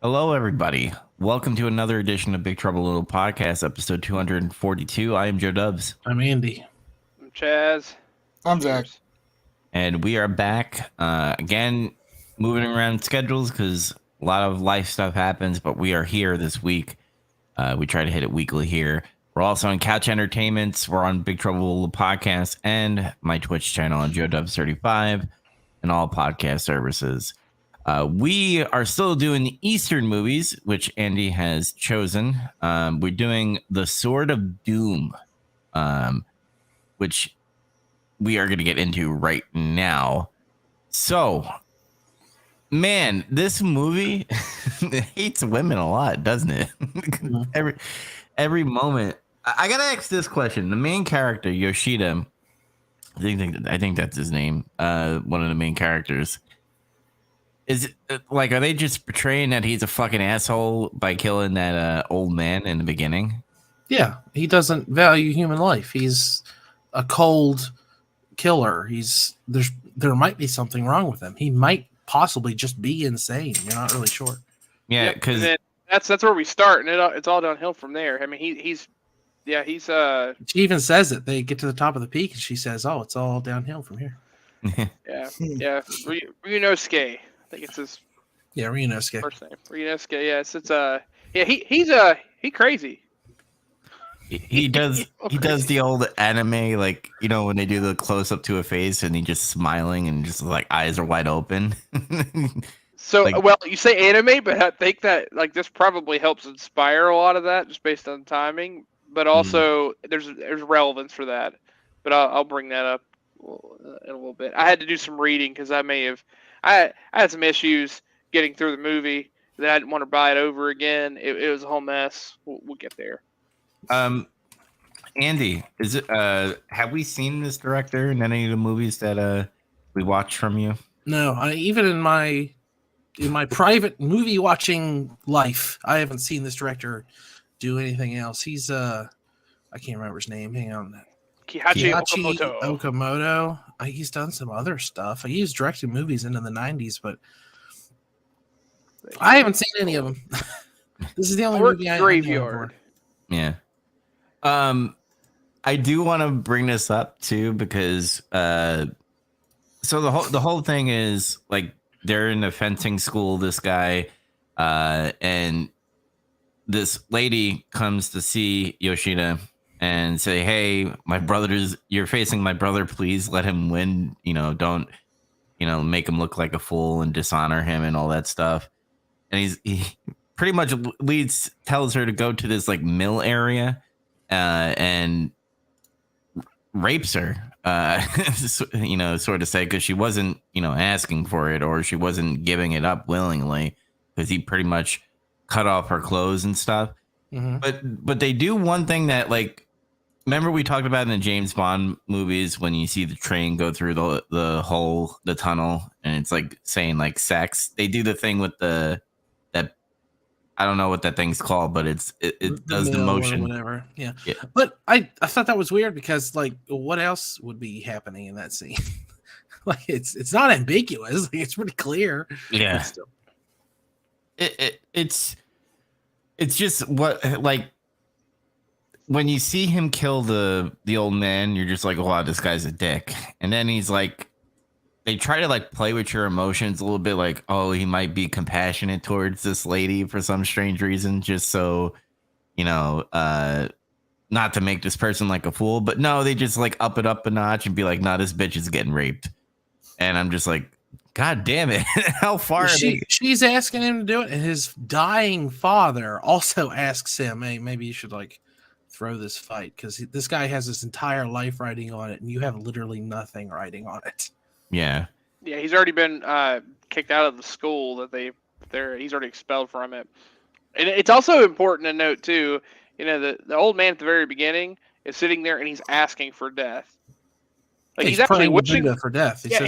Hello, everybody. Welcome to another edition of Big Trouble in Little Podcast, episode 242. I am Joe Dubs, I'm Andy. I'm Chaz. I'm Zach. and we are back again, moving around schedules because a lot of life stuff happens, but we are here this week. We try to hit it weekly here. We're also on Couch Entertainments. We're on Big Trouble in Little Podcast and my Twitch channel on Joe Dubs 35 and all podcast services. We are still doing the Eastern movies, which Andy has chosen. We're doing The Sword of Doom, which we are going to get into right now. So, man, this movie hates women a lot, doesn't it? every moment. I got to ask this question. The main character, Yoshida, I think that's his name, one of the main characters. Is it, like, are they just portraying that he's a fucking asshole by killing that old man in the beginning? Yeah, he doesn't value human life. He's a cold killer. There might be something wrong with him. He might possibly just be insane. You're not really sure. Yeah, because that's where we start, and it's all downhill from there. I mean, he's. She even says it. They get to the top of the peak, and she says, "Oh, it's all downhill from here." yeah. Ryunosuke. I think it's his Ryunosuke. first name. Ryunosuke. Yes, he's crazy. he does the old anime, like, you know, when they do the close up to a face and he just smiling and just like eyes are wide open. So, Like- well, you say anime, but I think that like this probably helps inspire a lot of that just based on timing. But also, there's relevance for that. But I'll bring that up in a little bit. I had to do some reading because I had some issues getting through the movie that I didn't want to buy it over again. It was a whole mess. We'll get there. Andy, is it have we seen this director in any of the movies that we watched from you? No, even in my private movie watching life, I haven't seen this director do anything else. He's I can't remember his name. Hang on. Kihachi Kihachi Okamoto. Okamoto. He's done some other stuff. He's directed movies into the 90s, but I haven't seen any of them. This is the only movie I Graveyard. Yeah. I do want to bring this up too because so the whole thing is like they're in a fencing school, this guy, and this lady comes to see Yoshida and say, "Hey, you're facing my brother, please let him win, don't, make him look like a fool and dishonor him and all that stuff." And he pretty much tells her to go to this like mill area and rapes her, sort of say, because she wasn't, asking for it, or she wasn't giving it up willingly, because he pretty much cut off her clothes and stuff. Mm-hmm. But they do one thing that, like, remember we talked about in the James Bond movies when you see the train go through the tunnel and it's like saying like sex. They do the thing with that I don't know what that thing's called, but it does the motion. Whatever. Yeah. But I thought that was weird because, like, what else would be happening in that scene? Like, it's not ambiguous. Like, it's pretty clear. Yeah. It's just what, like, when you see him kill the old man, you're just like, wow, this guy's a dick. And then he's like, they try to like play with your emotions a little bit, like, oh, he might be compassionate towards this lady for some strange reason, just so, not to make this person like a fool. But no, they just like up it up a notch and be like, nah, this bitch is getting raped. And I'm just like, God damn it. How far she's asking him to do it, and his dying father also asks him, hey, maybe you should like throw this fight, because this guy has his entire life riding on it and you have literally nothing riding on it. Yeah, he's already been kicked out of the school that he's already expelled from it. And it's also important to note too, the old man at the very beginning is sitting there and he's asking for death. Like, he's actually wishing for death. He's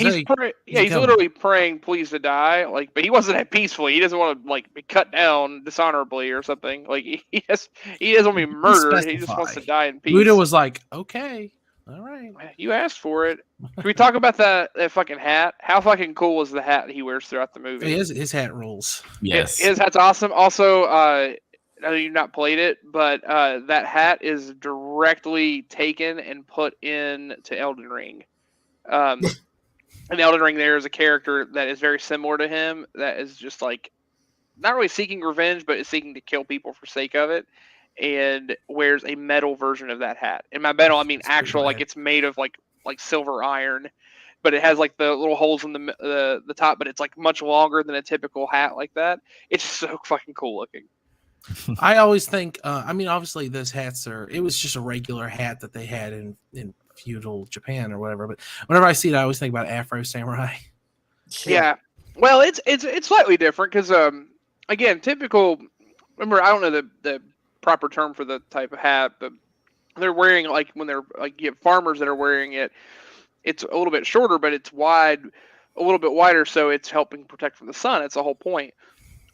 literally praying, please to die. Like, but he wasn't that peacefully. He doesn't want to like be cut down dishonorably or something. Like, he doesn't want to be murdered. He just wants to die in peace. Buddha was like, okay. All right. You asked for it. Can we talk about that fucking hat? How fucking cool is the hat that he wears throughout the movie? His hat rules. Yes. His hat's awesome. Also, I know you've not played it, but that hat is directly taken and put in to Elden Ring. In Elden Ring, there is a character that is very similar to him that is just like not really seeking revenge, but is seeking to kill people for sake of it, and wears a metal version of that hat. And by metal, I mean That's pretty actual, like rad. it's made of like silver iron, but it has like the little holes in the top, but it's like much longer than a typical hat like that. It's so fucking cool looking. I always think, I mean, obviously those hats it was just a regular hat that they had in feudal Japan or whatever. But whenever I see it, I always think about Afro Samurai. Yeah. Well, it's slightly different because again, typical. Remember, I don't know the proper term for the type of hat, but they're wearing like when they're like you have farmers that are wearing it. It's a little bit shorter, but it's wide, a little bit wider, so it's helping protect from the sun. That's the whole point.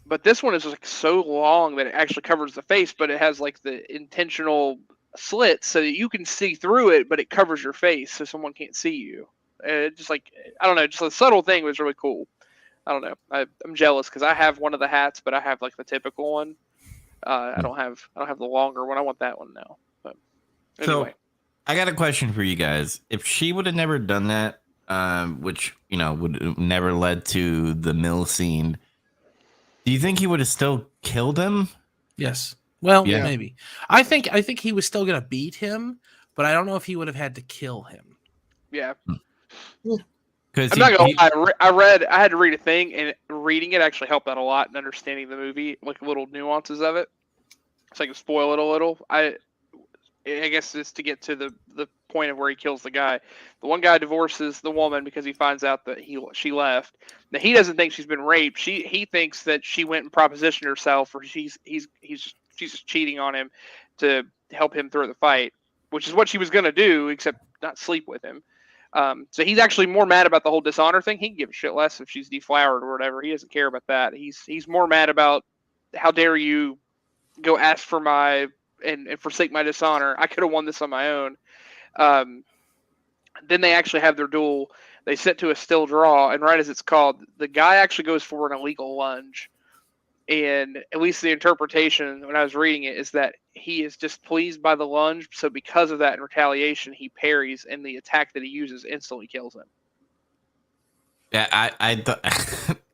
But this one is like so long that it actually covers the face, but it has like the intentional slits so that you can see through it, but it covers your face so someone can't see you. It just like I don't know, just a subtle thing was really cool. I don't know. I'm jealous because I have one of the hats, but I have like the typical one. I don't have the longer one. I want that one now. But anyway, So I got a question for you guys. If she would have never done that, which would have never led to the mill scene, do you think he would have still killed him? Yes. Well, Yeah. maybe. I think he was still gonna beat him, but I don't know if he would have had to kill him. yeah. Because I'm not gonna lie. I had to read a thing, and reading it actually helped out a lot in understanding the movie, like little nuances of it. So I can spoil it a little. I guess just to get to the point of where he kills the guy. The one guy divorces the woman because he finds out that she left. Now he doesn't think she's been raped. He thinks that she went and propositioned herself, or she's just cheating on him to help him through the fight, which is what she was gonna do, except not sleep with him. So he's actually more mad about the whole dishonor thing. He can give a shit less if she's deflowered or whatever. He doesn't care about that. He's more mad about how dare you go ask for my and forsake my dishonor. I could have won this on my own. Then they actually have their duel. They sit to a still draw, and right as it's called, the guy actually goes for an illegal lunge. And at least the interpretation when I was reading it is that he is displeased by the lunge. So because of that, in retaliation, he parries, and the attack that he uses instantly kills him. Yeah, I thought,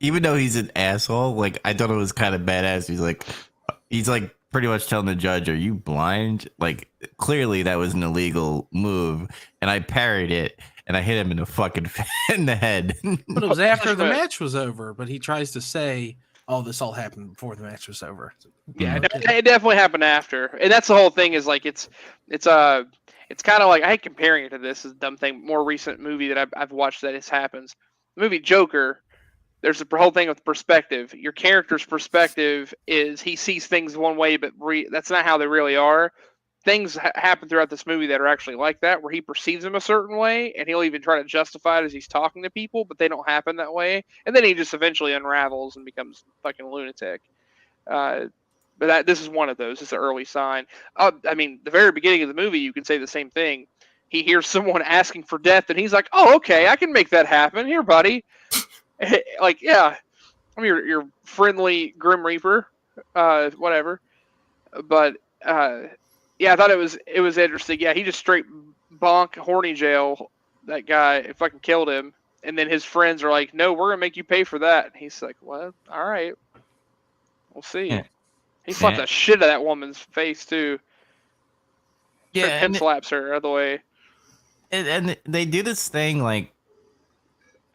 even though he's an asshole, like I thought it was kind of badass. He's like pretty much telling the judge, "Are you blind?" Like clearly that was an illegal move, and I parried it, and I hit him in the fucking in the head. But it was after the match was over. But he tries to say, "Oh, this all happened before the match was over." Yeah, it definitely happened after, and that's the whole thing. Is like it's kind of like I hate comparing it to this. Is a dumb thing. More recent movie that I've watched that this happens. The movie Joker. There's the whole thing with perspective. Your character's perspective is he sees things one way, but that's not how they really are. Things happen throughout this movie that are actually like that, where he perceives them a certain way, and he'll even try to justify it as he's talking to people, but they don't happen that way. And then he just eventually unravels and becomes fucking lunatic. But this is one of those. It's an early sign. I mean, the very beginning of the movie, you can say the same thing. He hears someone asking for death, and he's like, "Oh, okay, I can make that happen. Here, buddy." Like, yeah, I'm your friendly Grim Reaper, whatever. But yeah, I thought it was interesting. Yeah, he just straight bonk horny jail that guy and fucking killed him. And then his friends are like, "No, we're gonna make you pay for that." And he's like, "What? All right, we'll see." Yeah. He slapped the shit out of that woman's face too. Yeah, and slaps her out of the way. And they do this thing like.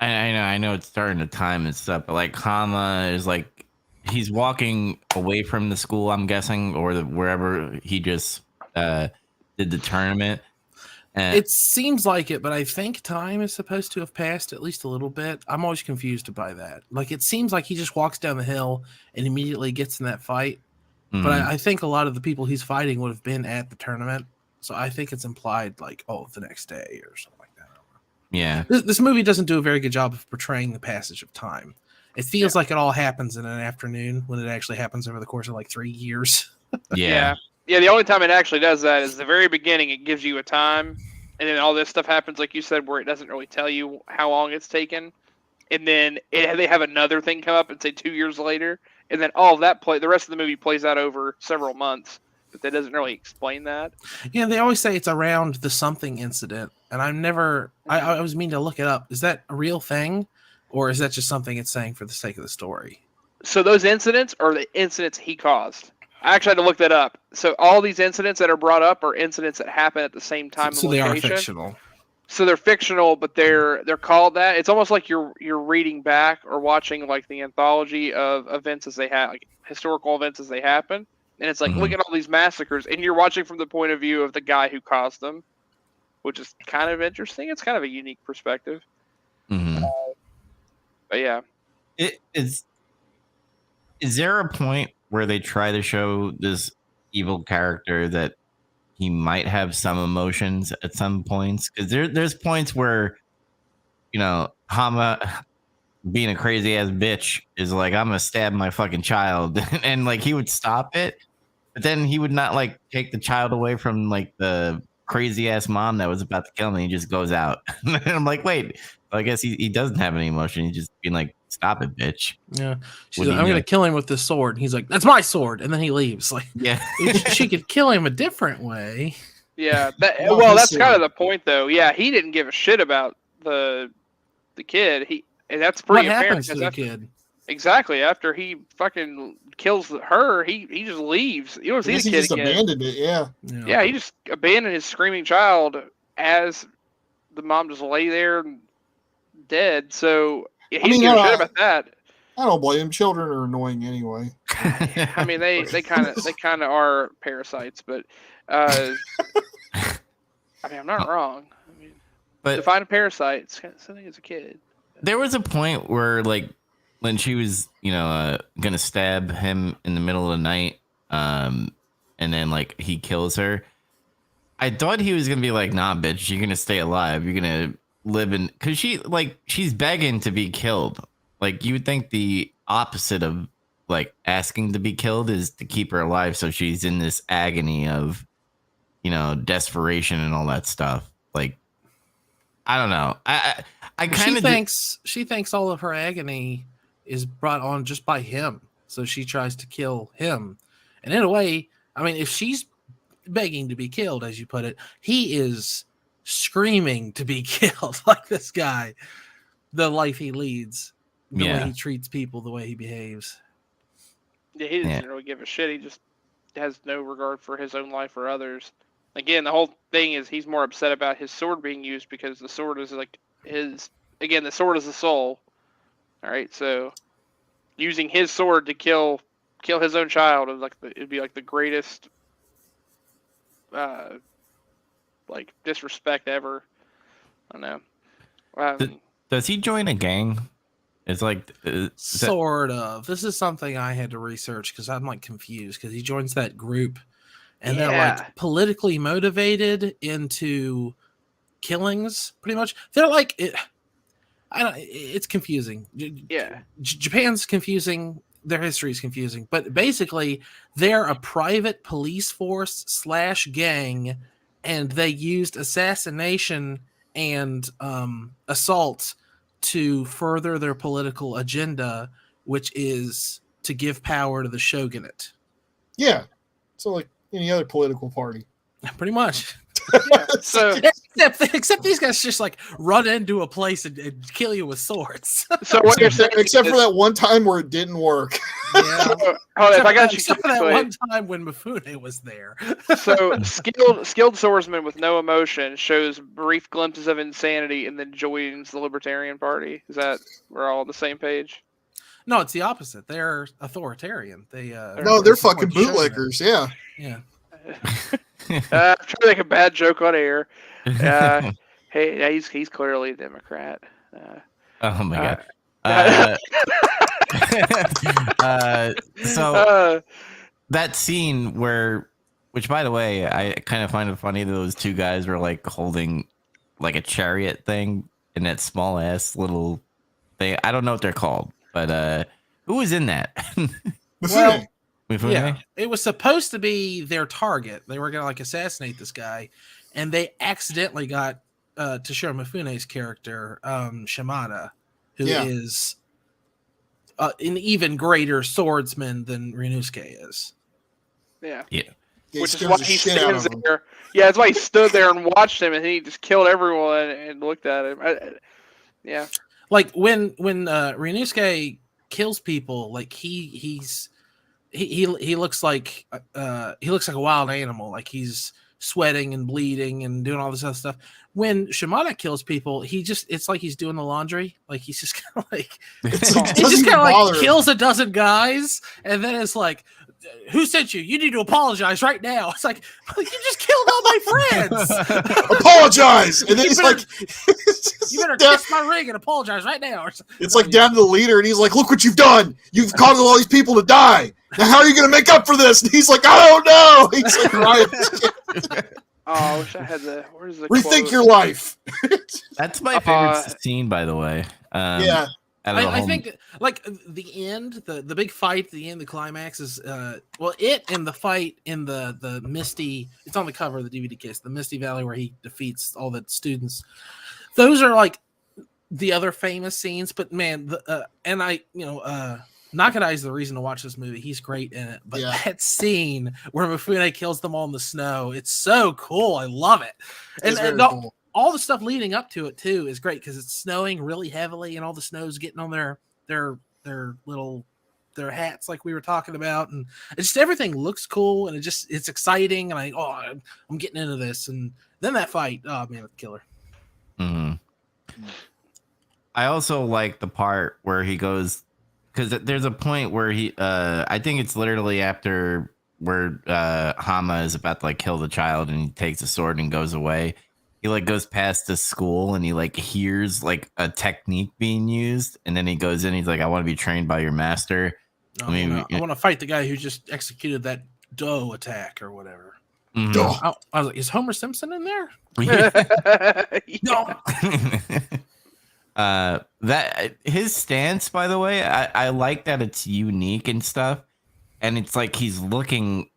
I know it's starting to time and stuff, but like Hama is like he's walking away from the school, I'm guessing, or wherever he just did the tournament. And it seems like it, but I think time is supposed to have passed at least a little bit. I'm always confused by that. Like it seems like he just walks down the hill and immediately gets in that fight. Mhm. But I think a lot of the people he's fighting would have been at the tournament. So I think it's implied like, oh, the next day or something like that. Yeah. This movie doesn't do a very good job of portraying the passage of time. It feels like it all happens in an afternoon when it actually happens over the course of like 3 years. Yeah. Yeah, the only time it actually does that is the very beginning. It gives you a time, and then all this stuff happens, like you said, where it doesn't really tell you how long it's taken, and then they have another thing come up and say 2 years later, and then all of that the rest of the movie plays out over several months, but that doesn't really explain that. Yeah, they always say it's around the something incident, and I've never. I was meaning to look it up. Is that a real thing, or is that just something it's saying for the sake of the story? So those incidents are the incidents he caused. I actually had to look that up. So all these incidents that are brought up are incidents that happen at the same time. So and they location. are fictional. So they're fictional, but they're called that. It's almost like you're reading back or watching like the anthology of events as they happen, like historical events as they happen. And it's like, look at all these massacres, and you're watching from the point of view of the guy who caused them, which is kind of interesting. It's kind of a unique perspective. But yeah, Is there a point where they try to show this evil character that he might have some emotions at some points? Because there's points where, Hama being a crazy ass bitch is like, I'm gonna stab my fucking child, and like he would stop it, but then he would not like take the child away from like the crazy ass mom that was about to kill him. And he just goes out, and I'm like, wait, I guess he doesn't have any emotion. He's just being like, stop it, bitch. Yeah, she's like, I'm gonna kill him with this sword. And he's like, that's my sword, and then he leaves. Like, yeah, she could kill him a different way. Yeah, that's kind of the point, though. Yeah, he didn't give a shit about the kid. And that's pretty what apparent. Happens to the kid? Exactly. After he fucking kills her, he just leaves. You don't see the kid just again. Abandoned it. Yeah, he just abandoned his screaming child as the mom just lay there dead. So yeah, he didn't give a shit about that. I don't blame him. Children are annoying anyway. I mean, they kind of are parasites, but I mean, I'm not wrong. I mean, but define a parasite. It's something as a kid. There was a point where, like, when she was, gonna stab him in the middle of the night, and then like he kills her. I thought he was gonna be like, "Nah, bitch, you're gonna stay alive. You're gonna live in," because she's begging to be killed. Like, you would think the opposite of like asking to be killed is to keep her alive, so she's in this agony of, desperation and all that stuff. Like, I don't know. I kind of she thinks all of her agony is brought on just by him, so she tries to kill him. And in a way, I mean, if she's begging to be killed, as you put it, he is screaming to be killed. Like this guy, the life he leads, the way he treats people, the way he behaves. Yeah, he doesn't really give a shit. He just has no regard for his own life or others. Again, the whole thing is he's more upset about his sword being used because the sword is like the sword is the soul. All right, so using his sword to kill his own child is like it'd be like the greatest like disrespect ever. I don't know. Does he join a gang? It's like sort of. This is something I had to research because I'm like confused because he joins that group and they're like politically motivated into killings. Pretty much, they're like it. It's confusing. Yeah, Japan's confusing. Their history is confusing, but basically, they're a private police force / gang, and they used assassination and assault to further their political agenda, which is to give power to the shogunate. Yeah, so like any other political party, pretty much. Yeah, so except these guys just like run into a place and kill you with swords. So what you're saying, except for that one time where it didn't work. Yeah. If I got you except for that one time when Mifune was there. So skilled swordsman with no emotion shows brief glimpses of insanity and then joins the Libertarian Party. Is that we're all on the same page? No, it's the opposite. They're authoritarian. They're fucking bootlickers. Yeah. I'm trying to make a bad joke on air. Hey, he's clearly a Democrat. Oh my god. So that scene which by the way, I kind of find it funny that those two guys were like holding like a chariot thing in that small ass little thing. I don't know what they're called, but who was in that? Well, yeah, it was supposed to be their target. They were gonna like assassinate this guy, and they accidentally got Toshiro Mifune's character, Shimada, who is an even greater swordsman than Ryunosuke is. Yeah. Which is why he stands there. Yeah, that's why he stood there and watched him, and he just killed everyone and looked at him. Yeah. Like when Ryunosuke kills people, like he looks like a wild animal. Like he's sweating and bleeding and doing all this other stuff. When Shimada kills people, it's like he's doing the laundry. Like he's just kind of like he just kind of like kills a dozen guys, and then it's like, who sent you? You need to apologize right now. It's like, you just killed all my friends. Apologize, and then he's like, you better kiss my ring and apologize right now. It's like down to the leader, and he's like, look what you've done. You've caused all these people to die. Now how are you going to make up for this? And he's like, I don't know. He's like, right. Oh, I wish I had the. Where's the rethink quote? your life. That's my favorite scene, by the way. Yeah. I think like the end, the big fight at the end, the climax is it and the fight in the Misty. It's on the cover of the DVD case, the Misty Valley, where he defeats all the students. Those are like the other famous scenes. But man, Nakadai is the reason to watch this movie. He's great in it. But that scene where Mifune kills them all in the snow, it's so cool. I love it. And cool. All the stuff leading up to it too is great because it's snowing really heavily and all the snow's getting on their hats like we were talking about, and it's just everything looks cool and it's exciting, and I'm getting into this. And then that fight, oh man, it's killer. Mm-hmm. I also like the part where he goes, because there's a point where he I think it's literally after where Hama is about to like kill the child and he takes a sword and goes away. He like goes past the school and he like hears like a technique being used, and then he goes in. He's like, "I want to be trained by your master." I want to fight the guy who just executed that dough attack or whatever. Mm-hmm. I was like, "Is Homer Simpson in there?" No. That his stance, by the way, I like that it's unique and stuff, and it's like he's looking,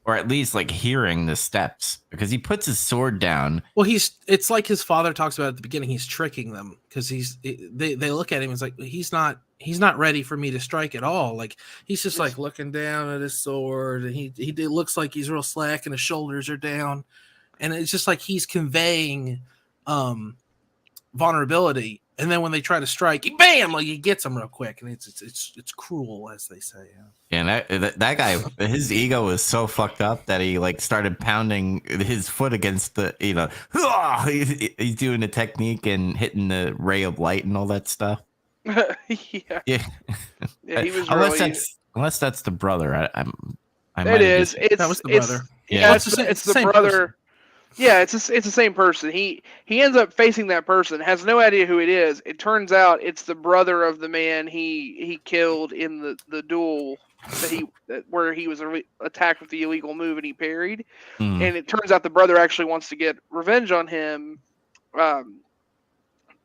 or at least like hearing the steps, because he puts his sword down. Well, it's like his father talks about at the beginning. He's tricking them because they look at him. It's like he's not ready for me to strike at all. Like he's just like looking down at his sword, and he looks like he's real slack and his shoulders are down, and it's just like he's conveying vulnerability. And then when they try to strike, bam! Like he gets them real quick, and it's cruel, as they say. Yeah, and that guy, his ego was so fucked up that he like started pounding his foot against the, he's doing the technique and hitting the ray of light and all that stuff. Yeah, he was unless that's the brother. It is. That was the brother. Yeah, it's the brother. Person. Yeah, it's the same person. He ends up facing that person, has no idea who it is. It turns out it's the brother of the man he killed in the duel where he was attacked with the illegal move and he parried. Mm. And it turns out the brother actually wants to get revenge on him.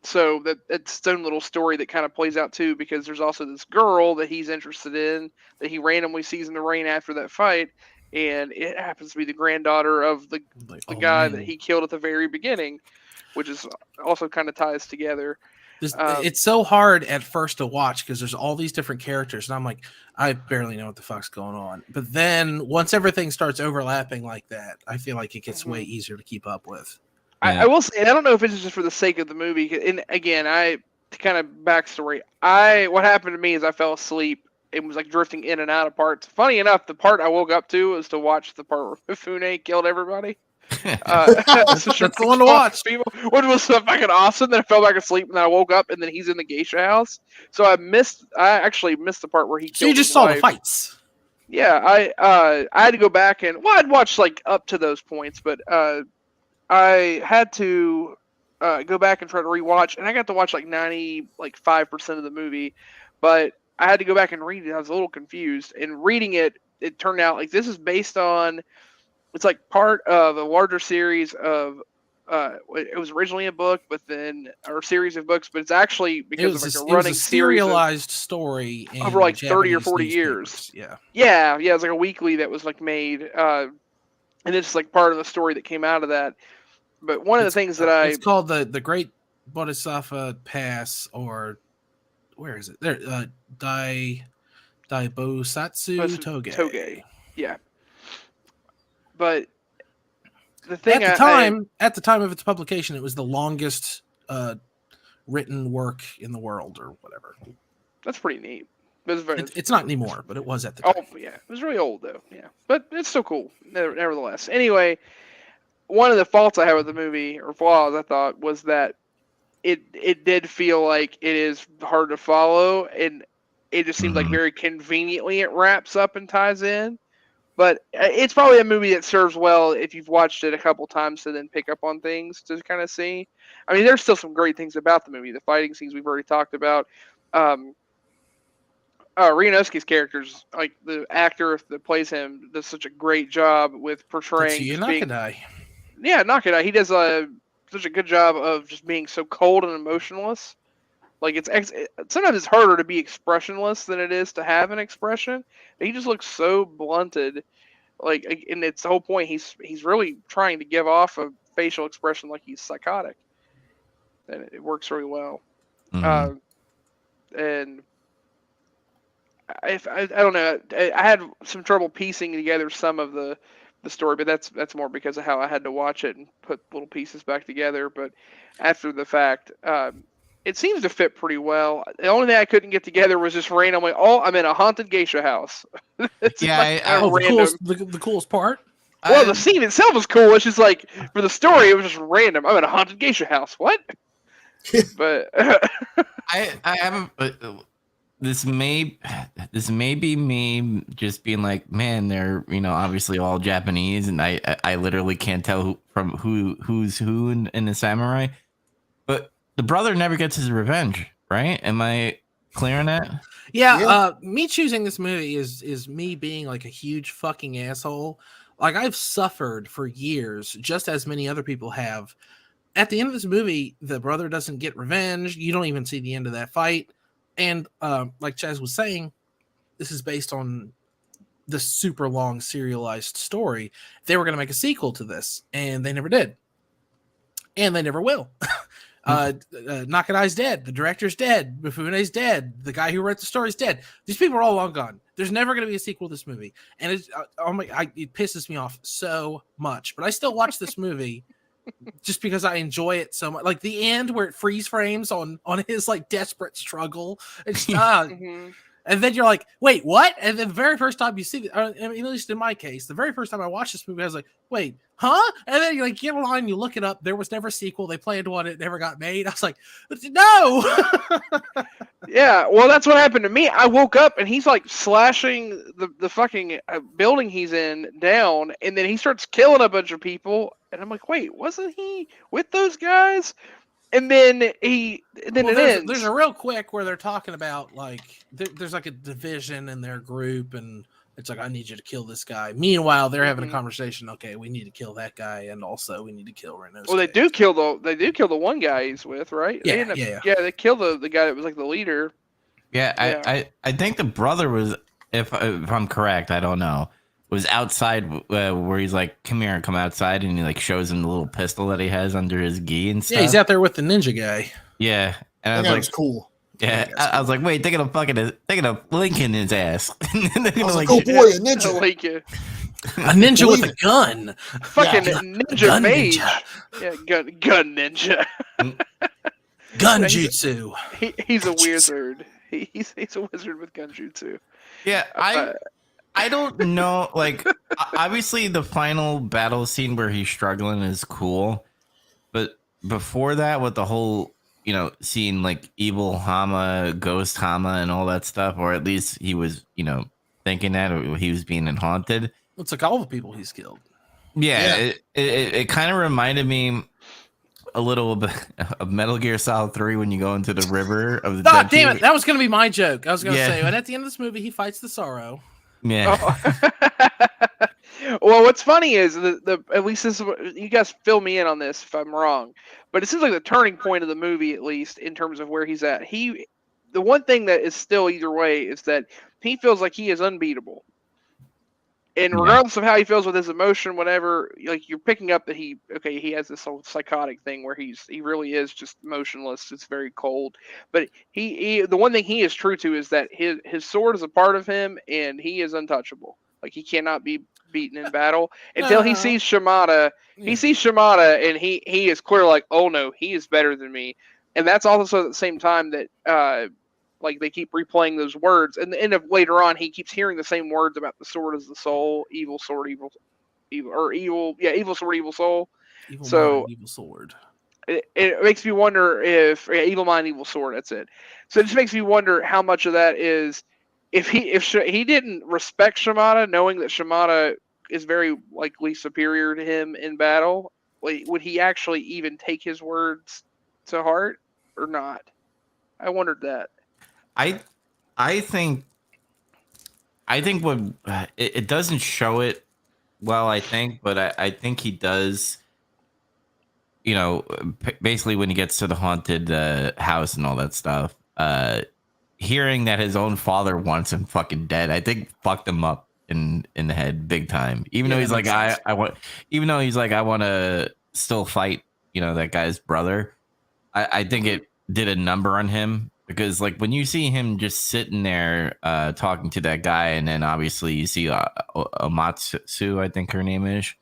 So that's its own little story that kind of plays out too, because there's also this girl that he's interested in that he randomly sees in the rain after that fight. And it happens to be the granddaughter of the guy that he killed at the very beginning, which is also kind of ties together. It's so hard at first to watch because there's all these different characters, and I'm like, I barely know what the fuck's going on. But then once everything starts overlapping like that, I feel like it gets way easier to keep up with. I will say, and I don't know if it's just for the sake of the movie. And again, to kind of backstory, what happened to me is I fell asleep. It was like drifting in and out of parts. Funny enough, the part I woke up to was to watch the part where Mifune killed everybody. That's the one to watch. People, which was so fucking awesome. Then I fell back asleep, and then I woke up, and then he's in the geisha house. So I actually missed the part where he killed. So you just saw the fights. Yeah, I had to go back and I'd watched like up to those points, but I had to go back and try to rewatch, and I got to watch like 95% of the movie, but I had to go back and read it. I was a little confused. And reading it, it turned out like this is based on, it's like part of a larger series of, it was originally a book, or series of books, but it's actually because of like a running serialized story over like 30 or 40 years. Yeah. Yeah. It's like a weekly that was like made. and it's like part of the story that came out of that. But one of the things that it's called the Great Bodhisattva Pass, or where is it? There, Daibosatsu Toge. Yeah. But the At thing the time of its publication, it was the longest written work in the world, or whatever. That's pretty neat. It's not anymore, but it was at the time. Oh yeah, it was really old though. Yeah, but it's still cool, nevertheless. Anyway, one of the faults I had with the movie, or flaws I thought, was that it did feel like it is hard to follow, and it just seems like very conveniently it wraps up and ties in. But it's probably a movie that serves well if you've watched it a couple times to then pick up on things to kind of see. I mean, there's still some great things about the movie. The fighting scenes we've already talked about. Ryunosuke's characters, like the actor that plays him, does such a great job with portraying. Nakadai. Yeah, Nakadai. He does such a good job of just being so cold and emotionless. Like sometimes it's harder to be expressionless than it is to have an expression. He just looks so blunted. Like, and it's the whole point. He's really trying to give off a facial expression like he's psychotic, and it works really well. And I don't know. I had some trouble piecing together some of the story, but that's more because of how I had to watch it and put little pieces back together. But after the fact, it seems to fit pretty well. The only thing I couldn't get together was just randomly, I'm in a haunted geisha house. The coolest part. Well, the scene itself was cool. It's just like, for the story, it was just random. I'm in a haunted geisha house. What? But I haven't. This may be me just being like, man, they're obviously all Japanese, and I literally can't tell who's who in the samurai. But the brother never gets his revenge, right? Am I clear on that? Yeah. Me choosing this movie is me being like a huge fucking asshole. Like, I've suffered for years, just as many other people have. At the end of this movie, the brother doesn't get revenge. You don't even see the end of that fight. And like Chaz was saying, this is based on the super long serialized story. They were going to make a sequel to this, and they never did. And they never will. Nakadai's dead. The director's dead. Mifune's dead. The guy who wrote the story's dead. These people are all long gone. There's never going to be a sequel to this movie. And it pisses me off so much. But I still watch this movie just because I enjoy it so much. Like the end where it freeze frames on his like desperate struggle. It's and then you're like, wait, what? And then the very first time you see at least in my case, the very first time I watched this movie, I was like, wait, huh? And then you like get online, you look it up. There was never a sequel. They planned one, it never got made. I was like, no. Yeah, well, that's what happened to me. I woke up and he's like slashing the fucking building he's in down, and then he starts killing a bunch of people, and I'm like, wait, wasn't he with those guys? And then it ends. There's a real quick where they're talking about like there's like a division in their group, and it's like, I need you to kill this guy. Meanwhile, they're having a conversation. Okay, we need to kill that guy, and also we need to kill Reno's. Well, they do kill the one guy he's with, right? Yeah, they kill the guy that was like the leader. Yeah, I think the brother was, if I'm correct, I don't know, was outside where he's like, come outside, and he like shows him the little pistol that he has under his gi and stuff. Yeah, he's out there with the ninja guy. Yeah, and I was like, cool. Yeah, I was like, wait, they're gonna Lincoln his ass. Like, oh boy, a ninja. A ninja with a gun. Fucking ninja mage. Yeah, gun ninja. Gun jutsu. He's a wizard. He's a wizard with gun jutsu. Yeah, I don't know. Like, obviously, the final battle scene where he's struggling is cool, but before that, with the whole seeing like evil Hama, ghost Hama, and all that stuff, or at least he was thinking that, or he was being haunted. It's like all the people he's killed. Yeah. It kind of reminded me a little bit of Metal Gear Solid 3 when you go into the river of the dead damn it, that was going to be my joke. I was going to say, and at the end of this movie, he fights the sorrow. Yeah. Oh. Well, what's funny is at least this, you guys fill me in on this if I'm wrong, but it seems like the turning point of the movie, at least in terms of where he's at. The one thing that is still either way is that he feels like he is unbeatable. And Yeah. regardless of how he feels with his emotion, whatever, like you're picking up that he has this whole psychotic thing where he really is just emotionless. It's very cold. But he the one thing he is true to is that his sword is a part of him, and he is untouchable. Like he cannot be beaten in battle until he sees Shimada. He sees Shimada, and he is clear like, oh no, he is better than me. And that's also at the same time that like they keep replaying those words, and the end of later on, he keeps hearing the same words about the sword as the soul, evil sword, evil sword, evil soul. Evil So mind, evil sword. it makes me wonder if evil mind, evil sword. That's it. So it just makes me wonder how much of that is if he didn't respect Shimada, knowing that Shimada is very likely superior to him in battle. Like, would he actually even take his words to heart or not? I wondered that. I think what it doesn't show it well, I think, but I think he does. You know, basically when he gets to the haunted house and all that stuff, hearing that his own father wants him fucking dead, I think fucked him up in the head big time. Even though he's like, I want, even though he's like, I want to still fight, you know, that guy's brother. I think it did a number on him because, like, when you see him just sitting there talking to that guy, and then obviously you see Amatsu, I think her name is,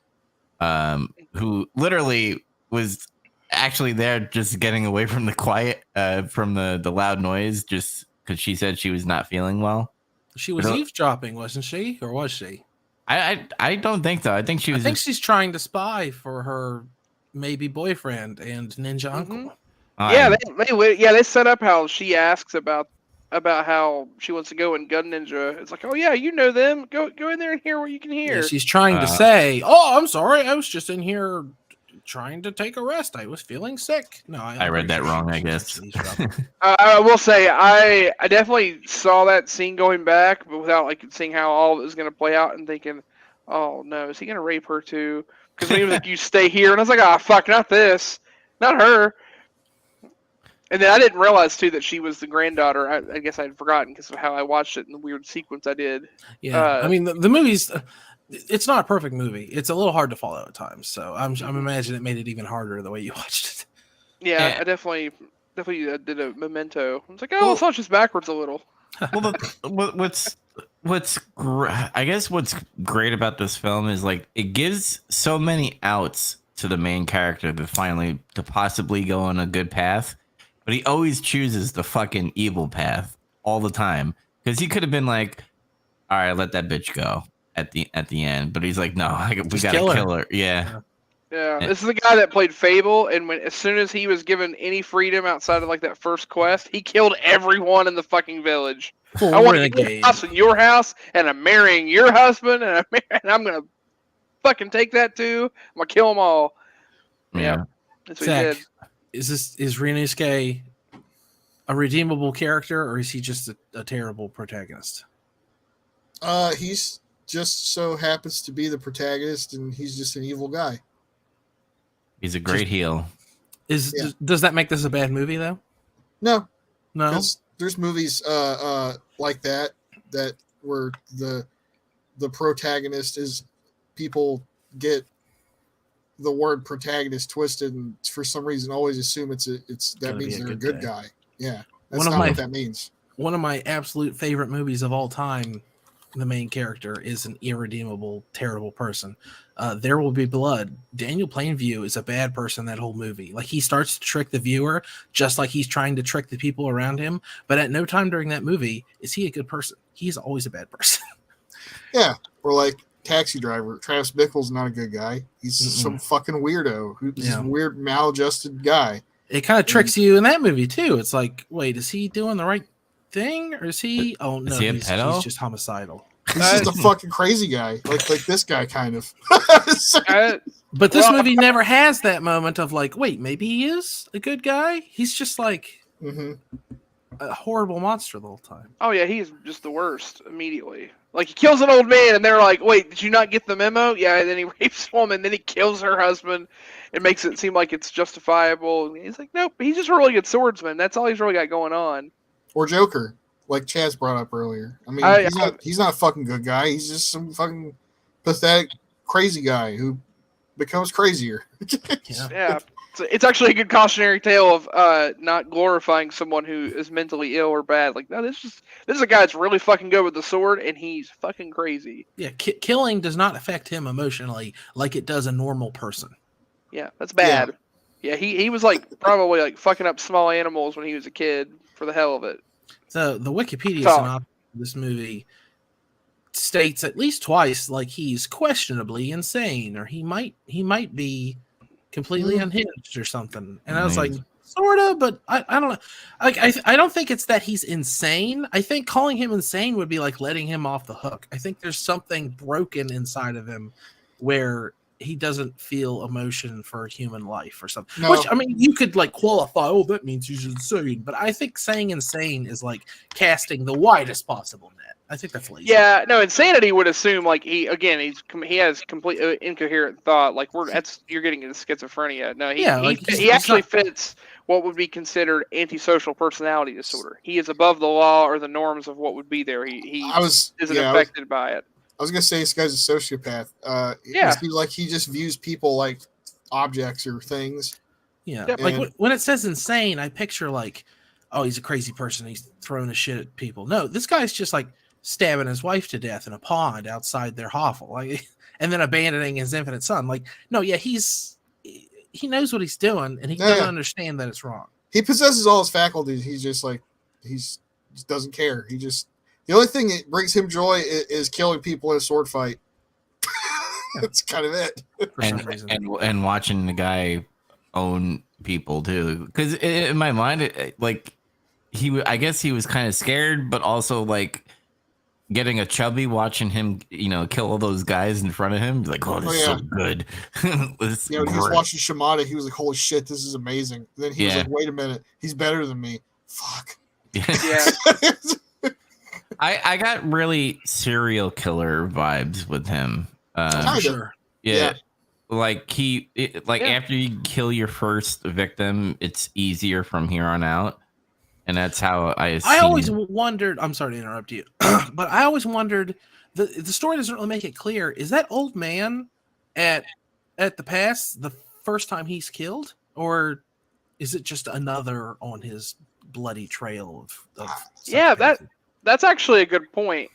who literally was actually there just getting away from the quiet, from the loud noise, just because she said she was not feeling well. She was eavesdropping, wasn't she? Or was she? I don't think so. I think she was. I think she's trying to spy for her maybe boyfriend and ninja uncle. Yeah, they set up how she asks about how she wants to go in Gun Ninja. It's like, oh yeah, you know them. Go in there and hear what you can hear. Yeah, she's trying to say, "Oh, I'm sorry, I was just in here trying to take a rest. I was feeling sick." No, I read that wrong. I guess. I will say I definitely saw that scene going back, but without like seeing how all of it was going to play out and thinking, oh no, is he going to rape her too? Because when he was like, "You stay here," and I was like, "Ah, fuck, not this, not her." And then I didn't realize too that she was the granddaughter. I guess I'd forgotten because of how I watched it in the weird sequence I did. Yeah, I mean the movie's. It's not a perfect movie. It's a little hard to follow at times. So I'm imagining it made it even harder the way you watched it. Yeah, I definitely did a Memento. I was like, oh, it's not just backwards a little. Well, what's I guess what's great about this film is like it gives so many outs to the main character to possibly go on a good path. But he always chooses the fucking evil path all the time. Because he could have been like, all right, let that bitch go at the end. But he's like, no, we gotta kill her. Yeah. This is the guy that played Fable, and as soon as he was given any freedom outside of like that first quest, he killed everyone in the fucking village. I want your house and your house, and I'm marrying your husband, and I'm gonna fucking take that too. I'm gonna kill them all. Yeah, that's what he did. Is Ryunosuke a redeemable character, or is he just a terrible protagonist? He's just so happens to be the protagonist, and he's just an evil guy. He's a great heel. Does that make this a bad movie though? No. There's movies like that where the protagonist is, people get the word protagonist twisted and for some reason always assume that means they're a good guy. Yeah, that's not what that means. One of my absolute favorite movies of all time, the main character is an irredeemable, terrible person. There Will Be Blood. Daniel Plainview is a bad person that whole movie. Like, he starts to trick the viewer just like he's trying to trick the people around him, but at no time during that movie is he a good person. He's always a bad person. Yeah, or like Taxi Driver. Travis Bickle's not a good guy. He's some fucking weirdo who's a weird, maladjusted guy. It kind of tricks you in that movie too. It's like, wait, is he doing the right thing, or is he? Oh no, he's just homicidal. He's just a fucking crazy guy, like this guy, kind of. But this movie never has that moment of like, wait, maybe he is a good guy. He's just like a horrible monster the whole time. Oh yeah, he's just the worst immediately. Like, he kills an old man, and they're like, wait, did you not get the memo? Yeah, and then he rapes a woman, then he kills her husband. It makes it seem like it's justifiable. And he's like, nope, he's just a really good swordsman. That's all he's really got going on. Or Joker, like Chaz brought up earlier. I mean, he's not a fucking good guy. He's just some fucking pathetic, crazy guy who becomes crazier. Yeah. It's actually a good cautionary tale of not glorifying someone who is mentally ill or bad. Like, no, this is a guy that's really fucking good with the sword, and he's fucking crazy. Yeah, killing does not affect him emotionally like it does a normal person. Yeah, that's bad. Yeah, he was like probably like fucking up small animals when he was a kid for the hell of it. So the Wikipedia So- synopsis of this movie states at least twice like he's questionably insane, or he might be completely unhinged or something. And I was like, sort of, but I don't know. Like I don't think it's that he's insane. I think calling him insane would be like letting him off the hook. I think there's something broken inside of him where he doesn't feel emotion for human life or something. No. Which, I mean, you could like qualify, oh, that means he's insane. But I think saying insane is like casting the widest possible net. I think that's lazy. Yeah, no, insanity would assume like he has complete incoherent thought. Like you're getting into schizophrenia. No, he actually fits what would be considered antisocial personality disorder. He is above the law or the norms of what would be there. He isn't affected by it. I was gonna say this guy's a sociopath. It seems like he just views people like objects or things. Yeah, like when it says insane, I picture like, oh, he's a crazy person. He's throwing a shit at people. No, this guy's just like stabbing his wife to death in a pond outside their hovel, like, and then abandoning his infant son. Like, no, yeah, he knows what he's doing, and he doesn't understand that it's wrong. He possesses all his faculties. He's just like he just doesn't care. The only thing that brings him joy is killing people in a sword fight. That's kind of it. For some reason. And watching the guy own people too, because in my mind, I guess he was kind of scared, but also like getting a chubby watching him, kill all those guys in front of him. Like, oh, this is so good. When he was watching Shimada, he was like, holy shit, this is amazing. And then he was like, wait a minute, he's better than me. Fuck. Yeah. I got really serial killer vibes with him. Sure. Yeah. Like after you kill your first victim, it's easier from here on out. And that's how I always wondered, I'm sorry to interrupt you, but I always wondered, the story doesn't really make it clear. Is that old man at the pass the first time he's killed? Or is it just another on his bloody trail of yeah, that's actually a good point.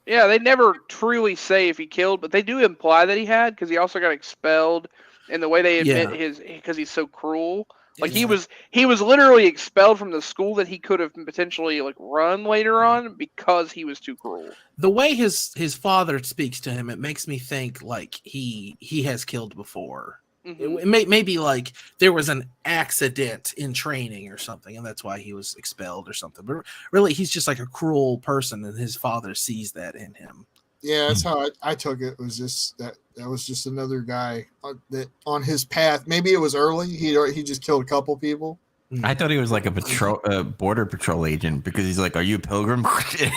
Yeah, they never truly say if he killed, but they do imply that he had, because he also got expelled. And the way they admit because he's so cruel. Like he was literally expelled from the school that he could have potentially like run later on because he was too cruel. The way his father speaks to him, it makes me think like he has killed before. Mm-hmm. It may be like there was an accident in training or something, and that's why he was expelled or something. But really, he's just like a cruel person, and his father sees that in him. Yeah, that's how I took it. It was just that was just another guy that on his path. Maybe it was early. He just killed a couple people. I thought he was like a border patrol agent, because he's like, "Are you a pilgrim?"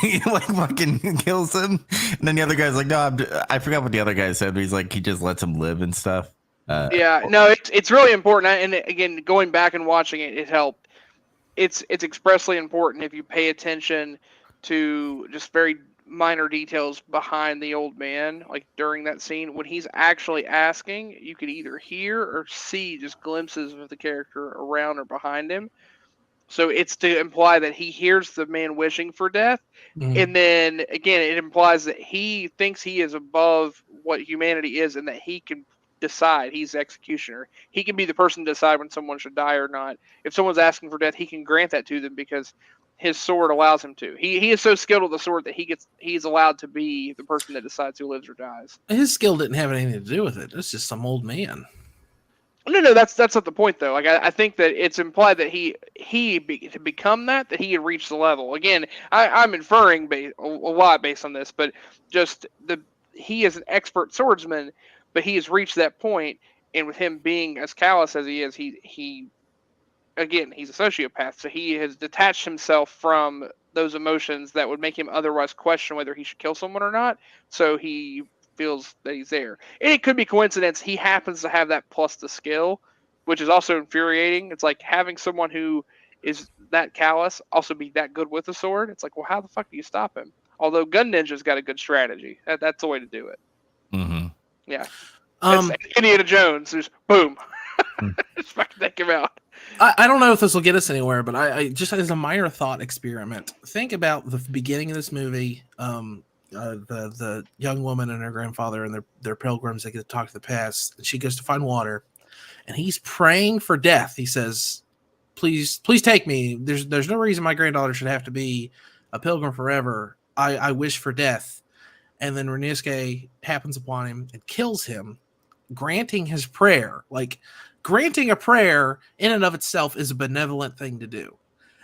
He like fucking kills him, and then the other guy's like, "No, I forgot what the other guy said." But he's like, he just lets him live and stuff. No, it's really important. And again, going back and watching it helped. It's expressly important if you pay attention to just very minor details behind the old man, like during that scene when he's actually asking, you could either hear or see just glimpses of the character around or behind him. So it's to imply that he hears the man wishing for death, and then again it implies that he thinks he is above what humanity is, and that he can decide. He's the executioner. He can be the person to decide when someone should die or not. If someone's asking for death, he can grant that to them because his sword allows him to. He is so skilled with the sword that he's allowed to be the person that decides who lives or dies. His skill didn't have anything to do with it. It's just some old man. No, that's not the point though. Like I think that it's implied that to become that he had reached the level. Again, I'm inferring a lot based on this, but just he is an expert swordsman, but he has reached that point, and with him being as callous as he is, he's a sociopath, so he has detached himself from those emotions that would make him otherwise question whether he should kill someone or not. So he feels that he's there. And it could be coincidence. He happens to have that plus the skill, which is also infuriating. It's like having someone who is that callous also be that good with a sword. It's like, well, how the fuck do you stop him? Although Gun Ninja's got a good strategy. That's the way to do it. Mm-hmm. Yeah. It's Indiana Jones. There's boom. Just fucking take him out. I don't know if this will get us anywhere, but I just as a minor thought experiment, think about the beginning of this movie. The young woman and her grandfather and their pilgrims. They get to talk to the past. And she goes to find water, and he's praying for death. He says, "Please take me. There's no reason my granddaughter should have to be a pilgrim forever. I wish for death." And then Renisuke happens upon him and kills him, granting his prayer. Like, granting a prayer in and of itself is a benevolent thing to do.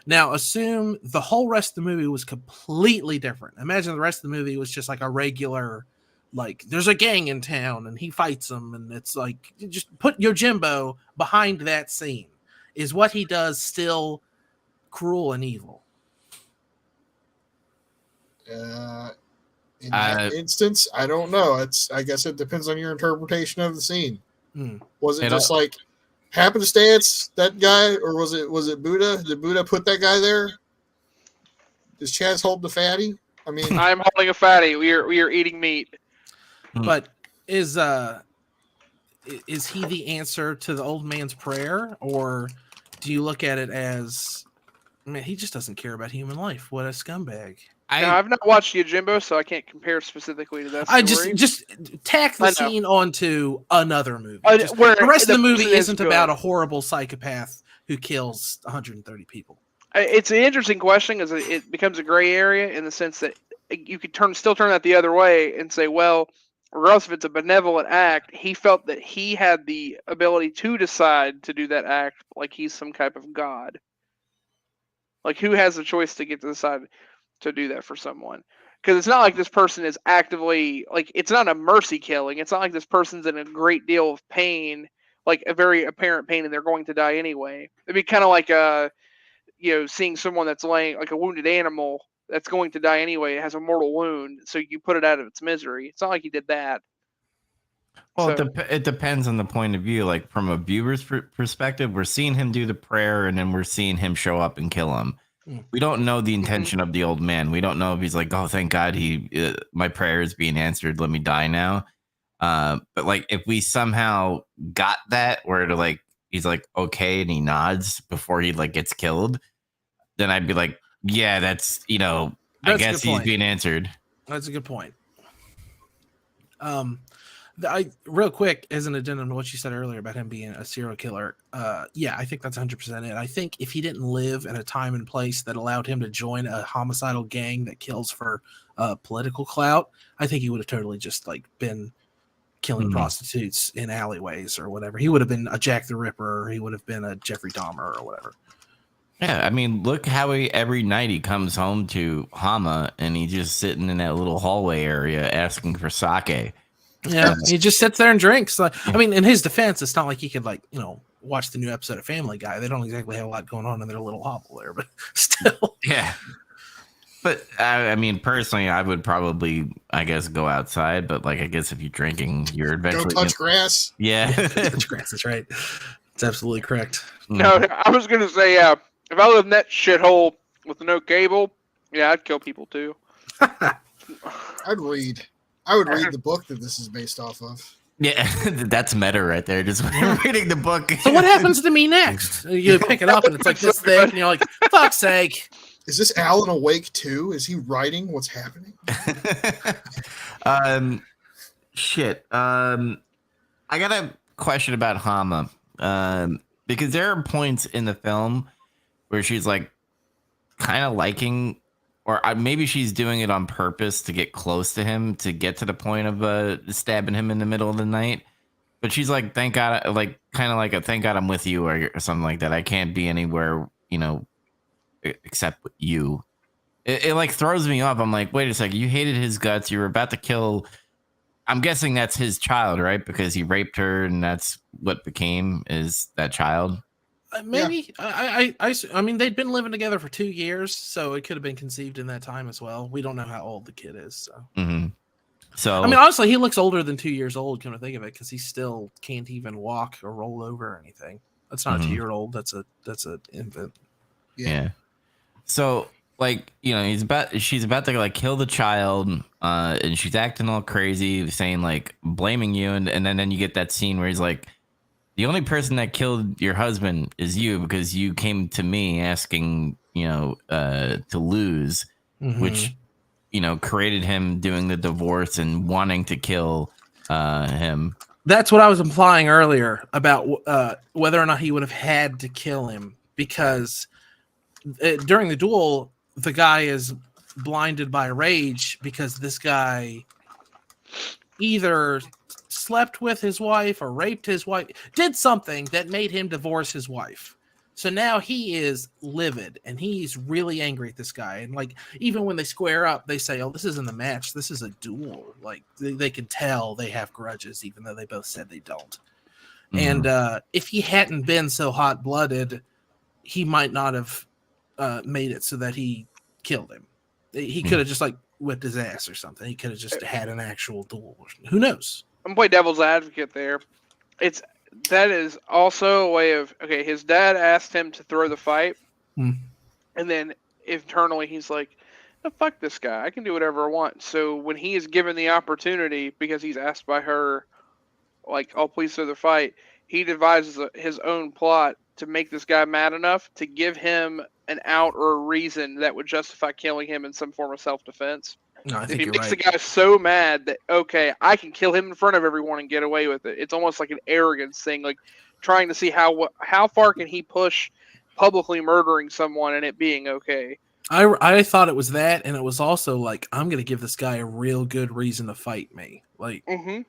Now, assume the whole rest of the movie was completely different. Imagine the rest of the movie was just like a regular, like, there's a gang in town and he fights them, and it's like, just put Yojimbo behind that scene. Is what he does still cruel and evil? In that instance, I don't know. I guess it depends on your interpretation of the scene. Was it just like happenstance, that guy, or was it Buddha? Did Buddha put that guy there? Does Chaz hold the fatty? I mean, I'm holding a fatty. We are eating meat. But is he the answer to the old man's prayer, or do you look at it as, man, he just doesn't care about human life? What a scumbag! I've not watched Yojimbo, so I can't compare specifically to that story. I just tack the scene onto another movie. Where the rest of the movie isn't about a horrible psychopath who kills 130 people. It's an interesting question because it becomes a gray area in the sense that you could still turn that the other way and say, well, regardless if it's a benevolent act, he felt that he had the ability to decide to do that act like he's some type of god. Like, who has the choice to get to decide to do that for someone? Because it's not like this person is actively, like, it's not a mercy killing. It's not like this person's in a great deal of pain, like a very apparent pain, and they're going to die anyway. It'd be kind of like seeing someone that's laying, like a wounded animal that's going to die anyway. It has a mortal wound, so you put it out of its misery. It's not like he did that. Well, it depends on the point of view. Like, from a viewer's perspective, we're seeing him do the prayer, and then we're seeing him show up and kill him. We don't know the intention of the old man. We don't know if he's like, oh, thank God my prayer is being answered. Let me die now. But like, if we somehow got that where he's like, okay, and he nods before he like gets killed, then I'd be like, yeah, that's I guess he's being answered. That's a good point. Real quick, as an addendum to what you said earlier about him being a serial killer, yeah, I think that's 100% it. I think if he didn't live in a time and place that allowed him to join a homicidal gang that kills for political clout, I think he would have totally just like been killing prostitutes in alleyways or whatever. He would have been a Jack the Ripper, or he would have been a Jeffrey Dahmer or whatever. Yeah, I mean, look how every night he comes home to Hama and he's just sitting in that little hallway area asking for sake. Yeah, he just sits there and drinks. I mean, in his defense, it's not like he could watch the new episode of Family Guy. They don't exactly have a lot going on in their little hovel there, but still. Yeah. But I mean, personally, I would probably, I guess, go outside. But I guess if you're drinking, you're eventually don't touch grass. Yeah, touch grass. That's right. That's absolutely correct. No, I was gonna say, if I lived in that shithole with no cable, yeah, I'd kill people too. I would read the book that this is based off of. Yeah, that's meta right there. Just reading the book. So what happens to me next? You pick it up and it's like this thick, and you're like, fuck's sake. Is this Alan awake too? Is he writing what's happening? Shit. I got a question about Hama. Because there are points in the film where she's like kind of liking, or maybe she's doing it on purpose to get close to him, to get to the point of stabbing him in the middle of the night. But she's like, thank God, like kind of like a thank God I'm with you or something like that. I can't be anywhere, except with you. It like throws me off. I'm like, wait a second, you hated his guts. You were about to kill. I'm guessing that's his child, right? Because he raped her, and that's what became is that child. Maybe. Yeah. I mean, they'd been living together for 2 years, so it could have been conceived in that time as well. We don't know how old the kid is. So, so I mean, honestly, he looks older than 2 years old. Come to think of it, because he still can't even walk or roll over or anything. That's not a 2-year-old. That's an infant. Yeah. So, like, you know, she's about to like kill the child, and she's acting all crazy, saying like blaming you, and then you get that scene where he's like, the only person that killed your husband is you because you came to me asking, you know, to lose, which, you know, created him doing the divorce and wanting to kill him. That's what I was implying earlier about whether or not he would have had to kill him, because during the duel, the guy is blinded by rage because this guy either slept with his wife or raped his wife, did something that made him divorce his wife. So now he is livid and he's really angry at this guy. And like, even when they square up, they say, oh, this isn't a match. This is a duel. Like they can tell they have grudges, even though they both said they don't. And if he hadn't been so hot blooded, he might not have made it so that he killed him. He could have just like whipped his ass or something. He could have just had an actual duel. Who knows? I'm playing devil's advocate there. That is also a way of, okay, his dad asked him to throw the fight, and then internally he's like, oh, fuck this guy, I can do whatever I want. So when he is given the opportunity, because he's asked by her, like, oh, please throw the fight, he devises his own plot to make this guy mad enough to give him an out or a reason that would justify killing him in some form of self-defense. No, I think he you're makes right. the guy so mad that, okay, I can kill him in front of everyone and get away with it. It's almost like an arrogance thing, like trying to see how far can he push publicly murdering someone and it being okay. I thought it was that, and it was also like, I'm gonna give this guy a real good reason to fight me. Like,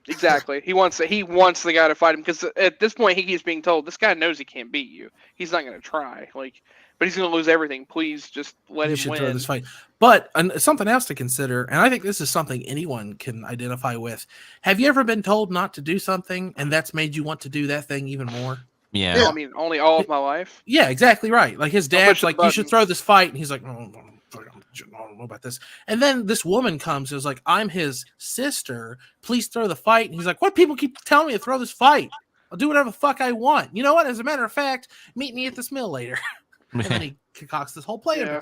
exactly. He wants the guy to fight him, because at this point he keeps being told this guy knows he can't beat you. He's not gonna try. Like, but he's gonna lose everything. Please just let him win. Throw this fight. But something else to consider, and I think this is something anyone can identify with. Have you ever been told not to do something, and that's made you want to do that thing even more? Yeah. I mean, only all of my life. Yeah, exactly right. Like his dad's like, you should throw this fight, and he's like, no, I don't know about this. And then this woman comes and is like, I'm his sister. Please throw the fight. And he's like, what? People keep telling me to throw this fight. I'll do whatever the fuck I want. You know what? As a matter of fact, meet me at this mill later. And then he concocts this whole plan. Yeah.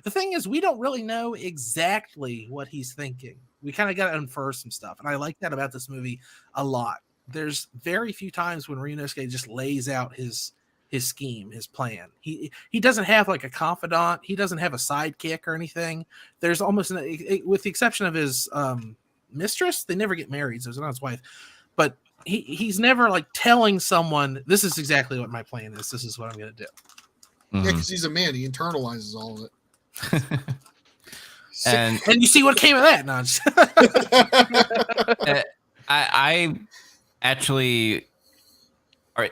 The thing is, we don't really know exactly what he's thinking. We kind of got to infer some stuff. And I like that about this movie a lot. There's very few times when Ryunosuke just lays out his scheme, his plan. He doesn't have like a confidant. He doesn't have a sidekick or anything. There's almost, with the exception of his mistress, they never get married, so it's not his wife. But he's never like telling someone, this is exactly what my plan is. This is what I'm going to do. Yeah, because he's a man. He internalizes all of it. and you see what came of that. No, I actually,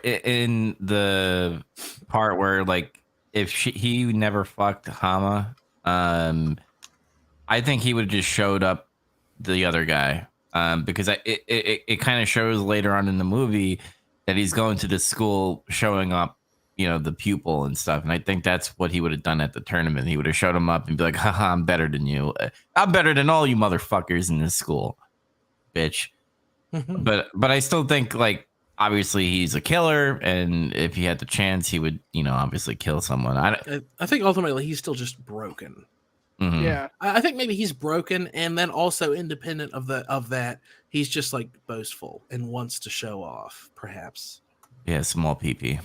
in the part where like if he never fucked Hama, I think he would have just showed up the other guy, because it kind of shows later on in the movie that he's going to this school, showing up, you know, the pupil and stuff. And I think that's what he would have done at the tournament. He would have showed him up and be like, haha, I'm better than you. I'm better than all you motherfuckers in this school, bitch. But I still think, like, obviously he's a killer, and if he had the chance, he would, you know, obviously kill someone. I think ultimately he's still just broken. Yeah, I think maybe he's broken, and then also independent of that, he's just like boastful and wants to show off, perhaps. Yeah, small pee-pee.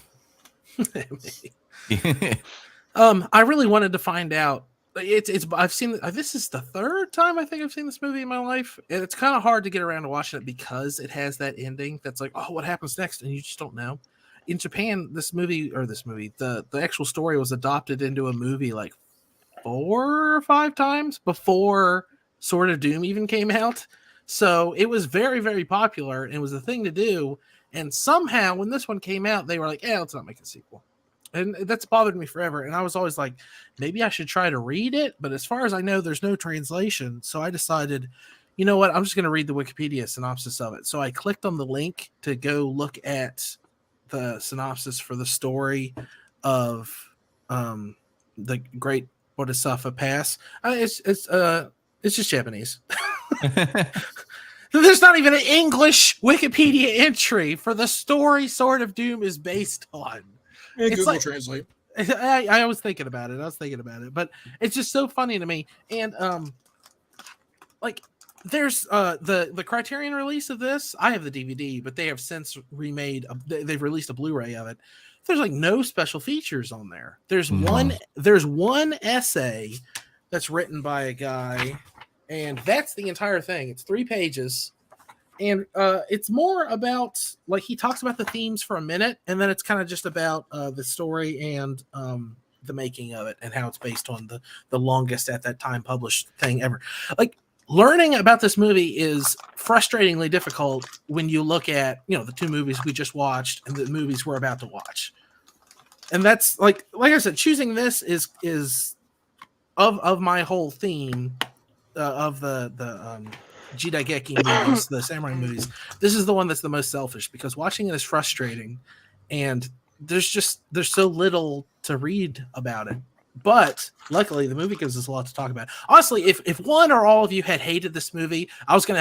I really wanted to find out. I've seen this is the third time I think I've seen this movie in my life, and it's kind of hard to get around to watching it because it has that ending that's like, oh, what happens next, and you just don't know. In Japan, the actual story was adopted into a movie like 4 or 5 times before Sword of Doom even came out, so it was very, very popular and was a thing to do. And somehow, when this one came out, they were like, "Yeah, let's not make a sequel." And that's bothered me forever. And I was always like, maybe I should try to read it. But as far as I know, there's no translation. So I decided, you know what? I'm just going to read the Wikipedia synopsis of it. So I clicked on the link to go look at the synopsis for the story of the Great Bodhisattva Pass. It's just Japanese. There's not even an English Wikipedia entry for the story Sword of Doom is based on. Yeah, It's Google like, Translate. I was thinking about it. But it's just so funny to me. And like there's the Criterion release of this. I have the DVD, but they have since remade. They've released a Blu-ray of it. There's like no special features on there. There's one essay that's written by a guy, and that's the entire thing. It's 3 pages. And it's more about, like, he talks about the themes for a minute, and then it's kind of just about the story and the making of it and how it's based on the longest at that time published thing ever. Like, learning about this movie is frustratingly difficult when you look at, the 2 movies we just watched and the movies we're about to watch. And that's like I said, choosing this is of my whole theme of the Jidaigeki movies, the samurai movies. This is the one that's the most selfish because watching it is frustrating, and there's so little to read about it. But luckily, the movie gives us a lot to talk about. Honestly, if one or all of you had hated this movie, I wasn't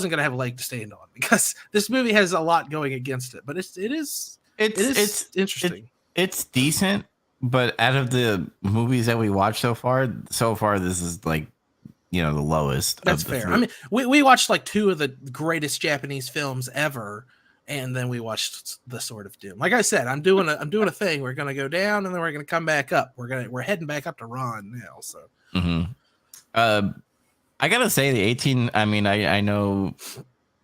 gonna have a leg to stand on because this movie has a lot going against it. But it is interesting. It's decent, but out of the movies that we watched so far, this is like, the lowest. That's fair. 3. I mean, we watched like 2 of the greatest Japanese films ever, and then we watched The Sword of Doom. Like I said, I'm doing a thing. We're gonna go down, and then we're gonna come back up. We're heading back up to Ron now. So, I gotta say the 18. I mean, I know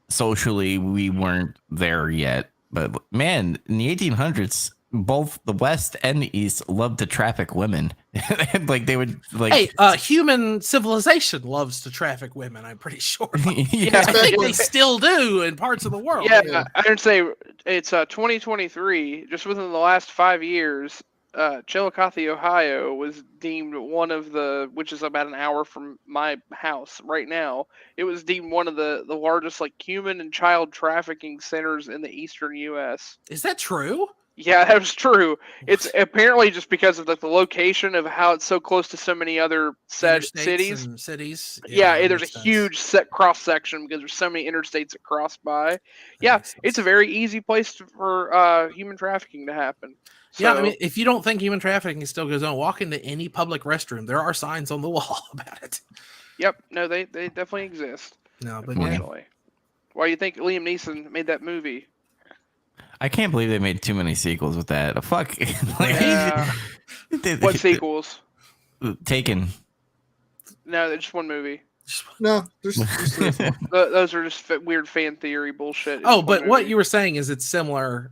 socially we weren't there yet, but man, in the 1800s. Both the West and the East loved to traffic women. Like they would like. Hey, human civilization loves to traffic women. I'm pretty sure. Yeah, I think they still do in parts of the world. Yeah, I would say it's 2023. Just within the last 5 years, Chillicothe, Ohio, was deemed one of which is about an hour from my house right now. It was deemed one of the largest like human and child trafficking centers in the eastern U.S. Is that true? Yeah, that was true. It's apparently just because of the location of how it's so close to so many other cities. Yeah, there's a huge cross section because there's so many interstates that cross by. It's a very easy place for human trafficking to happen. So, yeah, I mean, if you don't think human trafficking still goes on, walk into any public restroom. There are signs on the wall about it. Yep, no, they definitely exist. No, but unfortunately. Why do you think Liam Neeson made that movie? I can't believe they made too many sequels with that. Fuck. What sequels? Taken. No, they're just one movie. No, there's those are just weird fan theory bullshit. Oh, but what you were saying is it's similar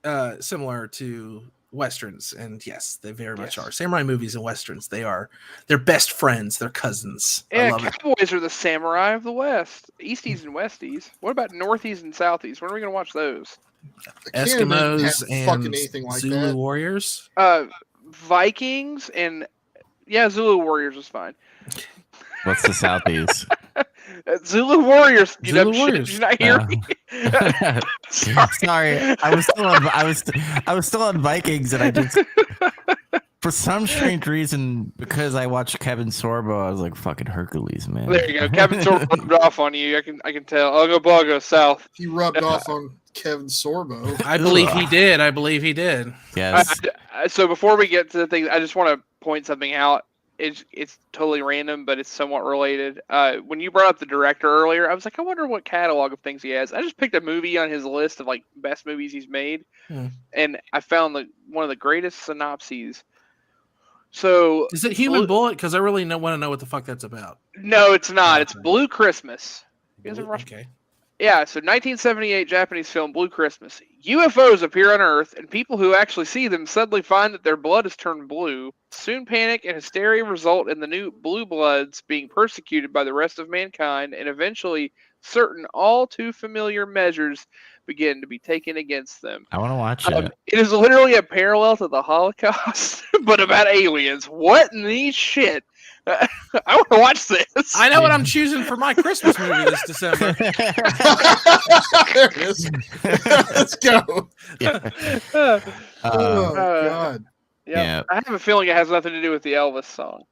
to Westerns, and yes, they very much are. Samurai movies and Westerns, they're best friends, they're cousins. Yeah, cowboys are the samurai of the West. Easties and Westies. What about Northies and Southies? When are we going to watch those? Eskimos and like Zulu that. warriors. Vikings and Zulu warriors is fine. What's the Southies? Zulu warriors. Zulu warriors. Did you not hear me? Sorry, I was still on Vikings, and I just for some strange reason, because I watched Kevin Sorbo, I was like, "Fucking Hercules, man." There you go. Kevin Sorbo rubbed off on you. I can tell. Ugga bugga south. He rubbed off on Kevin Sorbo. I believe he did. Yes. So before we get to the thing, I just want to point something out. It's totally random, but it's somewhat related. When you brought up the director earlier, I was like, I wonder what catalog of things he has. I just picked a movie on his list of like best movies he's made, and I found one of the greatest synopses. So is it Human Bullet? Because I really want to know what the fuck that's about. No, it's not. It's Blue Christmas. Okay. Yeah, so 1978 Japanese film Blue Christmas. UFOs appear on Earth, and people who actually see them suddenly find that their blood has turned blue. Soon panic and hysteria result in the new blue bloods being persecuted by the rest of mankind, and eventually certain all too familiar measures begin to be taken against them. I want to watch it. It is literally a parallel to the Holocaust, but about aliens. What in the shit? I want to watch this. I know what I'm choosing for my Christmas movie this December. There it is. Let's go. Yeah. Oh, God. Yeah. I have a feeling it has nothing to do with the Elvis song.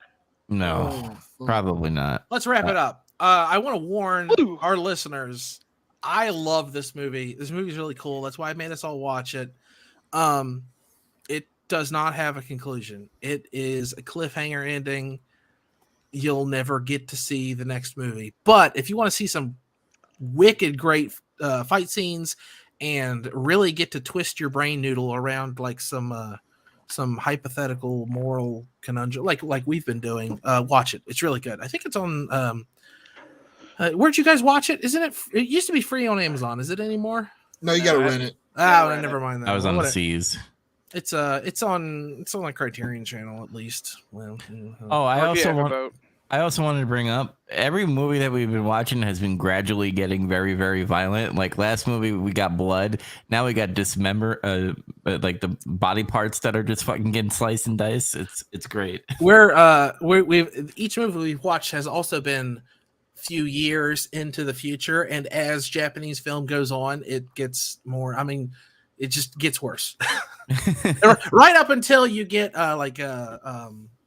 No, probably not. Let's wrap it up. I want to warn our listeners. I love this movie. This movie is really cool. That's why I made us all watch it. does not have a conclusion. It is a cliffhanger ending. You'll never get to see the next movie. But if you want to see some wicked great fight scenes and really get to twist your brain noodle around like some hypothetical moral conundrum, like we've been doing, watch it. It's really good. I think it's on. Where'd you guys watch it? Isn't it? It used to be free on Amazon. Is it anymore? No, you got to rent it. Oh, never mind that. I was on the seas. It's on the Criterion channel at least. Well, oh, I also wanted to bring up every movie that we've been watching has been gradually getting very, very violent. Like last movie, we got blood. Now we got like the body parts that are just fucking getting sliced and diced. It's great. We've each movie we've watched has also been few years into the future, and as Japanese film goes on, it gets more. I mean, it just gets worse. Right up until you get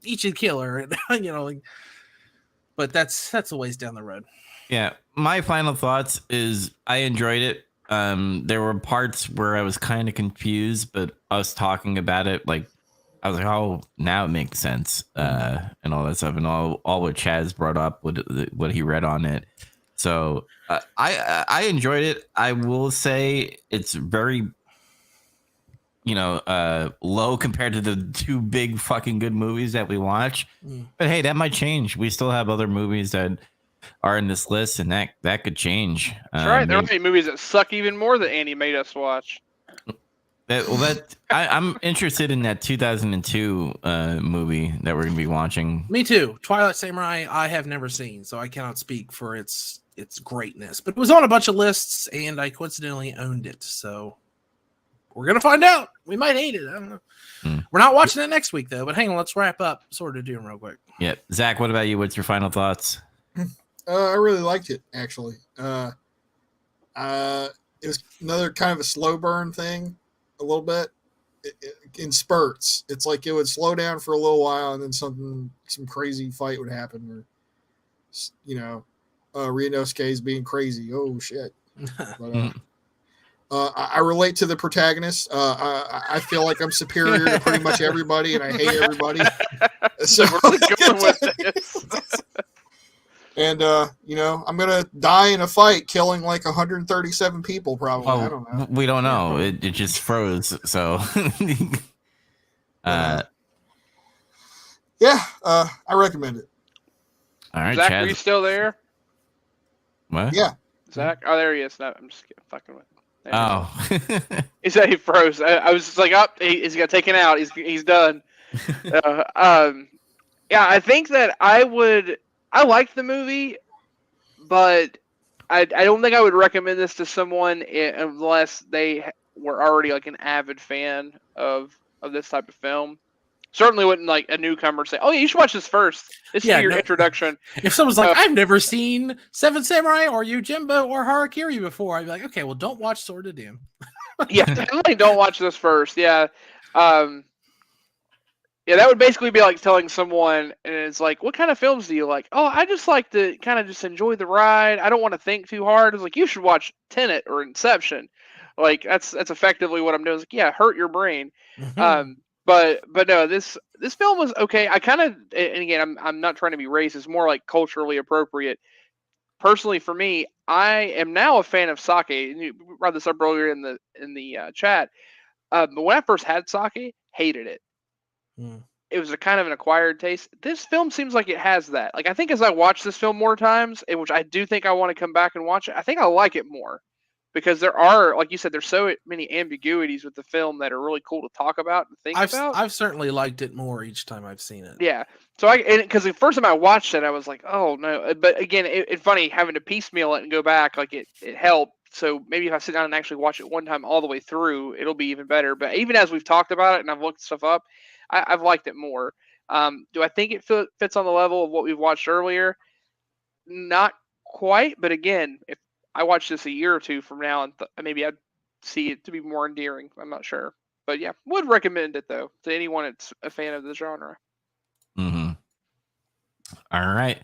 Ichi Killer, but that's a ways down the road. Yeah, my final thoughts is I enjoyed it. There were parts where I was kind of confused, but us talking about it, like I was like, oh, now it makes sense, and all that stuff, and all what Chaz brought up, what he read on it. So I enjoyed it. I will say it's very, low compared to the two big fucking good movies that we watch. But hey, that might change. We still have other movies that are in this list, and that could change. That's right. There might be movies that suck even more that Andy made us watch. I'm interested in that 2002 movie that we're gonna be watching. Me too. Twilight Samurai I have never seen, so I cannot speak for its greatness. But it was on a bunch of lists, and I coincidentally owned it. So we're gonna find out. We might hate it. I don't know. We're not watching it next week though. But hang on, let's wrap up Sword of Doom real quick. Yeah, Zach, what about you? What's your final thoughts? I really liked it actually. It was another kind of a slow burn thing. A little bit in spurts. It's like it would slow down for a little while and then some crazy fight would happen, or Ryunosuke is being crazy. Oh shit. But, I relate to the protagonist. I feel like I'm superior to pretty much everybody and I hate everybody. So we're really going with this. And, I'm going to die in a fight killing like 137 people probably. Oh, I don't know. We don't know. It just froze. So, I recommend it. All right, Zach, Chad. are you still there? What? Yeah. Zach? Oh, there he is. No, I'm just fucking with him. Oh. He said he froze. I was just like, he's got taken out. He's done. I think that I liked the movie, but I don't think I would recommend this to someone unless they were already like an avid fan of this type of film. Certainly wouldn't like a newcomer say, "Oh, yeah, you should watch this first. This is your introduction." If someone's like, "I've never seen Seven Samurai or Yojimbo or Harakiri before," I'd be like, "Okay, well, don't watch Sword of Doom." Yeah, definitely don't watch this first. Yeah. Yeah, that would basically be like telling someone, and it's like, what kind of films do you like? Oh, I just like to kind of just enjoy the ride. I don't want to think too hard. It's like, you should watch Tenet or Inception. Like, that's effectively what I'm doing. It's like, yeah, hurt your brain. But no, this film was okay. I kind of, and again, I'm not trying to be racist. More like culturally appropriate. Personally, for me, I am now a fan of sake. And you brought this up earlier in the chat. But when I first had sake, hated it. It was a kind of an acquired taste. This film seems like it has that. Like, I think as I watch this film more times, in which I do think I want to come back and watch it, I think I like it more because there are, like you said, there's so many ambiguities with the film that are really cool to talk about and think about. I've certainly liked it more each time I've seen it. Yeah. So because the first time I watched it, I was like, oh no. But again, it's funny having to piecemeal it and go back. Like it helped. So maybe if I sit down and actually watch it one time all the way through, it'll be even better. But even as we've talked about it and I've looked stuff up, I've liked it more. Do I think it fits on the level of what we've watched earlier? Not quite, but again, if I watch this a year or two from now, and maybe I'd see it to be more endearing. I'm not sure, but yeah, would recommend it though to anyone that's a fan of the genre. Mm-hmm. All right.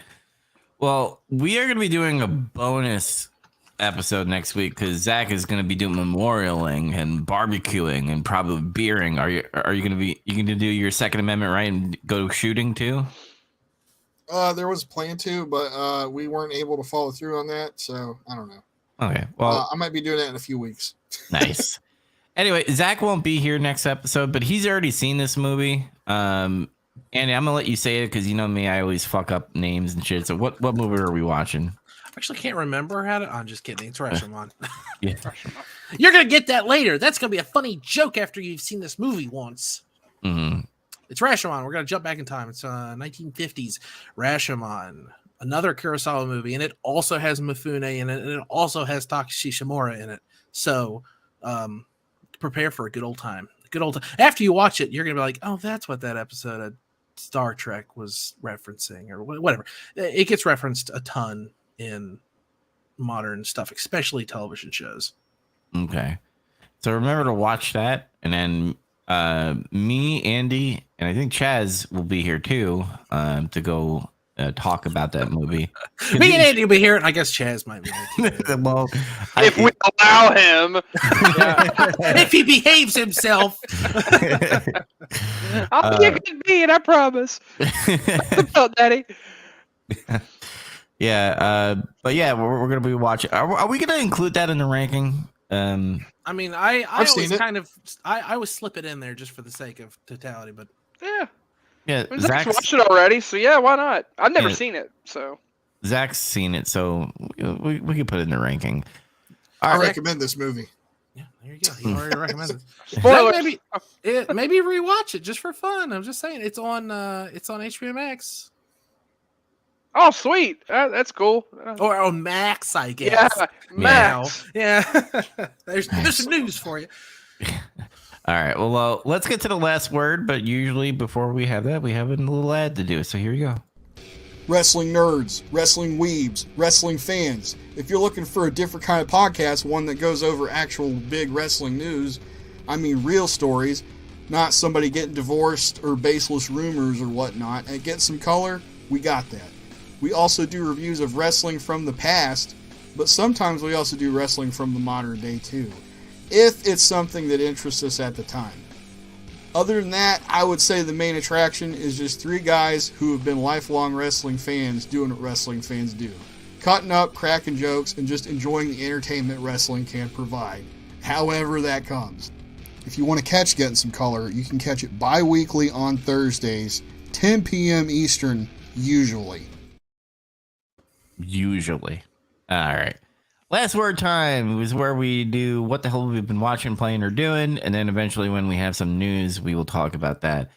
Well, we are going to be doing a bonus episode next week because Zach is going to be doing memorialing and barbecuing and probably beering. Are you going to be do your Second Amendment right and go shooting too? There was a plan to, but we weren't able to follow through on that, so I don't know. Okay, well, I might be doing that in a few weeks. Nice. Anyway, Zach won't be here next episode, but he's already seen this movie. Andy, I'm gonna let you say it because you know me, I always fuck up names and shit. So what movie are we watching? I actually can't remember how to. I'm just kidding. It's Rashomon. Yeah. You're gonna get that later. That's gonna be a funny joke after you've seen this movie once. Mm-hmm. It's Rashomon. We're gonna jump back in time. It's 1950s Rashomon, another Kurosawa movie, and it also has Mifune in it, and it also has Takashi Shimura in it. So, prepare for a good old time. After you watch it, you're gonna be like, "Oh, that's what that episode of Star Trek was referencing," or whatever. It gets referenced a ton in modern stuff, especially television shows. Okay, so remember to watch that, and then me, Andy, and I think Chaz will be here too to go talk about that movie. Me and Andy will be here, and I guess Chaz might be here too. Well, If we allow him, if he behaves himself. I'll be a good being, I promise. Oh, Daddy. Yeah, but yeah, we're gonna be watching. Are we gonna include that in the ranking? I mean, I I've always seen it. kind of I always slip it in there just for the sake of totality, but Yeah. Yeah, I mean, Zach's watched it already, so yeah, why not? I've never Yeah. seen it, so. Zach's seen it, so we can put it in the ranking. I All right. recommend this movie. yeah, there you go. He already recommended it. Spoilers. Maybe rewatch it just for fun. I'm just saying it's on HBO Max Oh, sweet. That's cool. or on Max, I guess. Yeah, Max. Yeah. There's some news for you. All right. Well, let's get to the last word, but usually before we have that, we have a little ad to do. So here you go. Wrestling nerds, wrestling weebs, wrestling fans. If you're looking for a different kind of podcast, one that goes over actual big wrestling news, I mean real stories, not somebody getting divorced or baseless rumors or whatnot, and get some color, we got that. We also do reviews of wrestling from the past, but sometimes we also do wrestling from the modern day too, if it's something that interests us at the time. Other than that, I would say the main attraction is just three guys who have been lifelong wrestling fans doing what wrestling fans do. Cutting up, cracking jokes, and just enjoying the entertainment wrestling can provide, however that comes. If you want to catch Getting Some Color, you can catch it bi-weekly on Thursdays, 10 p.m. Eastern, usually. Usually. All right. Last word time is where we do what the hell we've been watching, playing, or doing, and then eventually when we have some news, we will talk about that.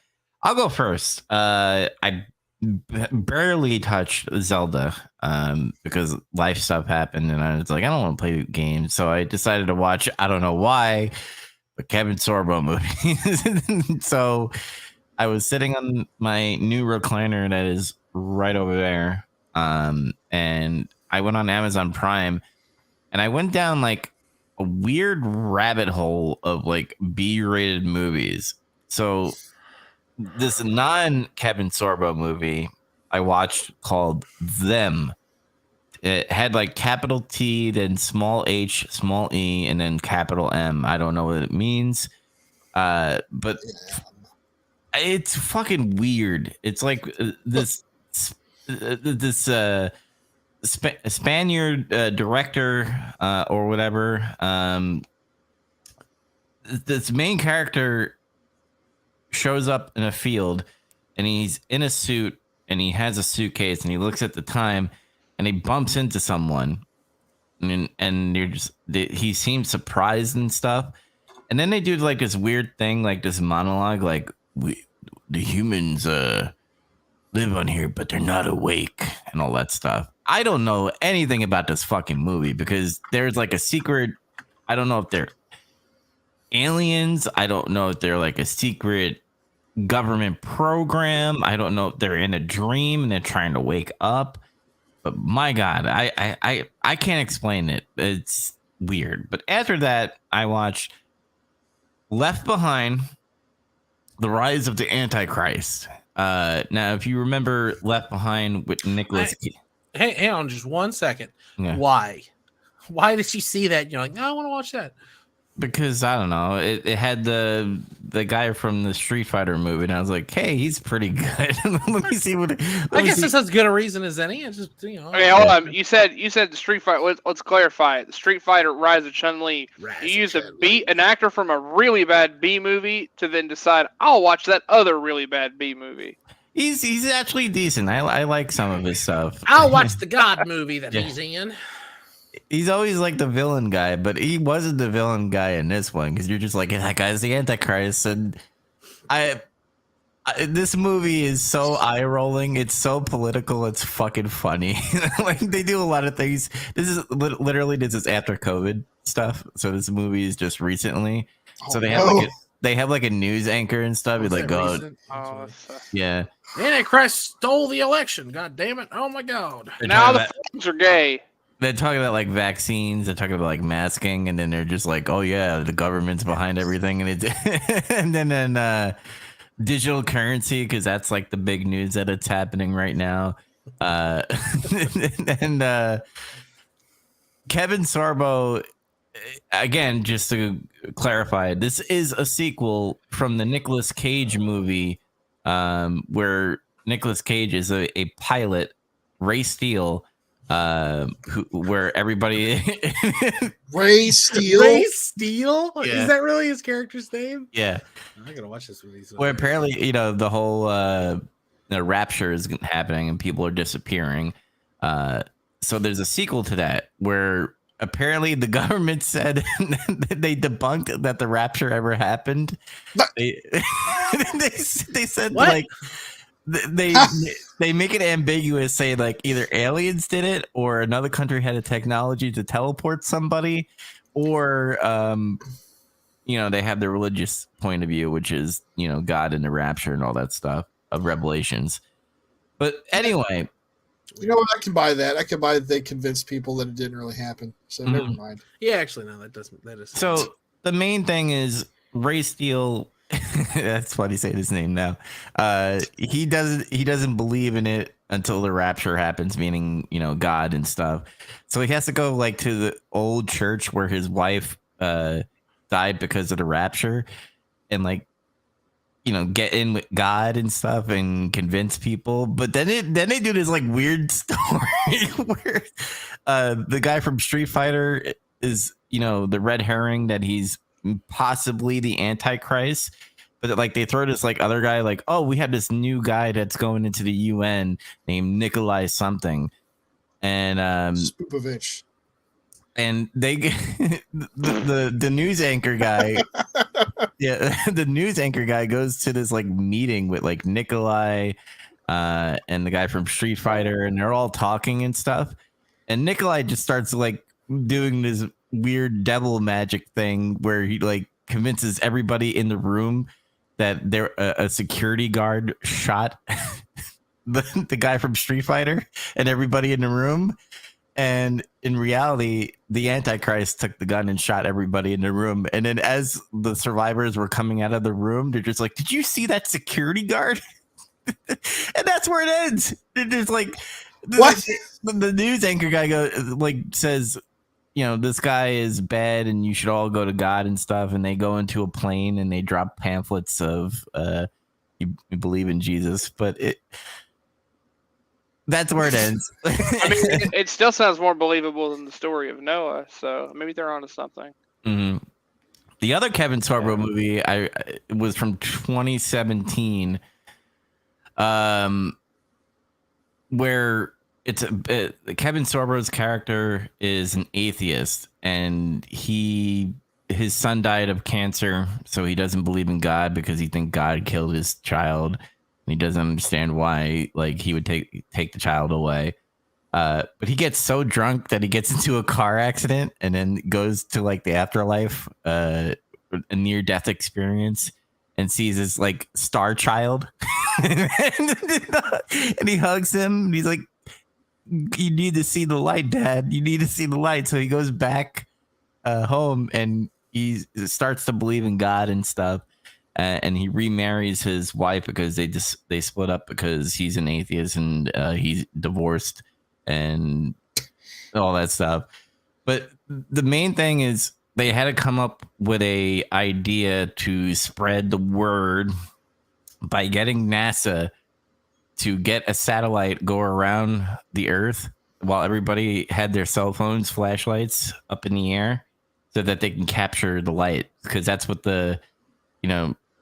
I'll go first. I barely touched Zelda because life stuff happened, and I was like, I don't want to play games, so I decided to watch. I don't know why, but Kevin Sorbo movie. So I was sitting on my new recliner that is right over there, and I went on Amazon Prime. And I went down like a weird rabbit hole of like B-rated movies. So this non-Kevin Sorbo movie I watched called Them. It had like capital T, then small h, small e, and then capital M. I don't know what it means. But it's fucking weird. It's like this Spaniard director or whatever. This main character shows up in a field and he's in a suit and he has a suitcase and he looks at the time and he bumps into someone and he seems surprised and stuff. And then they do like this weird thing, like this monologue, like the humans live on here, but they're not awake and all that stuff. I don't know anything about this fucking movie because there's like a secret. I don't know if they're aliens. I don't know if they're like a secret government program. I don't know if they're in a dream and they're trying to wake up. But my God, I can't explain it. It's weird. But after that, I watched Left Behind, The Rise of the Antichrist. Now, if you remember Left Behind with Nicholas... Hang on just 1 second. Yeah. Why? Why did you see that? You're like, no, I want to watch that. Because I don't know, it had the guy from the Street Fighter movie, and I was like, hey, he's pretty good. Let me see what. I guess that's as good a reason as any. It's just Okay, hold on. You said the Street Fighter. Let's clarify it. The Street Fighter Rise of Chun-Li. You use an actor from a really bad B movie to then decide I'll watch that other really bad B movie. He's actually decent. I like some of his stuff. I'll watch the God movie that he's in. He's always like the villain guy, but he wasn't the villain guy in this one because you're just like, that guy's the Antichrist. And this movie is so eye rolling. It's so political. It's fucking funny. Like they do a lot of things. This is this is after COVID stuff. So this movie is just recently. So they have like a news anchor and stuff. You're like, yeah. The Antichrist stole the election. God damn it! Oh my god! Now the flags are gay. They're talking about like vaccines. They're talking about like masking, and then they're just like, "Oh yeah, the government's behind everything," and and then digital currency because that's like the big news that it's happening right now. And Kevin Sorbo, again, just to clarify, this is a sequel from the Nicolas Cage movie, where Nicolas Cage is a pilot, Ray Steele. Where everybody Ray Steele. Ray Steele? Yeah. Is that really his character's name? Yeah. I gotta watch this movie. Where apparently, the whole the rapture is happening and people are disappearing. So there's a sequel to that where apparently the government said they debunked that the rapture ever happened. They said what? Like they make it ambiguous, say like either aliens did it or another country had a technology to teleport somebody, or they have the religious point of view, which is God and the rapture and all that stuff of Revelations. But anyway, you know what? I can buy that. I can buy that they convinced people that it didn't really happen. So never mind. Yeah, actually, no, that is. So the main thing is Ray Steele. That's funny saying his name now. He doesn't believe in it until the rapture happens, meaning God and stuff. So he has to go like to the old church where his wife died because of the rapture, and like get in with God and stuff and convince people. But then they do this like weird story where the guy from Street Fighter is the red herring that he's possibly the Antichrist, but like they throw this like other guy like, oh, we have this new guy that's going into the UN named Nikolai something, and Spopovich. And they the news anchor guy the news anchor guy goes to this like meeting with like Nikolai and the guy from Street Fighter, and they're all talking and stuff, and Nikolai just starts like doing this weird devil magic thing where he like convinces everybody in the room that they're a security guard shot the guy from Street Fighter and everybody in the room, and in reality the Antichrist took the gun and shot everybody in the room. And then as the survivors were coming out of the room, they're just like, did you see that security guard? And that's where it ends. They're just like, what? The news anchor guy says, this guy is bad and you should all go to God and stuff. And they go into a plane and they drop pamphlets of you believe in Jesus. But that's where it ends. I mean, it still sounds more believable than the story of Noah. So maybe they're onto something. Mm-hmm. The other Kevin Sorbo movie was from 2017, where Kevin Sorbo's character is an atheist, and his son died of cancer, so he doesn't believe in God because he thinks God killed his child, and he doesn't understand why he would take the child away. But he gets so drunk that he gets into a car accident and then goes to the afterlife, a near-death experience, and sees his star child, and he hugs him. And he's like, "You need to see the light, Dad. You need to see the light." So he goes back home and he starts to believe in God and stuff. And he remarries his wife because they split up because he's an atheist and he's divorced and all that stuff. But the main thing is they had to come up with a idea to spread the word by getting NASA to get a satellite go around the Earth while everybody had their cell phones, flashlights up in the air so that they can capture the light. Because that's what you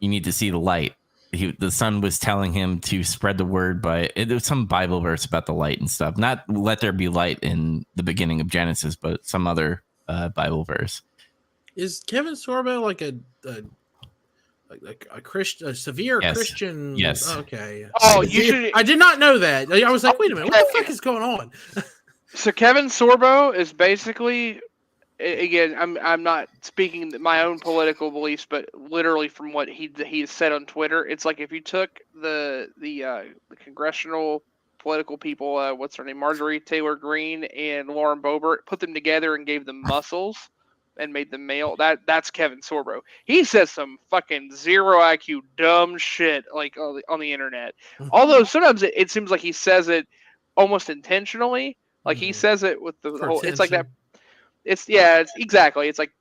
need to see the light. The son was telling him to spread the word there was some Bible verse about the light and stuff. Not let there be light in the beginning of Genesis, but some other Bible verse. Is Kevin Sorbo like a Christian, a severe Christian? Yes. Okay. Oh, you should. I did not know that. I was like, wait a minute, what the fuck is going on? So Kevin Sorbo is basically, again, I'm not speaking my own political beliefs, but literally from what he has said on Twitter, it's like if you took the congressional political people, what's her name, Marjorie Taylor Greene and Lauren Boebert, put them together and gave them muscles and made them male. That's Kevin Sorbo. He says some fucking zero IQ dumb shit like on the internet. Although sometimes it seems like he says it almost intentionally. Like he says it with the whole. It's like that. It's exactly. It's like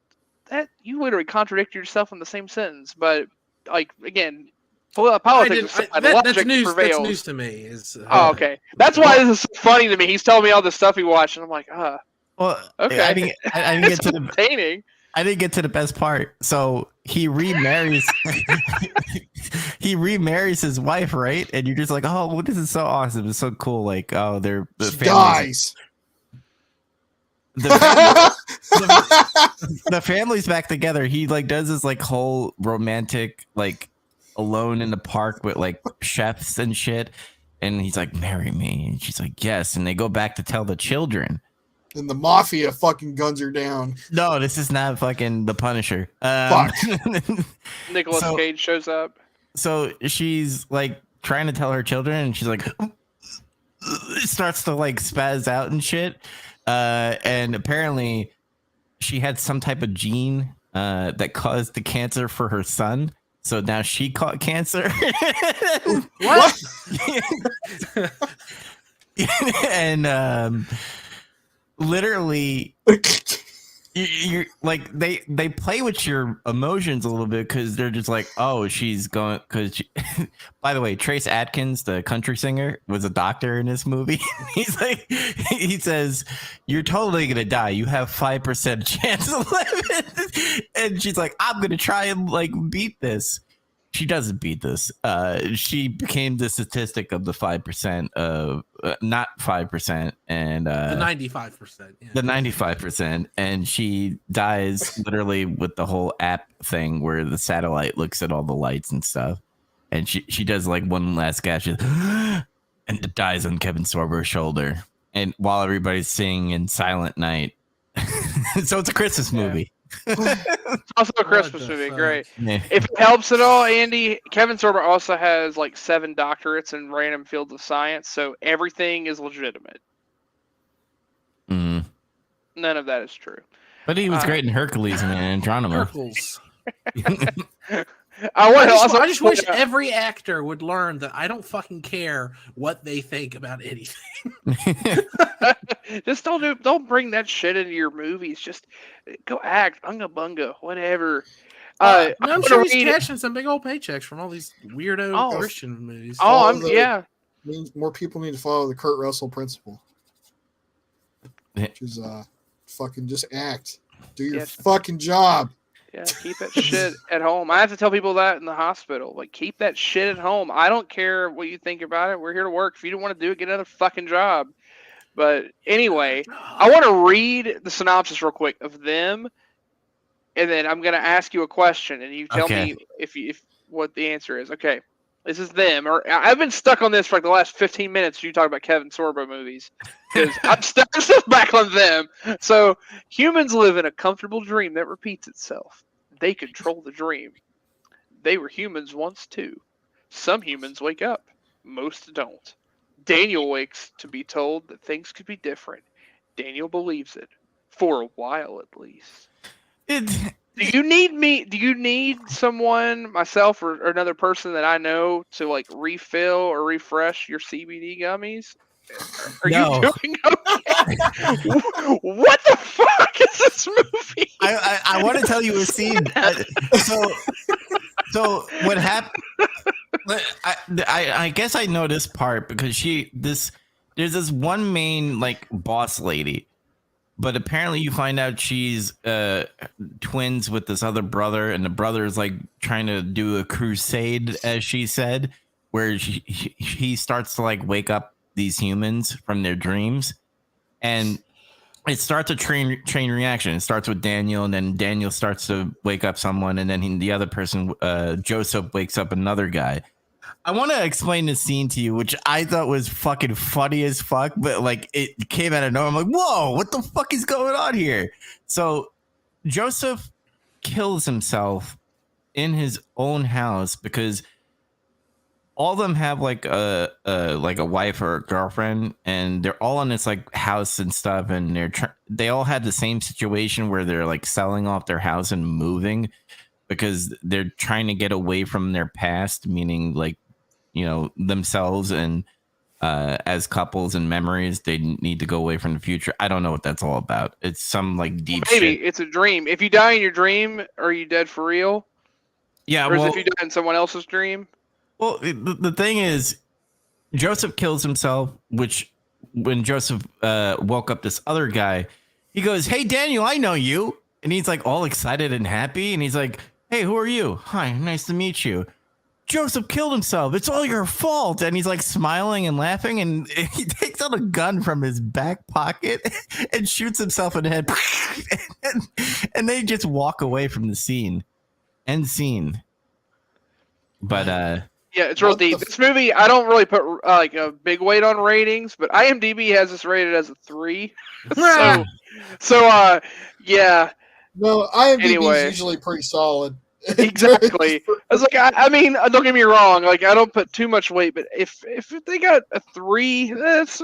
that. You literally contradict yourself in the same sentence. But like again, politics. That's news. Prevails. That's news to me. Okay. That's why this is so funny to me. He's telling me all this stuff he watched, and I'm like, Well, okay. I didn't get to I didn't get to the best part. So he remarries. He remarries his wife, right? And you're just like, oh, well, this is so awesome. It's so cool. Like, oh, they're the she dies. The family's back together. He like does this like whole romantic like alone in the park with like chefs and shit. And he's like, marry me. And she's like, yes. And they go back to tell the children. And the mafia fucking guns her down. No, this is not fucking the Punisher. Fuck. Nicolas Cage shows up. So she's like trying to tell her children, and she's like, starts to like spaz out and shit. And apparently, she had some type of gene that caused the cancer for her son. So now she caught cancer. What? And literally you're like they play with your emotions a little bit because they're just like, oh, she's going because by the way, Trace Adkins, the country singer, was a doctor in this movie. He's like, he says, you're totally gonna die, you have 5% chance of living. And she's like, I'm gonna try and like beat this. She doesn't beat this. She became the statistic of the 5% of not 5% and the 95%. Yeah. The 95%, and she dies literally with the whole app thing where the satellite looks at all the lights and stuff, and she does like one last gasp, and it dies on Kevin Sorbo's shoulder, and while everybody's singing in Silent Night. So it's a Christmas movie. It's also a Christmas movie. Great. Yeah. If it helps at all, Andy, Kevin Sorbo also has like 7 doctorates in random fields of science, so everything is legitimate. Mm. None of that is true. But he was great in Hercules and Andromeda. I just wish every actor would learn that I don't fucking care what they think about anything. Just don't bring that shit into your movies. Just go act, unga bunga, whatever. I'm sure he's cashing some big old paychecks from all these weirdo Christian movies. Means more people need to follow the Kurt Russell principle, which is fucking just act, do your fucking job. Yeah, keep that shit at home. I have to tell people that in the hospital. Like, keep that shit at home. I don't care what you think about it. We're here to work. If you don't want to do it, get another fucking job. But anyway, I want to read the synopsis real quick of them, and then I'm going to ask you a question, and you tell me if what the answer is. Okay, this is them. Or I've been stuck on this for like the last 15 minutes. You talk about Kevin Sorbo movies because I'm stuck back on them. So humans live in a comfortable dream that repeats itself. They control the dream. They were humans once too. Some humans wake up. Most don't. Daniel wakes to be told that things could be different. Daniel believes it. For a while at least. Do you need someone, myself or another person that I know to like refill or refresh your CBD gummies? Are you doing okay? What the fuck? fuck is this movie? I want to tell you a scene. So what happened? I guess I know this part because there's this one main like boss lady, but apparently you find out she's twins with this other brother, and the brother is like trying to do a crusade, as she said, where he starts to like wake up these humans from their dreams, and it starts a train reaction. It starts with Daniel, and then Daniel starts to wake up someone, and then the other person, Joseph, wakes up another guy. I want to explain the scene to you, which I thought was fucking funny as fuck, but like it came out of nowhere. I'm like, whoa, what the fuck is going on here? So Joseph kills himself in his own house because all of them have like a wife or a girlfriend, and they're all in this like house and stuff, and they all had the same situation where they're like selling off their house and moving because they're trying to get away from their past, meaning like, themselves and as couples and memories, they need to go away from the future. I don't know what that's all about. It's some like deep Maybe shit. it's a dream. If you die in your dream, are you dead for real? Yeah, or is it if you die in someone else's dream? Well, the thing is, Joseph kills himself, which when Joseph woke up this other guy, he goes, "Hey, Daniel, I know you." And he's like all excited and happy. And he's like, "Hey, who are you? Hi, nice to meet you." Joseph killed himself. It's all your fault. And he's like smiling and laughing. And he takes out a gun from his back pocket and shoots himself in the head. and they just walk away from the scene. End scene. But, yeah, it's real deep. This movie, I don't really put like a big weight on ratings, but IMDb has this rated as a 3. so yeah. No, IMDb Anyway. is usually pretty solid. Exactly. I was like, I mean, don't get me wrong. Like, I don't put too much weight, but if they got a 3, that's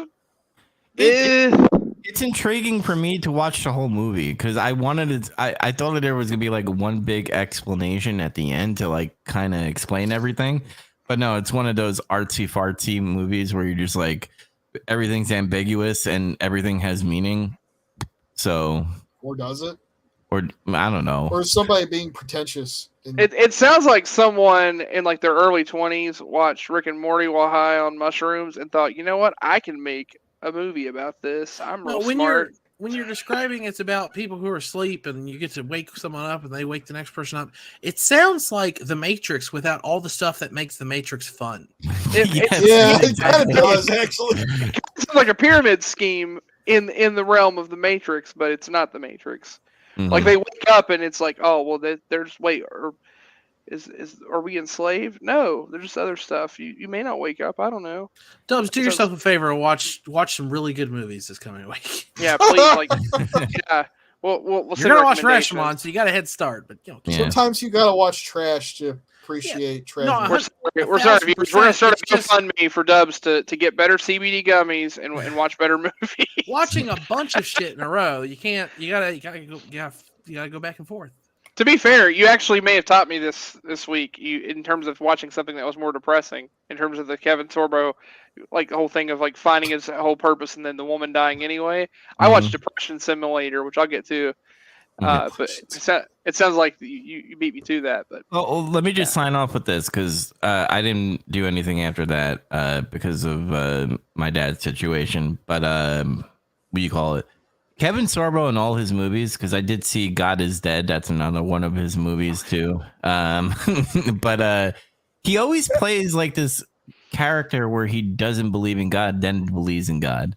it's intriguing for me to watch the whole movie because I wanted to. I thought that there was gonna be like one big explanation at the end to like kind of explain everything, but no, it's one of those artsy fartsy movies where you're just like everything's ambiguous and everything has meaning. So, or does it? Or I don't know. Or is somebody being pretentious? It sounds like someone in like their early 20s watched Rick and Morty while high on mushrooms and thought, you know what, I can make a movie about this. I'm real smart. When you're describing it's about people who are asleep and you get to wake someone up and they wake the next person up, it sounds like The Matrix without all the stuff that makes The Matrix fun. It kind of does, actually. It's like a pyramid scheme in the realm of The Matrix, but it's not The Matrix. Mm-hmm. Like they wake up and it's like, oh well, there's wait, or are we enslaved? No, there's just other stuff. You may not wake up. I don't know. Dubs, do yourself a favor and watch some really good movies this coming week. Yeah, please. Like, yeah. We'll you're gonna watch Rashomon, so you got a head start. But sometimes you gotta watch trash to appreciate trash. No, we're sorry, viewers. We're gonna start a GoFundMe for Dubs to get better CBD gummies and watch better movies. Watching a bunch of shit in a row, you can't. You gotta go back and forth. To be fair, you actually may have taught me this week. In terms of watching something that was more depressing, in terms of the Kevin Sorbo, like the whole thing of like finding his whole purpose and then the woman dying anyway. I watched Depression Simulator, which I'll get to. But it sounds like you beat me to that. But let me just sign off with this because I didn't do anything after that because of my dad's situation. But what do you call it? Kevin Sorbo in all his movies, because I did see God is Dead. That's another one of his movies too. But he always plays like this character where he doesn't believe in God, then believes in God.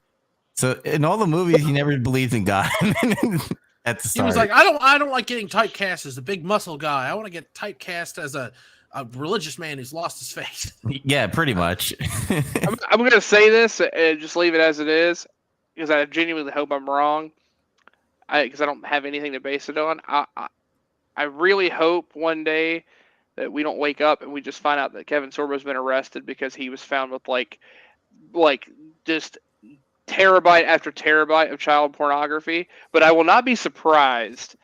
So in all the movies, he never believes in God. At the start. He was like, I don't like getting typecast as a big muscle guy. I want to get typecast as a religious man who's lost his faith. Yeah, pretty much. I'm going to say this and just leave it as it is. Because I genuinely hope I'm wrong, because I don't have anything to base it on. I really hope one day that we don't wake up and we just find out that Kevin Sorbo's been arrested because he was found with like just terabyte after terabyte of child pornography. But I will not be surprised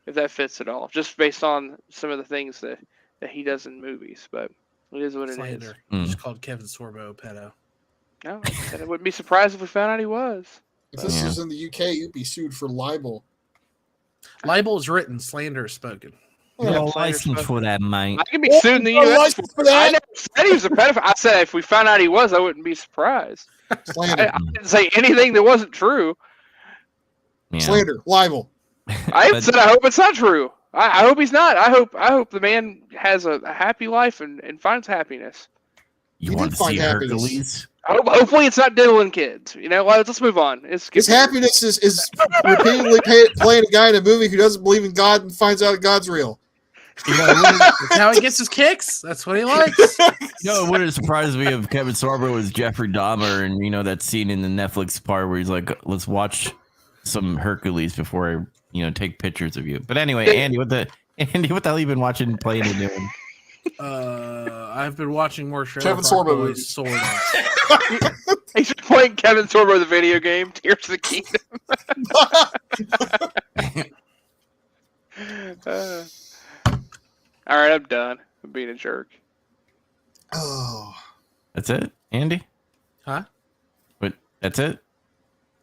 if that fits at all, just based on some of the things that he does in movies. But it is what it is. Just called Kevin Sorbo pedo. No, I wouldn't be surprised if we found out he was. If this was in the UK, you'd be sued for libel. Libel is written, slander is spoken. No license for that, mate. I can be sued in the U.S. for that. I never said he was a pedophile. I said if we found out he was, I wouldn't be surprised. Slander. I didn't say anything that wasn't true. Yeah. Slander, libel. I said I hope it's not true. I hope he's not. I hope the man has a happy life and finds happiness. You want to see Hercules? Hopefully it's not diddling kids. You know, let's move on. His happiness is repeatedly playing a guy in a movie who doesn't believe in God and finds out God's real. You know, that's how he gets his kicks. That's what he likes. What would surprise me of Kevin Sorbo was Jeffrey Dahmer, and that scene in the Netflix part where he's like, "Let's watch some Hercules before I, take pictures of you." But anyway, Andy, what the hell you been watching, playing, and doing? I've been watching more Kevin Sorbo movies. Sort of. He's playing Kevin Sorbo the video game, Tears of the Kingdom. All right, I'm done. I'm being a jerk. Oh, that's it, Andy? Huh? But that's it?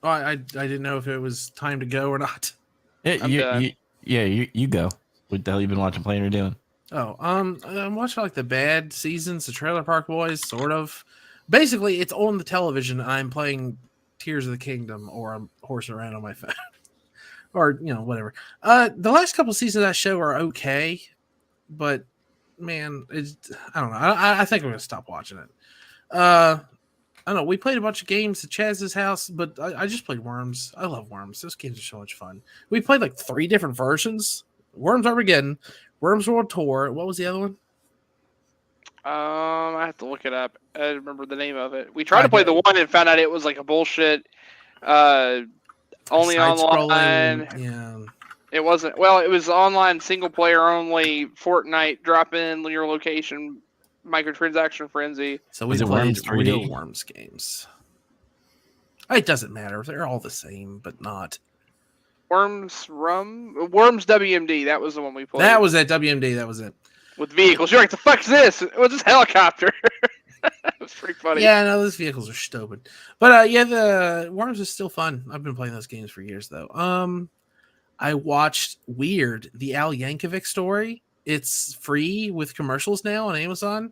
Oh, I didn't know if it was time to go or not. You go. What the hell you been watching, playing, or doing? Oh, I'm watching like the bad seasons, the Trailer Park Boys, sort of. Basically, it's on the television. I'm playing Tears of the Kingdom, or I'm horsing around on my phone, or whatever. The last couple seasons of that show are okay, but man, I don't know. I think I'm gonna stop watching it. I don't know. We played a bunch of games at Chaz's house, but I just played Worms. I love Worms. Those games are so much fun. We played like 3 different versions. Worms Armageddon, Worms World Tour. What was the other one? I have to look it up. I don't remember the name of it. We tried to play the one and found out it was like a bullshit. Only online. Yeah. It wasn't. Well, it was online, single player only. Fortnite, drop in your location, microtransaction frenzy. So we played real Worms games. It doesn't matter. They're all the same, but not. Worms WMD. That was the one we played. That was at WMD. That was it. With vehicles. You're like, the fuck's this? It was this helicopter. It was pretty funny. Yeah, no, those vehicles are stupid. But the Worms is still fun. I've been playing those games for years, though. I watched Weird, the Al Yankovic story. It's free with commercials now on Amazon.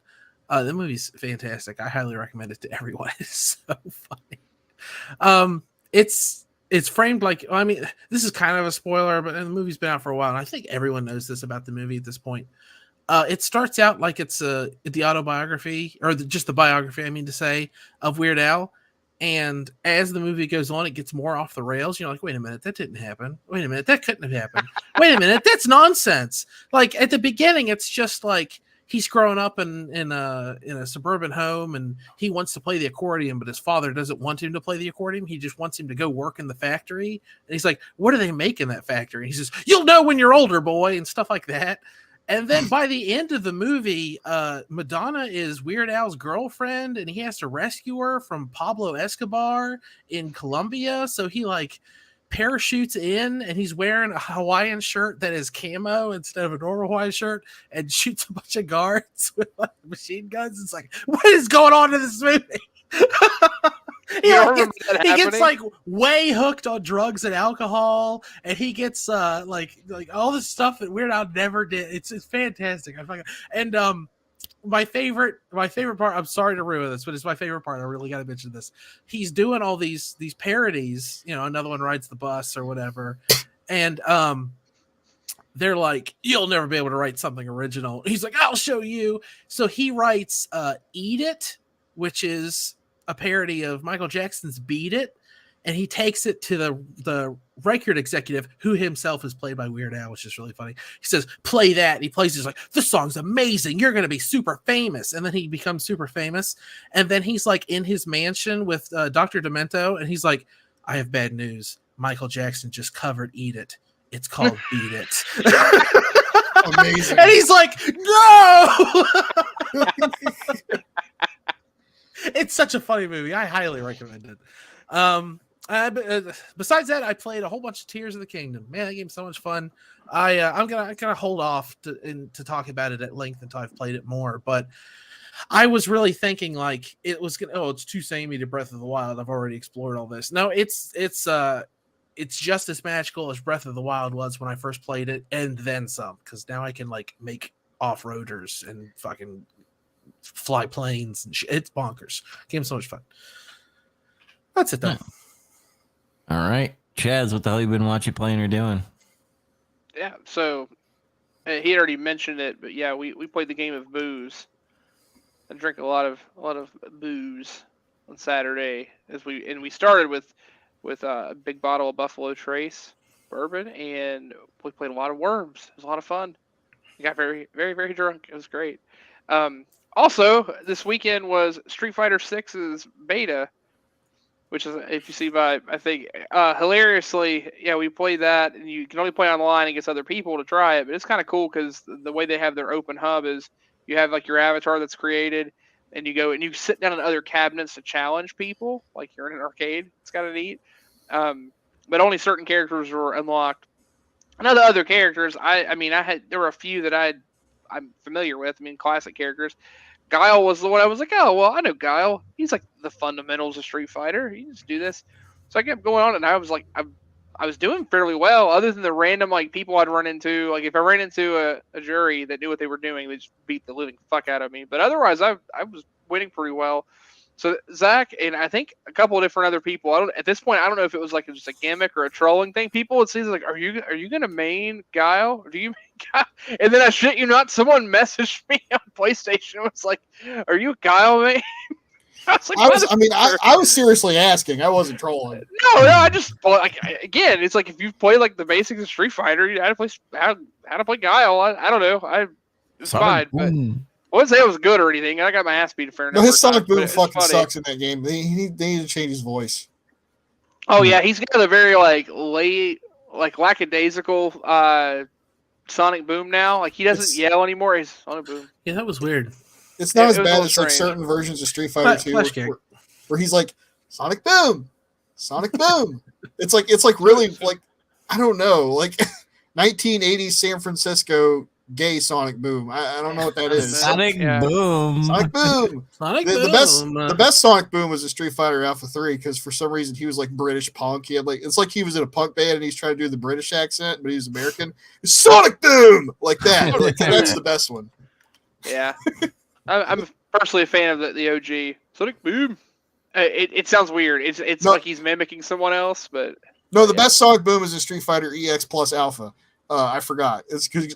The movie's fantastic. I highly recommend it to everyone. It's so funny. It's framed like, this is kind of a spoiler, but the movie's been out for a while, and I think everyone knows this about the movie at this point. It starts out like it's the autobiography, or just the biography, of Weird Al. And as the movie goes on, it gets more off the rails. You're like, wait a minute, that didn't happen. Wait a minute, that couldn't have happened. Wait a minute, that's nonsense. Like at the beginning, it's just like he's growing up in a suburban home, and he wants to play the accordion, but his father doesn't want him to play the accordion. He just wants him to go work in the factory. And he's like, what do they make in that factory? And he says, you'll know when you're older, boy, and stuff like that. And then by the end of the movie, Madonna is Weird Al's girlfriend, and he has to rescue her from Pablo Escobar in Colombia. So he like parachutes in, and he's wearing a Hawaiian shirt that is camo instead of a normal Hawaiian shirt, and shoots a bunch of guards with like machine guns. It's like, what is going on in this movie? He gets like way hooked on drugs and alcohol, and he gets like all this stuff that Weird Al never did. It's fantastic. My favorite part. I'm sorry to ruin this, but it's my favorite part. I really got to mention this. He's doing all these parodies. Another one rides the bus or whatever, and they're like, you'll never be able to write something original. He's like, I'll show you. So he writes "Eat It," which is a parody of Michael Jackson's "Beat It," and he takes it to the record executive, who himself is played by Weird Al, which is really funny. He says, play that, and he plays it. He's like, this song's amazing, you're going to be super famous. And then he becomes super famous, and then he's like in his mansion with Dr. Demento, and he's like, I have bad news, Michael Jackson just covered "Eat It." It's called "Beat It." Amazing. And he's like, no. It's such a funny movie. I highly recommend it. Besides that, I played a whole bunch of Tears of the Kingdom. Man, that game's so much fun. I'm gonna hold off to talk about it at length until I've played it more. But I was really thinking like it was gonna. Oh, it's too samey to Breath of the Wild. I've already explored all this. No, it's just as magical as Breath of the Wild was when I first played it, and then some. Because now I can like make off-roaders and fucking fly planes and shit. It's bonkers. Game's so much fun. That's it though. All right, Chaz, what the hell you been watching, playing, or doing? Yeah, so he already mentioned it, but yeah, we played the game of booze. I drank a lot of booze on Saturday we started with a big bottle of Buffalo Trace bourbon, and we played a lot of Worms. It was a lot of fun. We got very very very drunk. It was great. Also, this weekend was Street Fighter 6's beta, which is, if you see by, I think, hilariously, yeah, we played that, and you can only play online against other people to try it, but it's kind of cool because the way they have their open hub is you have like your avatar that's created, and you go and you sit down in other cabinets to challenge people, like you're in an arcade. It's kind of neat. But only certain characters were unlocked. None of the other characters, there were a few that I'm familiar with. I mean, classic characters. Guile was the one I was like, oh, well, I know Guile. He's like the fundamentals of Street Fighter. You just do this. So I kept going on, and I was like, I was doing fairly well, other than the random like people I'd run into. Like if I ran into a jury that knew what they were doing, they just beat the living fuck out of me. But otherwise, I was winning pretty well. So Zach and I think a couple of different other people. At this point, I don't know if it was like just a gimmick or a trolling thing. People would say like, "Are you gonna main Guile? Or do you main Guile?" And then I shit you not, someone messaged me on PlayStation. And was like, "Are you Guile main?" I was seriously asking. I wasn't trolling. No, I just like again. It's like if you play like the basics of Street Fighter, you know how to play Guile. I don't know. It's fine, but. I wouldn't say it was good or anything. I got my ass beat a fair number. No, his Sonic Boom fucking sucks in that game. They need to change his voice. Oh yeah, he's got a very like lackadaisical Sonic Boom now. Like he doesn't yell anymore. He's Sonic Boom. Yeah, that was weird. It's not as bad as like certain versions of Street Fighter 2 where he's like Sonic Boom, Sonic Boom. It's like really like I don't know, like 1980s San Francisco gay Sonic Boom. I don't know what that is. Sonic Boom. Sonic Boom. Sonic Boom. The best Sonic Boom was a Street Fighter Alpha 3 because for some reason he was like British punk. He had like it's like he was in a punk band and he's trying to do the British accent, but he's American. Sonic Boom like that. Like, that's the best one. Yeah, I'm personally a fan of the OG Sonic Boom. It sounds weird. It's like he's mimicking someone else, but no, the best Sonic Boom is a Street Fighter EX plus Alpha. I forgot. It's because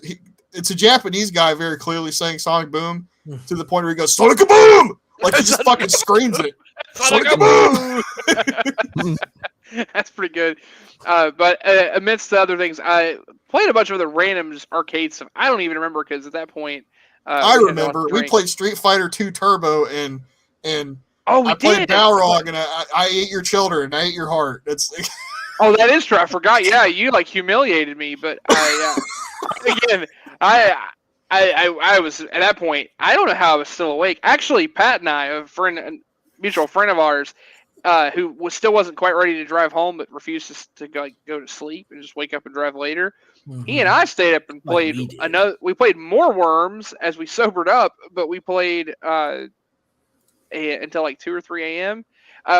it's a Japanese guy very clearly saying Sonic Boom to the point where he goes Sonic Boom, like he just fucking screams it. Sonic Boom. That's pretty good. But amidst the other things, I played a bunch of other random arcade stuff. I don't even remember because at that point, I remember we played Street Fighter 2 Turbo and I played Balrog and I ate your children. I ate your heart. That's. Oh, that is true. I forgot. Yeah, you like humiliated me, but again. I was at that point. I don't know how I was still awake. Actually, Pat and I, a mutual friend of ours, who still wasn't quite ready to drive home, but refused to go to sleep and just wake up and drive later. Mm-hmm. He and I stayed up and played We played more Worms as we sobered up, but we played until like 2 or 3 a.m.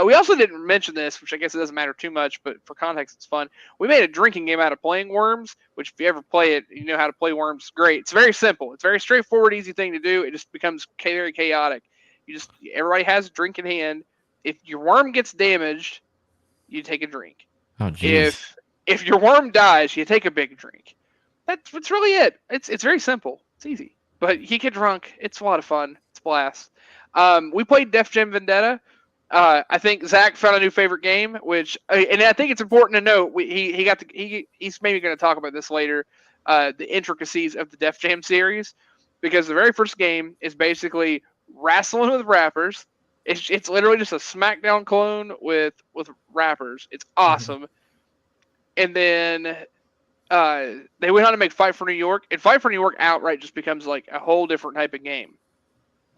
We also didn't mention this, which I guess it doesn't matter too much, but for context, it's fun. We made a drinking game out of playing Worms, which if you ever play it, you know how to play Worms. Great. It's very simple. It's a very straightforward, easy thing to do. It just becomes very chaotic. Everybody has a drink in hand. If your worm gets damaged, you take a drink. Oh, geez. If your worm dies, you take a big drink. That's really it. It's very simple. It's easy. But you get drunk. It's a lot of fun. It's a blast. We played Def Jam Vendetta. I think Zach found a new favorite game, and I think it's important to note he's maybe going to talk about this later, the intricacies of the Def Jam series, because the very first game is basically wrestling with rappers. It's literally just a SmackDown clone with rappers. It's awesome. Mm-hmm. And then they went on to make Fight for New York, and Fight for New York outright just becomes like a whole different type of game.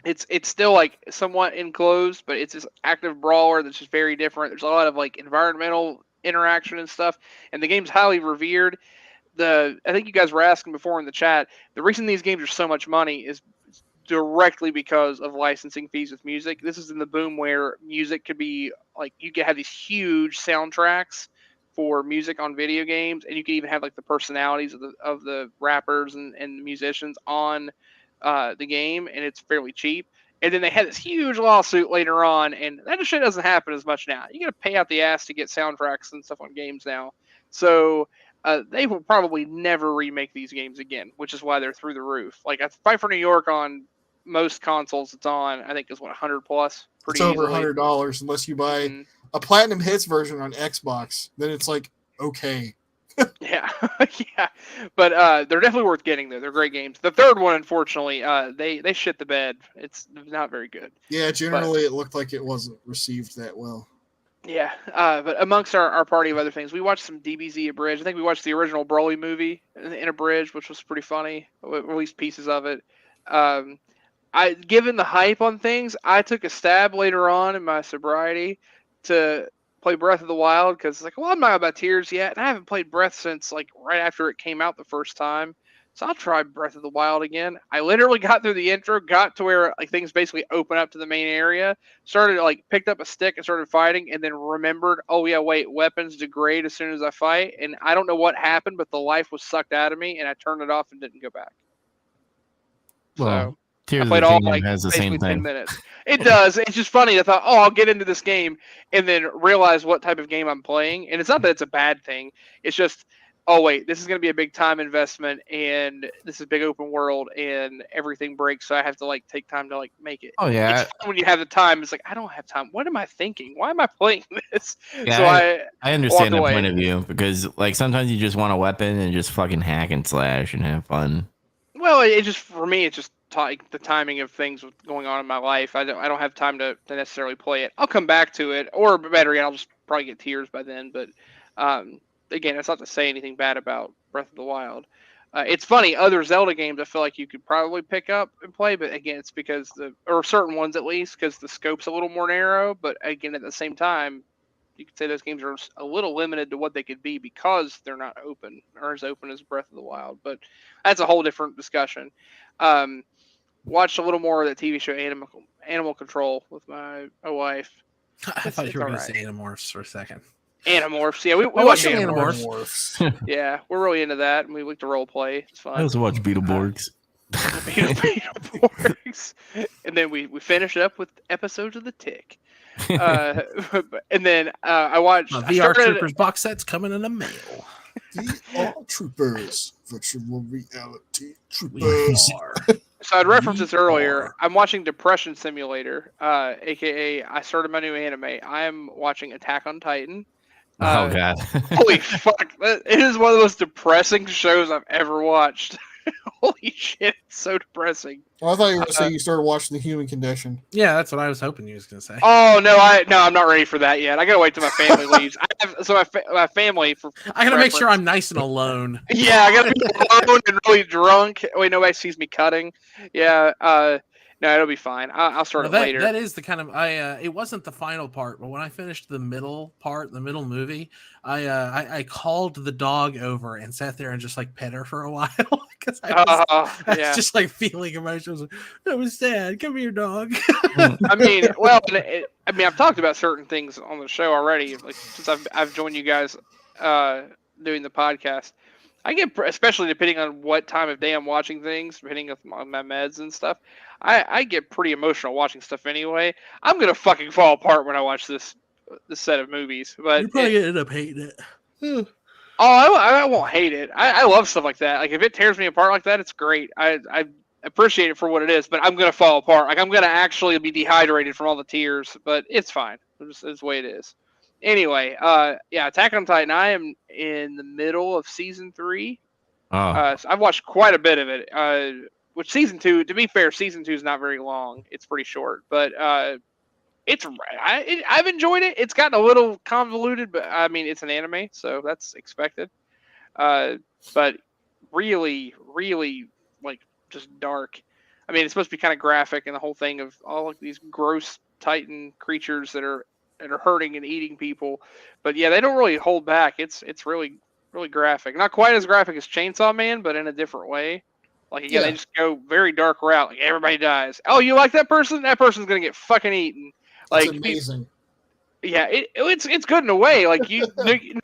It's still like somewhat enclosed, but it's this active brawler that's just very different. There's a lot of like environmental interaction and stuff, and the game's highly revered. I think you guys were asking before in the chat, the reason these games are so much money is directly because of licensing fees with music. This is in the boom where music could be like you could have these huge soundtracks for music on video games, and you could even have like the personalities of the rappers and the musicians on the game, and it's fairly cheap. And then they had this huge lawsuit later on, and that shit doesn't happen as much now. You got to pay out the ass to get soundtracks and stuff on games now. So they will probably never remake these games again, which is why they're through the roof. Like Fight for New York on most consoles it's on, I think is what 100 plus. It's over $100 unless you buy a Platinum Hits version on Xbox. Then it's like okay. Yeah, yeah, but they're definitely worth getting though. They're great games. The third one, unfortunately, they shit the bed. It's not very good. Yeah, generally it looked like it wasn't received that well. Yeah, but amongst our party of other things, we watched some DBZ abridged. I think we watched the original Broly movie in abridged, which was pretty funny. At least pieces of it. Given the hype on things, I took a stab later on in my sobriety to play Breath of the Wild because it's like, well, I'm not about tears yet, and I haven't played Breath since like right after it came out the first time. So I'll try Breath of the Wild again. I literally got through the intro, got to where like things basically open up to the main area, started like picked up a stick and started fighting, and then remembered, oh yeah, wait, weapons degrade as soon as I fight, and I don't know what happened, but the life was sucked out of me, and I turned it off and didn't go back. Well, So Tears I played of the all Kingdom like has the basically same 10 thing. minutes. It does. It's just funny. I thought, oh, I'll get into this game and then realize what type of game I'm playing. And it's not that it's a bad thing. It's just, oh wait, this is going to be a big time investment, and this is a big open world, and everything breaks. So I have to like take time to like make it. Oh yeah, It's fun when you have the time. It's like I don't have time. What am I thinking? Why am I playing this? yeah. So I understand that away. point of view because like sometimes you just want a weapon and just fucking hack and slash and have fun. Well, it just for me, it's just like the timing of things going on in my life. I don't have time to necessarily play it. I'll come back to it, or better yet, I'll just probably get tears by then. But again, that's not to say anything bad about Breath of the Wild. It's funny, other Zelda games I feel like you could probably pick up and play, but again, it's because or certain ones at least, because the scope's a little more narrow. But again, at the same time, you could say those games are a little limited to what they could be because they're not open or as open as Breath of the Wild. But that's a whole different discussion. Watched a little more of that TV show Animal Control with my wife. I thought you were going to say Animorphs for a second. Animorphs, yeah, we watch Animorphs. Yeah, we're really into that, and we like to role play. It's fun. I also watch Beetleborgs. Beetleborgs, and then we finish up with episodes of The Tick. And then I watched VR Troopers box sets coming in the mail. VR Troopers, virtual reality troopers. So I'd referenced this earlier. I'm watching Depression Simulator, aka I started my new anime. I'm watching Attack on Titan. Oh god! Holy fuck! It is one of the most depressing shows I've ever watched. Holy shit, it's so depressing. Well, I thought you were going to say you started watching The Human Condition. Yeah, that's what I was hoping you was going to say. Oh no, I'm not ready for that yet. I gotta wait till my family leaves. My family for. I gotta make sure I'm nice and alone. Yeah, I gotta be alone and really drunk. Wait, nobody sees me cutting. Yeah, no, it'll be fine. I'll start it later. That is the kind of it wasn't the final part, but when I finished the middle part, the middle movie, I called the dog over and sat there and just like pet her for a while because I was just like feeling emotions. That was sad. Come here, dog. I mean, well, I've talked about certain things on the show already. Like since I've joined you guys doing the podcast. I get, especially depending on what time of day I'm watching things, depending on my meds and stuff, I get pretty emotional watching stuff anyway. I'm gonna fucking fall apart when I watch this set of movies. But you're probably gonna end up hating it. I won't hate it. I love stuff like that. Like if it tears me apart like that, it's great. I appreciate it for what it is. But I'm gonna fall apart. Like I'm gonna actually be dehydrated from all the tears. But it's fine. It's the way it is. Anyway, yeah, Attack on Titan. I am in the middle of season 3. So I've watched quite a bit of it. Which season 2, to be fair, season 2 is not very long. It's pretty short, but I've enjoyed it. It's gotten a little convoluted, but I mean, it's an anime, so that's expected. But really, really, like, just dark. I mean, it's supposed to be kind of graphic, and the whole thing of all of these gross Titan creatures that are hurting and eating people. But yeah, they don't really hold back. It's really, really graphic. Not quite as graphic as Chainsaw Man, but in a different way. Like again, they just go very dark route. Like everybody dies. Oh, you like that person? That person's gonna get fucking eaten. Like It's amazing. Yeah, it's good in a way. Like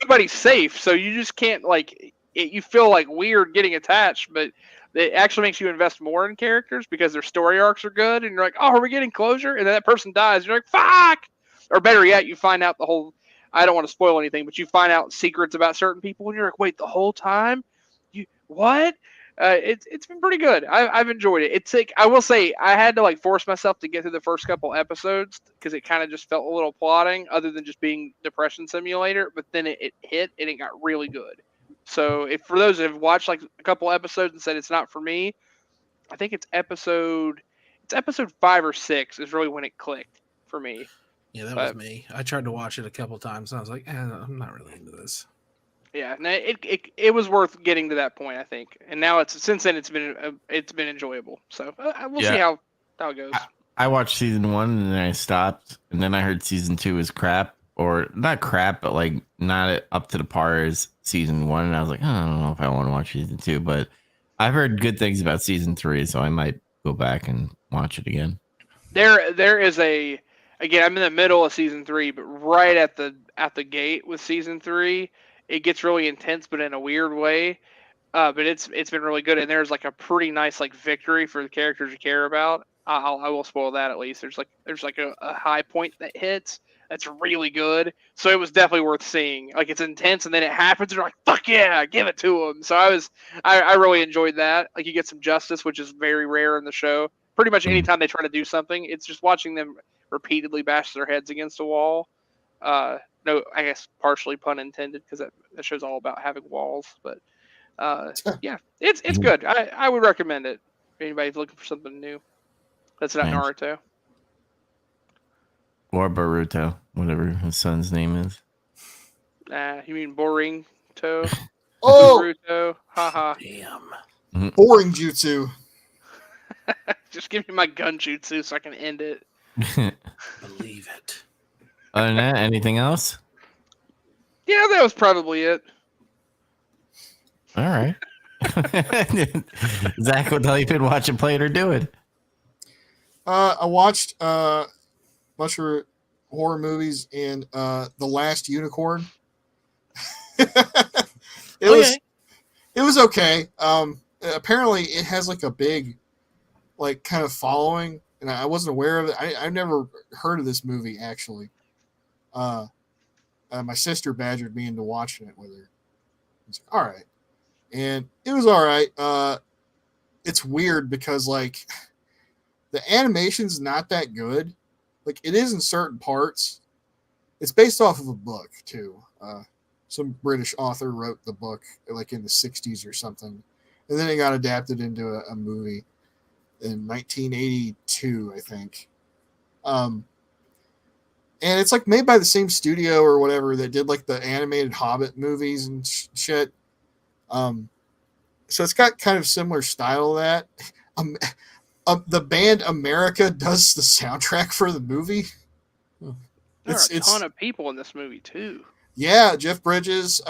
nobody's safe, so you just can't you feel like weird getting attached, but it actually makes you invest more in characters because their story arcs are good, and you're like, oh, are we getting closure? And then that person dies, and you're like, fuck. Or better yet, you find out the whole. I don't want to spoil anything, but you find out secrets about certain people, and you're like, wait, the whole time, you what? It's been pretty good. I've enjoyed it. It's like I will say I had to like force myself to get through the first couple episodes because it kind of just felt a little plotting, other than just being depression simulator. But then it hit and it got really good. So if for those that have watched like a couple episodes and said it's not for me, I think it's episode 5 or 6 is really when it clicked for me. Yeah, that was me. I tried to watch it a couple times and I was like, I'm not really into this. Yeah, it was worth getting to that point, I think, and now since then it's been enjoyable. So we'll see how it goes. I watched season 1 and then I stopped, and then I heard season 2 is crap, or not crap, but like not up to the par as season 1, and I was like, I don't know if I want to watch season 2, but I've heard good things about season 3, so I might go back and watch it again. There is again, I'm in the middle of season 3, but right at the gate with season 3. It gets really intense, but in a weird way. But it's been really good, and there's like a pretty nice like victory for the characters you care about. I will spoil that at least. There's like a high point that hits that's really good. So it was definitely worth seeing. Like it's intense, and then it happens, and you're like, fuck yeah, give it to them. So I really enjoyed that. Like you get some justice, which is very rare in the show. Pretty much anytime they try to do something, it's just watching them repeatedly bash their heads against a wall. No, I guess partially pun intended because that show's all about having walls. But yeah, it's good. I would recommend it if anybody's looking for something new. That's not Naruto. Or Boruto, whatever his son's name is. You mean boring toe? Oh, Boruto. Haha. Damn. Boring jutsu. Just give me my gun jutsu so I can end it. Believe it. Other than that, anything else? Yeah, that was probably it. All right. Zach, what the hell you been watching, playing, or doing? I watched a bunch of horror movies and The Last Unicorn. It was okay. Apparently it has like a big like kind of following, and I wasn't aware of it. I've never heard of this movie actually. My sister badgered me into watching it with her. It's like, all right. And it was all right. It's weird because like the animation's not that good. Like it is in certain parts. It's based off of a book too. Some British author wrote the book like in the 60s or something. And then it got adapted into a movie in 1982, I think. And it's like made by the same studio or whatever that did like the animated Hobbit movies and shit. So it's got kind of similar style to that. The band America does the soundtrack for the movie. There are a ton of people in this movie too. Yeah, Jeff Bridges,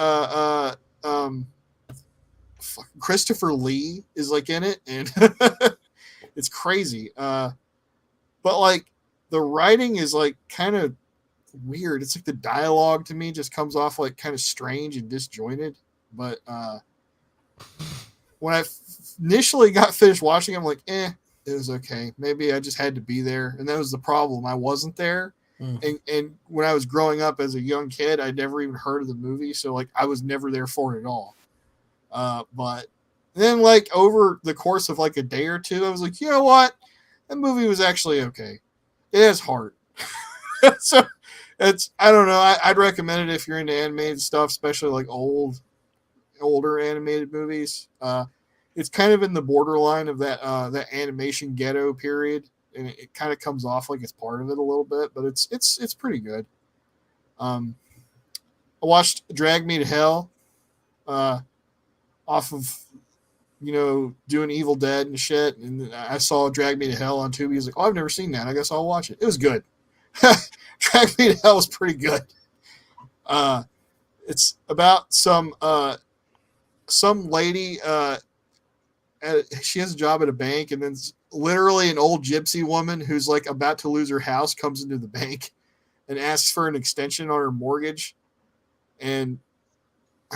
Christopher Lee is like in it, and it's crazy. But like the writing is like kind of weird. It's like the dialogue to me just comes off like kind of strange and disjointed. But when I initially got finished watching, I'm like, it was okay. Maybe I just had to be there, and that was the problem. I wasn't there. And when I was growing up as a young kid, I'd never even heard of the movie, so like I was never there for it at all. But then like over the course of like a day or two, I was like, you know what? That movie was actually okay. It has heart. So I don't know. I'd recommend it if you're into animated stuff, especially like older animated movies. It's kind of in the borderline of that animation ghetto period. And it kind of comes off like it's part of it a little bit, but it's pretty good. I watched Drag Me to Hell, off of doing Evil Dead and shit, and I saw Drag Me to Hell on Tubi. He's like, "Oh, I've never seen that. I guess I'll watch it." It was good. Drag Me to Hell was pretty good. It's about some lady she has a job at a bank, and then literally an old gypsy woman who's like about to lose her house comes into the bank and asks for an extension on her mortgage, and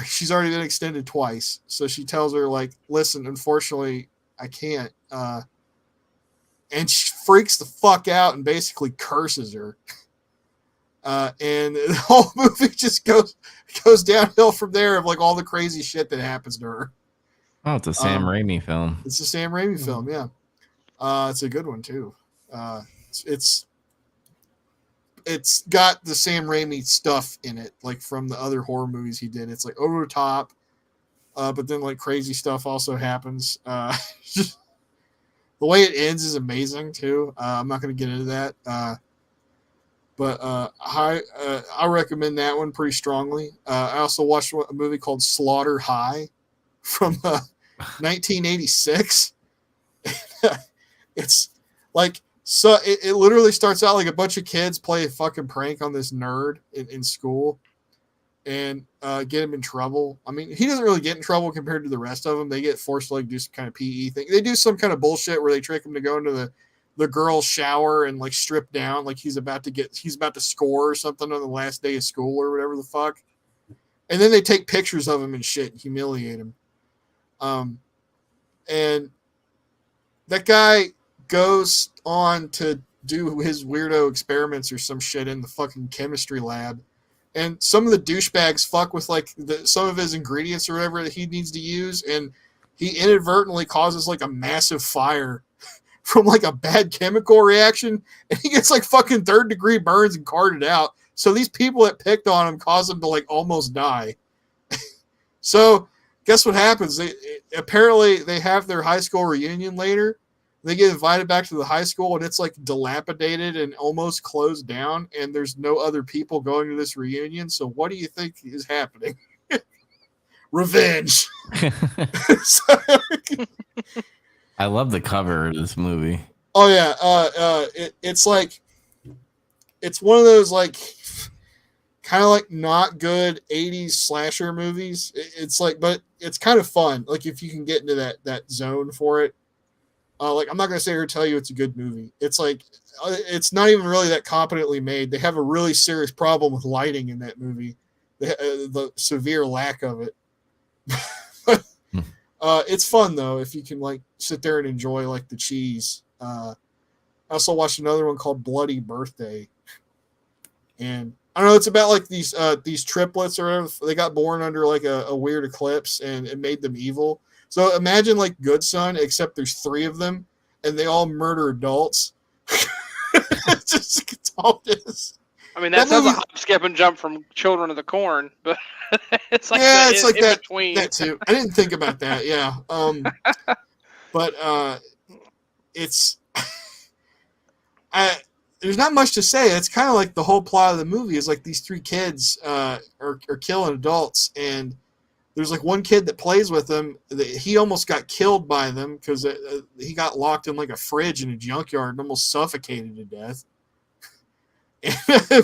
she's already been extended twice. So she tells her like, "Listen, unfortunately, I can't." And she freaks the fuck out and basically curses her. And the whole movie just goes downhill from there of like all the crazy shit that happens to her. Oh, it's a Sam Raimi film. It's a Sam Raimi film, yeah. It's a good one too. It's got the Sam Raimi stuff in it, like from the other horror movies he did. It's like over the top, but then like crazy stuff also happens. Just, the way it ends is amazing too. I'm not going to get into that. But I recommend that one pretty strongly. I also watched a movie called Slaughter High from 1986. It's like, so it literally starts out like a bunch of kids play a fucking prank on this nerd in school and get him in trouble. I mean, he doesn't really get in trouble compared to the rest of them. They get forced to like do some kind of PE thing. They do some kind of bullshit where they trick him to go into the girl's shower and like strip down like he's about to score or something on the last day of school or whatever the fuck. And then they take pictures of him and shit and humiliate him. And that guy goes on to do his weirdo experiments or some shit in the fucking chemistry lab. And some of the douchebags fuck with like some of his ingredients or whatever that he needs to use. And he inadvertently causes like a massive fire from like a bad chemical reaction. And he gets like fucking 3rd-degree burns and carted out. So these people that picked on him cause him to like almost die. So guess what happens? Apparently they have their high school reunion later. They get invited back to the high school and it's like dilapidated and almost closed down. And there's no other people going to this reunion. So what do you think is happening? Revenge. I love the cover of this movie. Oh yeah. It's like, it's one of those like kind of like not good 80s slasher movies. It's like, but it's kind of fun. Like if you can get into that zone for it. Like I'm not going to sit here and tell you it's a good movie. It's like, it's not even really that competently made. They have a really serious problem with lighting in that movie. The severe lack of it. It's fun though if you can like sit there and enjoy like the cheese. I also watched another one called Bloody Birthday, and I don't know. It's about like these triplets or whatever. They got born under like a weird eclipse, and it made them evil. So imagine like Good Son, except there's 3 of them, and they all murder adults. It's all it is. I mean, that sounds a hop, skip, and jump from Children of the Corn, but it's like it's like that between. That too. I didn't think about that. Yeah. But it's there's not much to say. It's kind of like the whole plot of the movie is like these 3 kids are killing adults, and there's like one kid that plays with them. He almost got killed by them because he got locked in like a fridge in a junkyard and almost suffocated to death.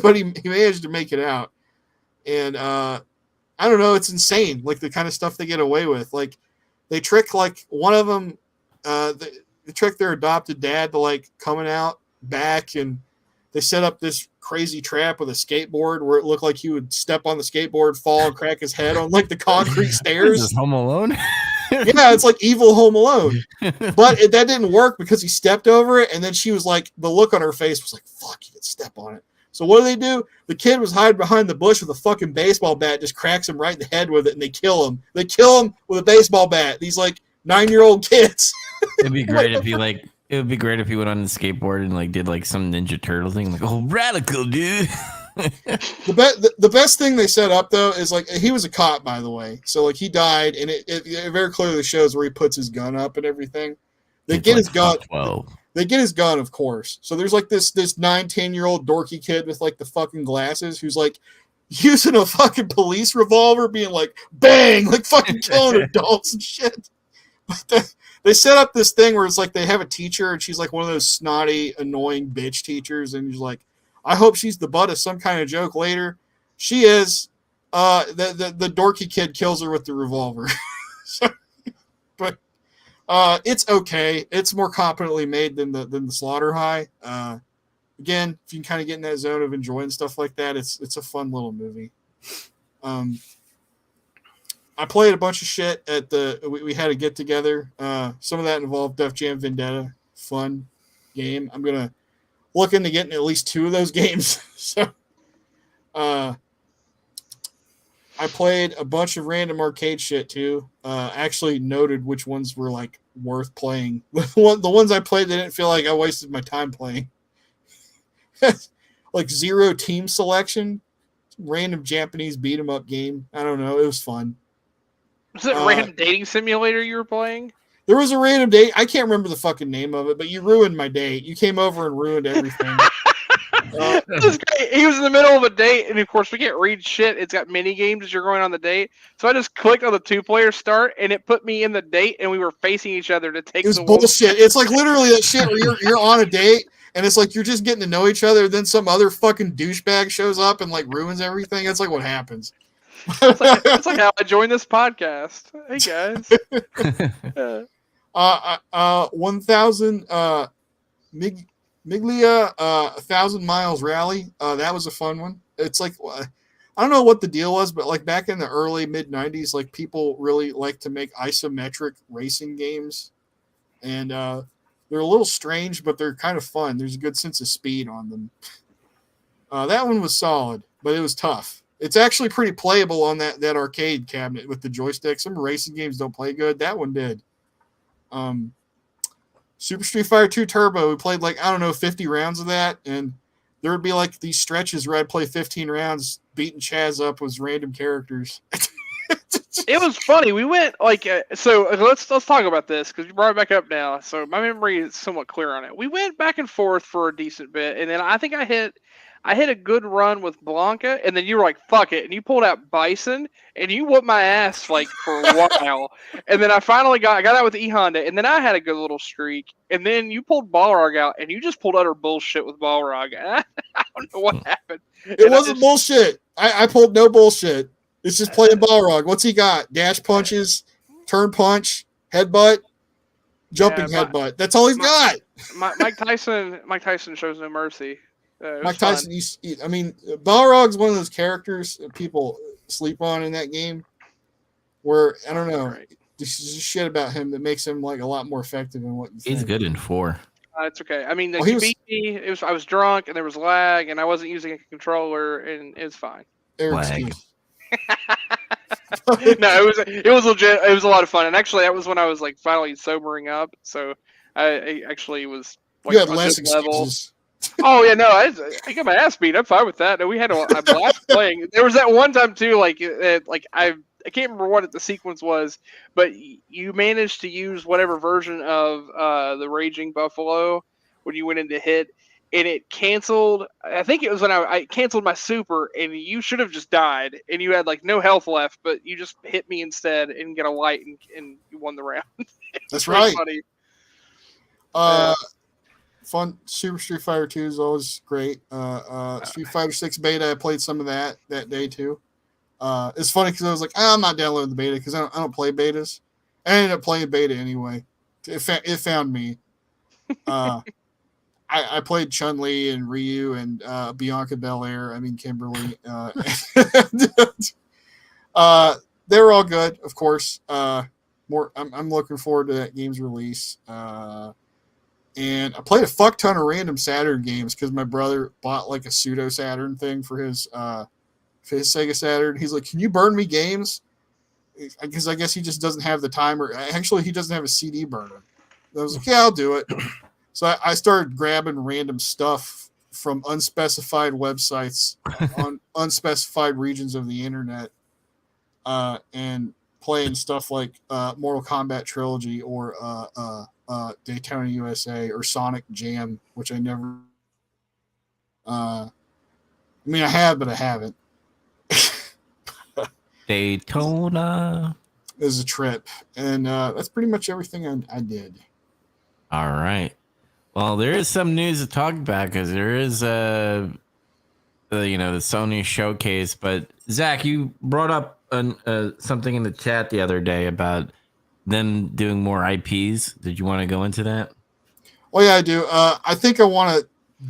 But he managed to make it out. And I don't know, it's insane. Like the kind of stuff they get away with. Like they trick like one of them, they trick their adopted dad to like coming out back, and they set up this crazy trap with a skateboard where it looked like he would step on the skateboard, fall, and crack his head on like the concrete stairs. Is this Home Alone? Yeah, it's like evil Home Alone. But that didn't work because he stepped over it, and then she was like, the look on her face was like, fuck, you did step on it. So what do? The kid was hiding behind the bush with a fucking baseball bat, just cracks him right in the head with it, and they kill him. They kill him with a baseball bat. These like 9-year-old kids. It'd be great if he like. It would be great if he went on the skateboard and like did like some Ninja Turtle thing, like, oh, radical, dude. The best thing they set up though is like he was a cop, by the way. So like he died, and it very clearly shows where he puts his gun up and everything. They get his gun. 12. They get his gun, of course. So there's like this 9-10-year-old dorky kid with like the fucking glasses who's like using a fucking police revolver, being like bang, like fucking killing adults and shit. But they set up this thing where it's like they have a teacher, and she's like one of those snotty, annoying bitch teachers, and he's like, I hope she's the butt of some kind of joke later. She is. The dorky kid kills her with the revolver. So, but It's okay. It's more competently made than the Slaughter High. Again, if you can kind of get in that zone of enjoying stuff like that, it's a fun little movie. I played a bunch of shit at we had a get together. Some of that involved Def Jam Vendetta. Fun game. I'm gonna look into getting at least 2 of those games. So, I played a bunch of random arcade shit too. Actually noted which ones were like worth playing. The ones I played, they didn't feel like I wasted my time playing. Like Zero Team Selection, random Japanese beat 'em up game. I don't know. It was fun. Was it a random dating simulator you were playing? There was a random date. I can't remember the fucking name of it, but you ruined my date. You came over and ruined everything. This is great. He was in the middle of a date, and of course we can't read shit. It's got mini games as you're going on the date. So I just clicked on the 2-player start, and it put me in the date, and we were facing each other to take. It was bullshit. It's like literally that shit where you're on a date, and it's like you're just getting to know each other. Then some other fucking douchebag shows up and like ruins everything. It's like what happens. It's like how I joined this podcast. Hey guys. 1,000 Miglia 1,000 miles rally. That was a fun one. It's like I don't know what the deal was, but like back in the early mid 90s, like people really like to make isometric racing games, and they're a little strange, but they're kind of fun. There's a good sense of speed on them. That one was solid, but it was tough. It's actually pretty playable on that arcade cabinet with the joystick. Some racing games don't play good. That one did. Super Street Fighter 2 Turbo, we played like, I don't know, 50 rounds of that, and there would be like these stretches where I'd play 15 rounds beating Chaz up with random characters. It was funny. We went like so. Let's talk about this because you brought it back up now. So my memory is somewhat clear on it. We went back and forth for a decent bit, and then I think I hit a good run with Blanca, and then you were like, "Fuck it," and you pulled out Bison, and you whooped my ass like for a while, and then I finally got out with E Honda, and then I had a good little streak, and then you pulled Balrog out, and you just pulled utter bullshit with Balrog. I don't know what happened. It wasn't bullshit. I pulled no bullshit. It's just playing Balrog. What's he got? Dash punches, turn punch, headbutt, jumping headbutt. That's all he's got. Mike Tyson shows no mercy. Mike Tyson, I mean, Balrog's one of those characters that people sleep on in that game. Where I don't know, there's just shit about him that makes him like a lot more effective than what you think. He's good in 4. It's okay. I mean, he beat me. I was drunk and there was lag and I wasn't using a controller and it's fine. Lag. No, it was legit. It was a lot of fun, and actually, that was when I was like finally sobering up. So I actually was like you had less excuses. Oh yeah, no, I got my ass beat. I'm fine with that. No, we had a blast playing. There was that one time too, like I can't remember what the sequence was, but you managed to use whatever version of the Raging Buffalo when you went into hit. And it canceled. I think it was when I canceled my super, and you should have just died, and you had like no health left, but you just hit me instead and get a light, and you won the round. That's right. Funny. Fun. Super Street Fighter 2 is always great. Street Fighter 6 beta, I played some of that day too. It's funny because I was like, I'm not downloading the beta because I don't play betas. I ended up playing beta anyway. It found me. I played Chun-Li and Ryu and Bianca Belair. I mean Kimberly. They were all good, of course. I'm looking forward to that game's release. And I played a fuck ton of random Saturn games because my brother bought like a pseudo Saturn thing for his Sega Saturn. He's like, "Can you burn me games?" Because I guess he just doesn't have the timer. Actually, he doesn't have a CD burner. I was like, "Yeah, I'll do it." So I started grabbing random stuff from unspecified websites on unspecified regions of the internet and playing stuff like Mortal Kombat Trilogy or Daytona USA or Sonic Jam, which I never... I mean, I have, but I haven't. Daytona. It was a trip. And that's pretty much everything I did. All right. Well, there is some news to talk about because there is the Sony showcase. But Zach, you brought up something in the chat the other day about them doing more IPs. Did you want to go into that? Oh yeah, I do. I think I want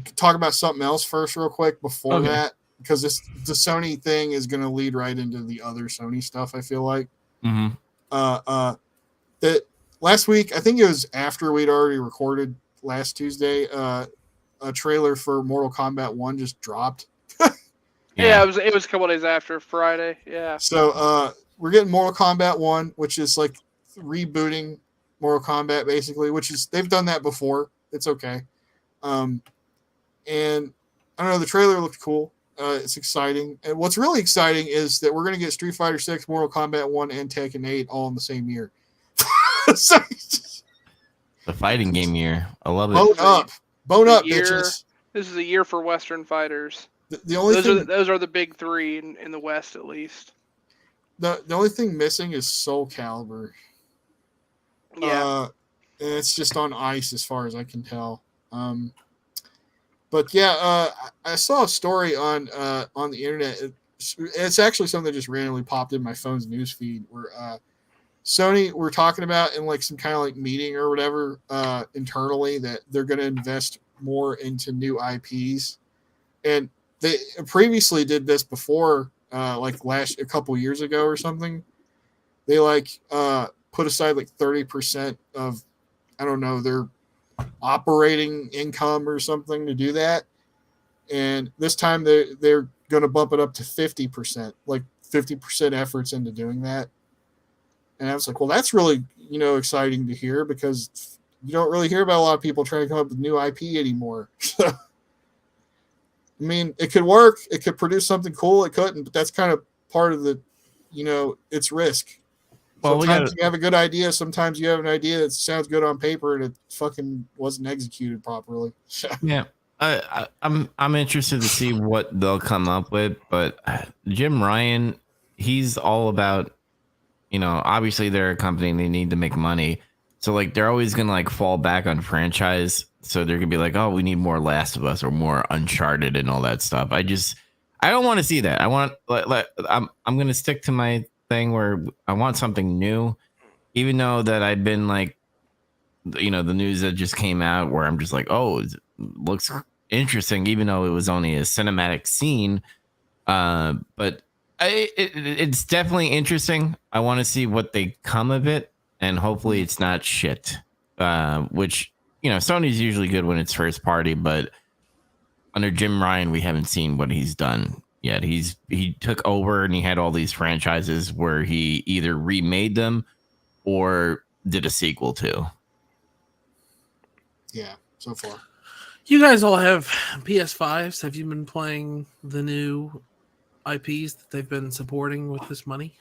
to talk about something else first, real quick, before Okay. that, because the Sony thing is going to lead right into the other Sony stuff. I feel like. Mm-hmm. That last week, I think it was after we'd already recorded last Tuesday. A trailer for Mortal Kombat 1 just dropped. Yeah, it was a couple days after Friday. Yeah. So we're getting Mortal Kombat 1, which is like rebooting Mortal Kombat basically, which is they've done that before. It's okay. And I don't know, the trailer looked cool. It's exciting. And what's really exciting is that we're going to get Street Fighter 6, Mortal Kombat 1, and Tekken 8 all in the same year. So, The fighting game year. I love it. Bone up, year, bitches. This is a year for Western fighters. The only thing, those are the big three in the West, at least. the only thing missing is Soul Calibur. Yeah. And it's just on ice as far as I can tell. But yeah, I saw a story on the internet. It's actually something that just randomly popped in my phone's newsfeed where Sony were talking about in like some kind of like meeting or whatever internally that they're going to invest more into new IPs, and they previously did this before, like a couple years ago or something. They like put aside like 30% of, I don't know, their operating income or something to do that, and this time they're going to bump it up to 50%, like 50% efforts into doing that. And I was like, well, that's really, exciting to hear, because you don't really hear about a lot of people trying to come up with new IP anymore. So, I mean, it could work. It could produce something cool. It couldn't, but that's kind of part of the, it's risk. Well, Sometimes you have a good idea. Sometimes you have an idea that sounds good on paper and it fucking wasn't executed properly. Yeah. I'm interested to see what they'll come up with, but Jim Ryan, he's all about, obviously they're a company and they need to make money. So like they're always going to like fall back on franchise. So they're going to be like, oh, we need more Last of Us or more Uncharted and all that stuff. I don't want to see that. I want I'm going to stick to my thing where I want something new, even though that I've been like, the news that just came out where I'm just like, oh, it looks interesting, even though it was only a cinematic scene. But it's definitely interesting. I want to see what they come of it, and hopefully it's not shit. Which Sony's usually good when it's first party, but under Jim Ryan, we haven't seen what he's done yet. He took over and he had all these franchises where he either remade them or did a sequel to. Yeah, so far. You guys all have PS5s. Have you been playing the new IPs that they've been supporting with this money?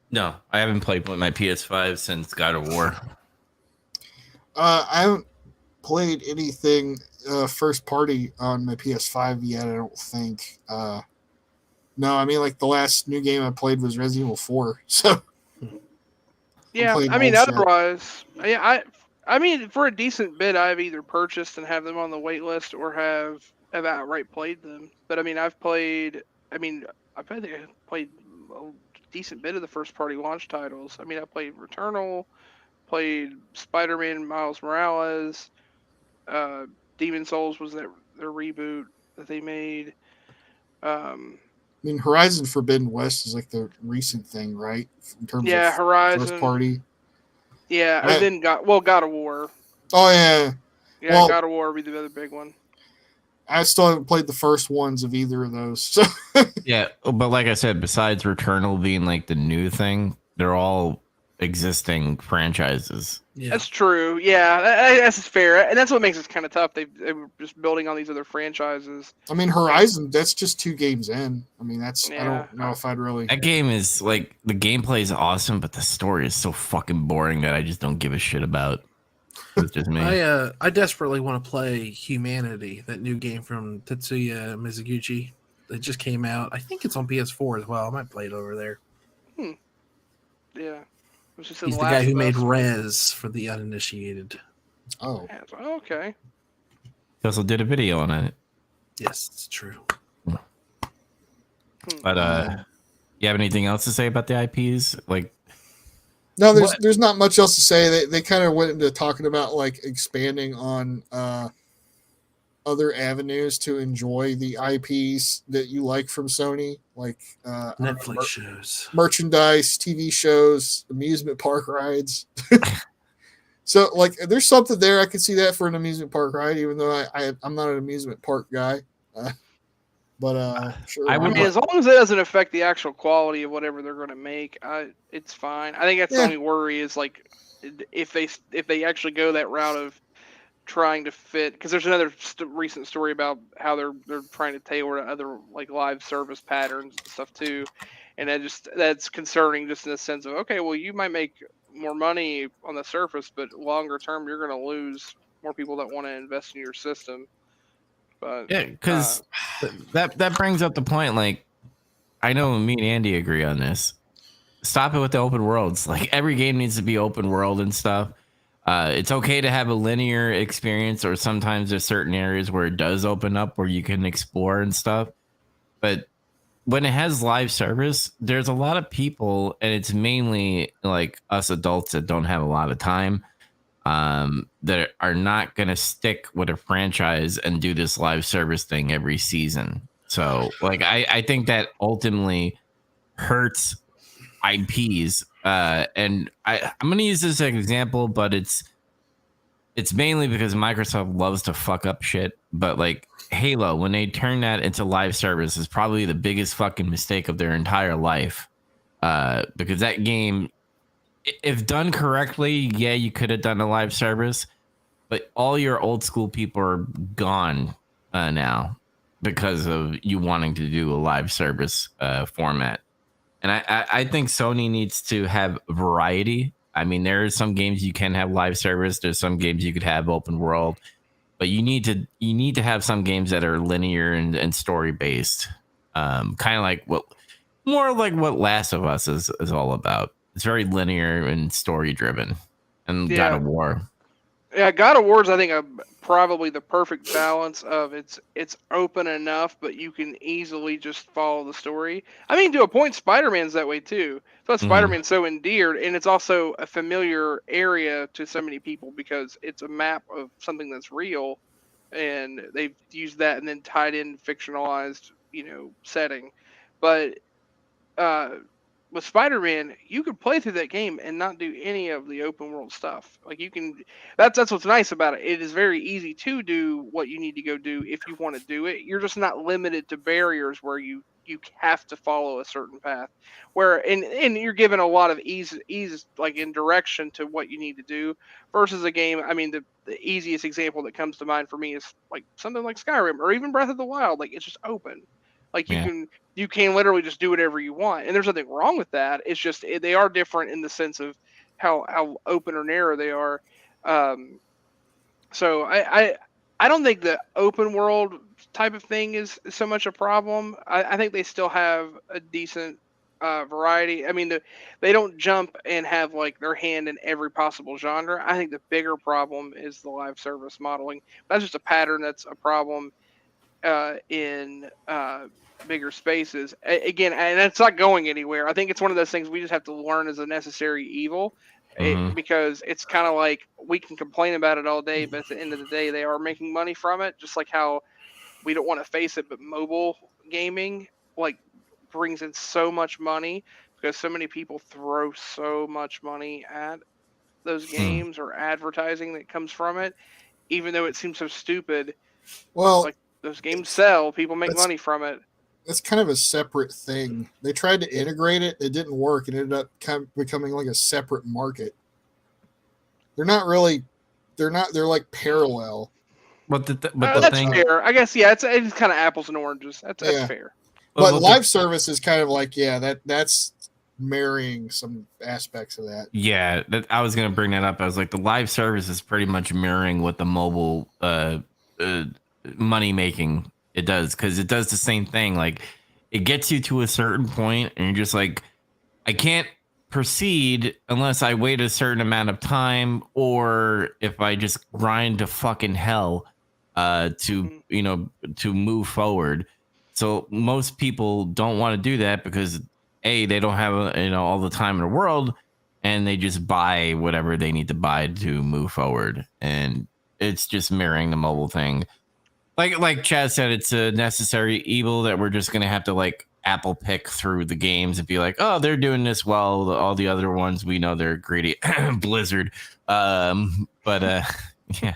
No, I haven't played with my PS5 since God of War. I haven't played anything first party on my PS5 yet, I don't think. No, I mean, like the last new game I played was Resident Evil 4. So yeah, I mean, otherwise, yeah, I mean, for a decent bit, I've either purchased and have them on the wait list or have outright played them. But I mean, I played a decent bit of the first party launch titles. I mean, I played Returnal, played Spider-Man Miles Morales, Demon Souls was their reboot that they made. I mean, Horizon Forbidden West is like the recent thing, right? In terms of Horizon first party. Yeah, and then God of War. Oh yeah. Yeah, well, God of War would be the other big one. I still haven't played the first ones of either of those. So. Yeah, but like I said, besides Returnal being like the new thing, they're all existing franchises. Yeah. That's true. Yeah, that's fair, and that's what makes it kind of tough. They were just building on these other franchises. I mean, Horizon, that's just 2 games in. I mean, that's I don't know if I'd really. That game is like the gameplay is awesome, but the story is so fucking boring that I just don't give a shit about. It's just me. I desperately want to play Humanity, that new game from Tetsuya Mizuguchi. It just came out. I think it's on PS4 as well. I might play it over there. Yeah. He's the guy who made Rez for the uninitiated. Oh. Okay. He also did a video on it. Yes, it's true. But you have anything else to say about the IPs? Like, No, What? there's not much else to say. They kind of went into talking about like expanding on other avenues to enjoy the IPs that you like from Sony, like Netflix shows. merchandise, TV shows, amusement park rides. So like there's something there. I can see that for an amusement park ride, even though I'm not an amusement park guy. Sure. I I would mean, as long as it doesn't affect the actual quality of whatever they're going to make, it's fine. I think that's the Yeah. only worry is like if they actually go that route of trying to fit, because there's another recent story about how they're trying to tailor to other like live service patterns and stuff too, and that's concerning just in the sense of, okay, well, you might make more money on the surface, but longer term you're going to lose more people that want to invest in your system. But Yeah, because that brings up the point. Like, I know me and Andy agree on this. Stop it with the open worlds. Like, every game needs to be open world and stuff. It's okay to have a linear experience, or sometimes there's certain areas where it does open up where you can explore and stuff. But when it has live service, there's a lot of people, and it's mainly like us adults that don't have a lot of time, that are not going to stick with a franchise and do this live service thing every season. So, like, I think that ultimately hurts IPs. And I'm going to use this as an example, but it's mainly because Microsoft loves to fuck up shit. But like Halo, when they turn that into live service, is probably the biggest fucking mistake of their entire life. Because that game, if done correctly, yeah, you could have done a live service, but all your old school people are gone now because of you wanting to do a live service format. And I think Sony needs to have variety. I mean, there are some games you can have live service. There's some games you could have open world, but you need to have some games that are linear and story based. Kind of like more like what Last of Us is all about. It's very linear and story driven. And God of War. Yeah, God of War's I think probably the perfect balance of it's open enough, but you can easily just follow the story. I mean, to a point, Spider-Man's that way too. So Spider-Man's so endeared, and it's also a familiar area to so many people because it's a map of something that's real, and they've used that and then tied in fictionalized, setting. But uh, with Spider-Man, you could play through that game and not do any of the open world stuff. Like you can, that's what's nice about it. It is very easy to do what you need to go do if you want to do it. You're just not limited to barriers where you have to follow a certain path. Where and you're given a lot of ease like in direction to what you need to do versus a game. I mean, the easiest example that comes to mind for me is like something like Skyrim or even Breath of the Wild. Like it's just open. Like you can literally just do whatever you want, and there's nothing wrong with that. It's just they are different in the sense of how open or narrow they are. So I don't think the open world type of thing is so much a problem. I think they still have a decent variety. I mean, they don't jump and have like their hand in every possible genre. I think the bigger problem is the live service modeling. That's just a pattern. That's a problem in bigger spaces. Again, and it's not going anywhere. I think it's one of those things we just have to learn as a necessary evil. Because it's kind of like we can complain about it all day, but at the end of the day, they are making money from it. Just like how we don't want to face it, but mobile gaming like brings in so much money because so many people throw so much money at those games or advertising that comes from it, even though it seems so stupid. Well, like those games sell, people make money from it. That's kind of a separate thing. They tried to integrate it, it didn't work, and ended up kind of becoming like a separate market. They're not really, they're like parallel. But that's thing, fair. I guess it's kind of apples and oranges. That's fair. But live service is kind of like that's marrying some aspects of that. Yeah, I was gonna bring that up. I was like, the live service is pretty much mirroring what the mobile money making it does, because it does the same thing. Like it gets you to a certain point, and you're just like, I can't proceed unless I wait a certain amount of time, or if I just grind to fucking hell to move forward. So most people don't want to do that because A, they don't have all the time in the world, and they just buy whatever they need to buy to move forward. And it's just mirroring the mobile thing. Like Chad said, it's a necessary evil that we're just gonna have to like Apple pick through the games and be like, oh, they're doing this well. All the other ones we know they're greedy. Blizzard. But yeah.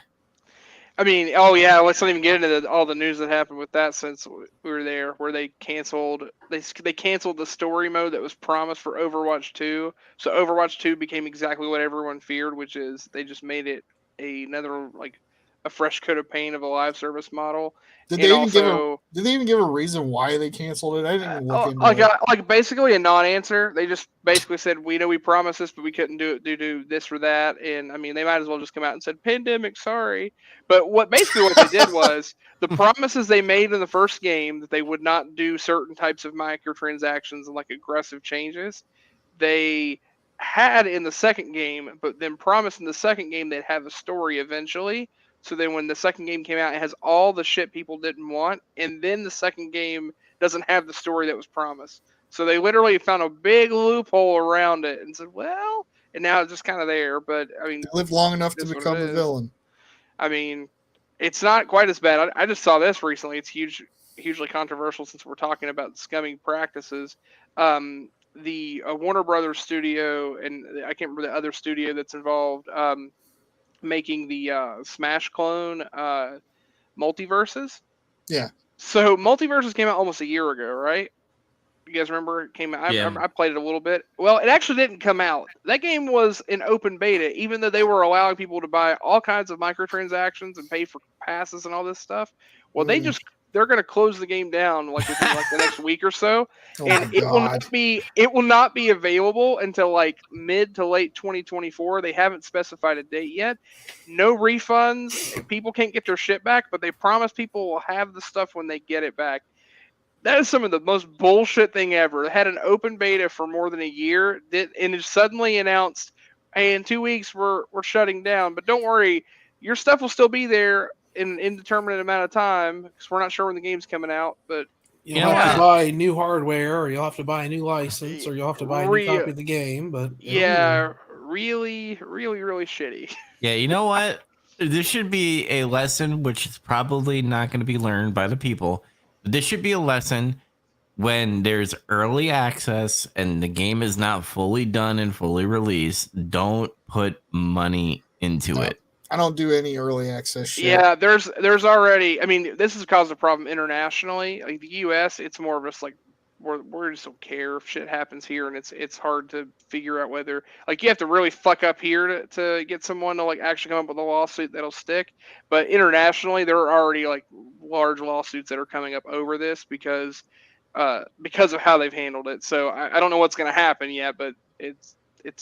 I mean, oh yeah, let's not even get into all the news that happened with that since we were there, where they canceled the story mode that was promised for Overwatch 2. So Overwatch 2 became exactly what everyone feared, which is they just made it another like a fresh coat of paint of a live service model. Did And they also, even give a reason why they canceled it? I didn't even look into like it. like basically a non-answer. They just basically said, we know we promised this, but we couldn't do it due to this or that. And I mean, they might as well just come out and said, pandemic, sorry. But what they did was the promises they made in the first game that they would not do certain types of microtransactions and like aggressive changes, they had in the second game, but then promised in the second game they'd have a story eventually. So then when the second game came out, it has all the shit people didn't want, and then the second game doesn't have the story that was promised. So they literally found a big loophole around it and said, well, and now it's just kind of there. But I mean, They lived long enough to that's what become it a is. villain. I mean, it's not quite as bad. I just saw this recently. It's hugely controversial since we're talking about scummy practices. The Warner Brothers studio, and I can't remember the other studio that's involved, making the Smash clone Multiverses. Yeah. So Multiverses came out almost a year ago, right? You guys remember it came out? Yeah. I played it a little bit. Well, it actually didn't come out. That game was in open beta, even though they were allowing people to buy all kinds of microtransactions and pay for passes and all this stuff. Well, they're going to close the game down like within like the next week or so, Oh and my God. it will not be available until like mid to late 2024. They haven't specified a date yet. No refunds. People can't get their shit back, but they promise people will have the stuff when they get it back. That is some of the most bullshit thing ever. They had an open beta for more than a year, and it suddenly announced, "Hey, in 2 weeks we're shutting down." But don't worry, your stuff will still be there in an indeterminate amount of time because we're not sure when the game's coming out. But You'll have to buy new hardware, or you'll have to buy a new license, or you'll have to buy a new copy of the game. But yeah, really, really, really shitty. Yeah, you know what? This should be a lesson, which is probably not going to be learned by the people. This should be a lesson when there's early access and the game is not fully done and fully released. Don't put money into it. I don't do any early access shit. Yeah, there's already. I mean, this has caused a problem internationally. Like the U.S., it's more of just like we just don't care if shit happens here, and it's hard to figure out whether like you have to really fuck up here to get someone to like actually come up with a lawsuit that'll stick. But internationally, there are already like large lawsuits that are coming up over this because of how they've handled it. So I don't know what's going to happen yet, but it's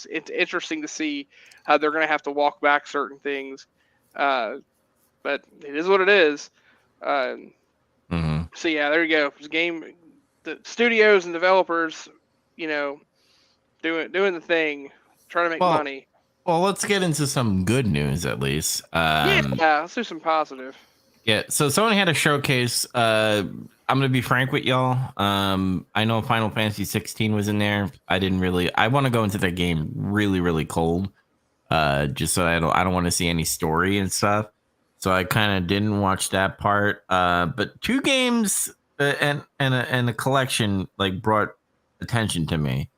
interesting to see how they're going to have to walk back certain things. But it is what it is. So yeah, there you go. The studios and developers, you know, doing the thing, trying to make money. Well, let's get into some good news at least. Yeah, let's do some positive. Yeah, so Sony had a showcase. I'm gonna be frank with y'all. I know Final Fantasy 16 was in there. I want to go into that game really, really cold. Just so I don't want to see any story and stuff. So I kind of didn't watch that part. But two games and a collection like brought attention to me.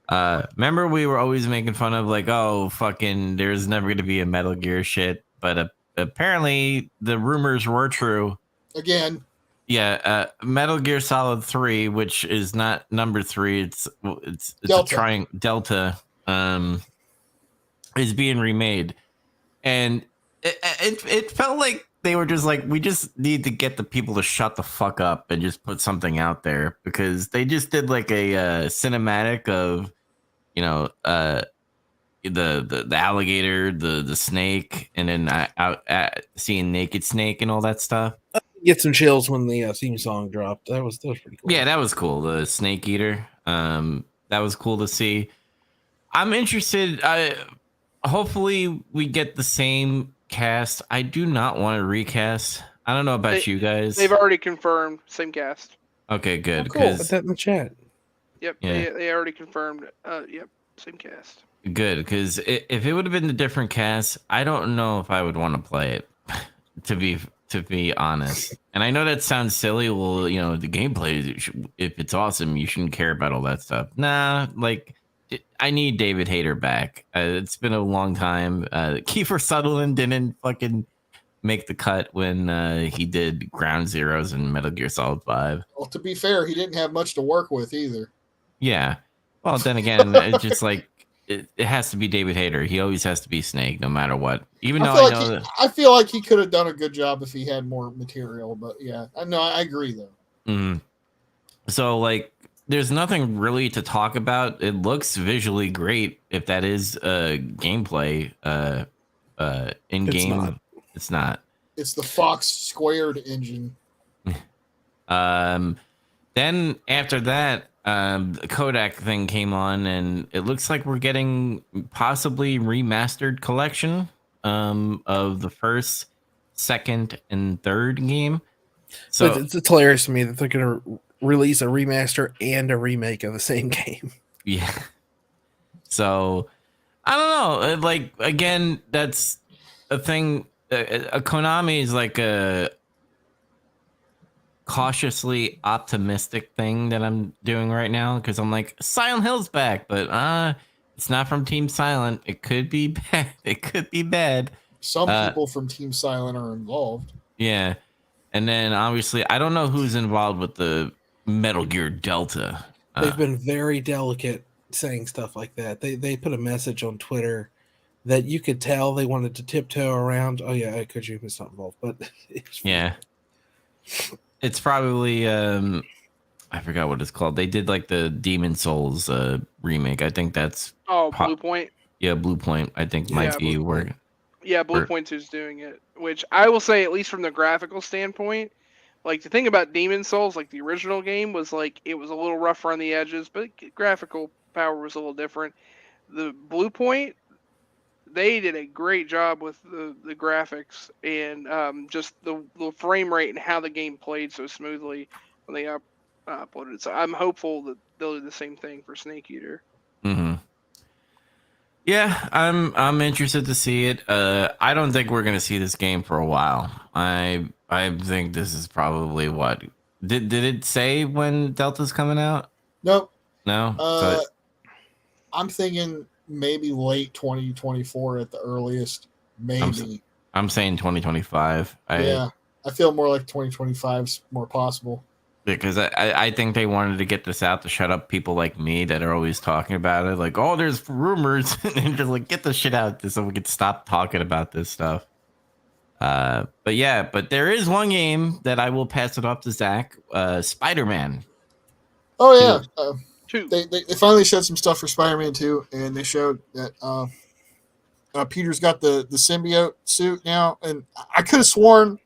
Remember we were always making fun of like, oh fucking, there's never gonna be a Metal Gear shit, but apparently the rumors were true. Again. Yeah, Metal Gear Solid 3, which is not number 3, it's Delta. Delta, is being remade, and it felt like they were just like, we just need to get the people to shut the fuck up and just put something out there, because they just did like a cinematic of, you know, the alligator, the snake, and then seeing Naked Snake and all that stuff. Get some chills when the theme song dropped. That was pretty cool. Yeah, that was cool. The Snake Eater. That was cool to see. I'm interested. Hopefully we get the same cast. I do not want to recast. I don't know about you guys. They've already confirmed same cast. Okay, good. Oh, cool. Put that in the chat. Yep, yeah. They already confirmed. Yep, same cast. Good, because if it would have been a different cast, I don't know if I would want to play it. To be honest, and I know that sounds silly. Well, the gameplay, if it's awesome, you shouldn't care about all that stuff. Nah, like I need David Hayter back. It's been a long time. Kiefer Sutherland didn't fucking make the cut when he did Ground Zeroes and Metal Gear Solid 5. Well, to be fair, he didn't have much to work with either. Yeah. Well, then again, it's just like it has to be David Hayter. He always has to be Snake, no matter what. Even though I know I feel like he could have done a good job if he had more material. But yeah, I agree though. Mm-hmm. So like, there's nothing really to talk about. It looks visually great. If that is gameplay, in game, it's not. It's the Fox Squared engine. Then after that, the Kodak thing came on, and it looks like we're getting possibly remastered collection of the first, second, and third game. So but it's hilarious to me that they're going to release a remaster and a remake of the same game. Yeah. So I don't know. Like, again, that's a thing. A Konami is like a cautiously optimistic thing that I'm doing right now, because I'm like, Silent Hill's back, but it's not from Team Silent. It could be bad. It could be bad. Some people from Team Silent are involved. Yeah. And then obviously I don't know who's involved with the Metal Gear Delta. They've been very delicate saying stuff like that. They put a message on Twitter that you could tell they wanted to tiptoe around. Oh yeah, Kojima's not involved, but yeah, it's probably I forgot what it's called. They did like the Demon Souls remake. I think that's Blue Point. Yeah, Blue Point. I think might be where. Yeah, Blue Point is doing it. Which I will say, at least from the graphical standpoint, like the thing about Demon Souls, like the original game was like it was a little rough around the edges, but graphical power was a little different. The Blue Point, they did a great job with the graphics and just the frame rate and how the game played so smoothly when they uploaded it. So I'm hopeful that they'll do the same thing for Snake Eater. Mm-hmm. Yeah, I'm interested to see it. I don't think we're gonna see this game for a while. I think this is probably what did it say when Delta's coming out? Nope. No. I'm thinking maybe late 2024 at the earliest. Maybe. I'm saying 2025. I feel more like 2025 is more possible. Because I think they wanted to get this out to shut up people like me that are always talking about it. Like, oh, there's rumors. And just like, get the shit out so we can stop talking about this stuff. But there is one game that I will pass it off to Zach. Spider-Man. Oh, yeah. 2. They finally showed some stuff for Spider-Man 2, and they showed that Peter's got the symbiote suit now. And I could have sworn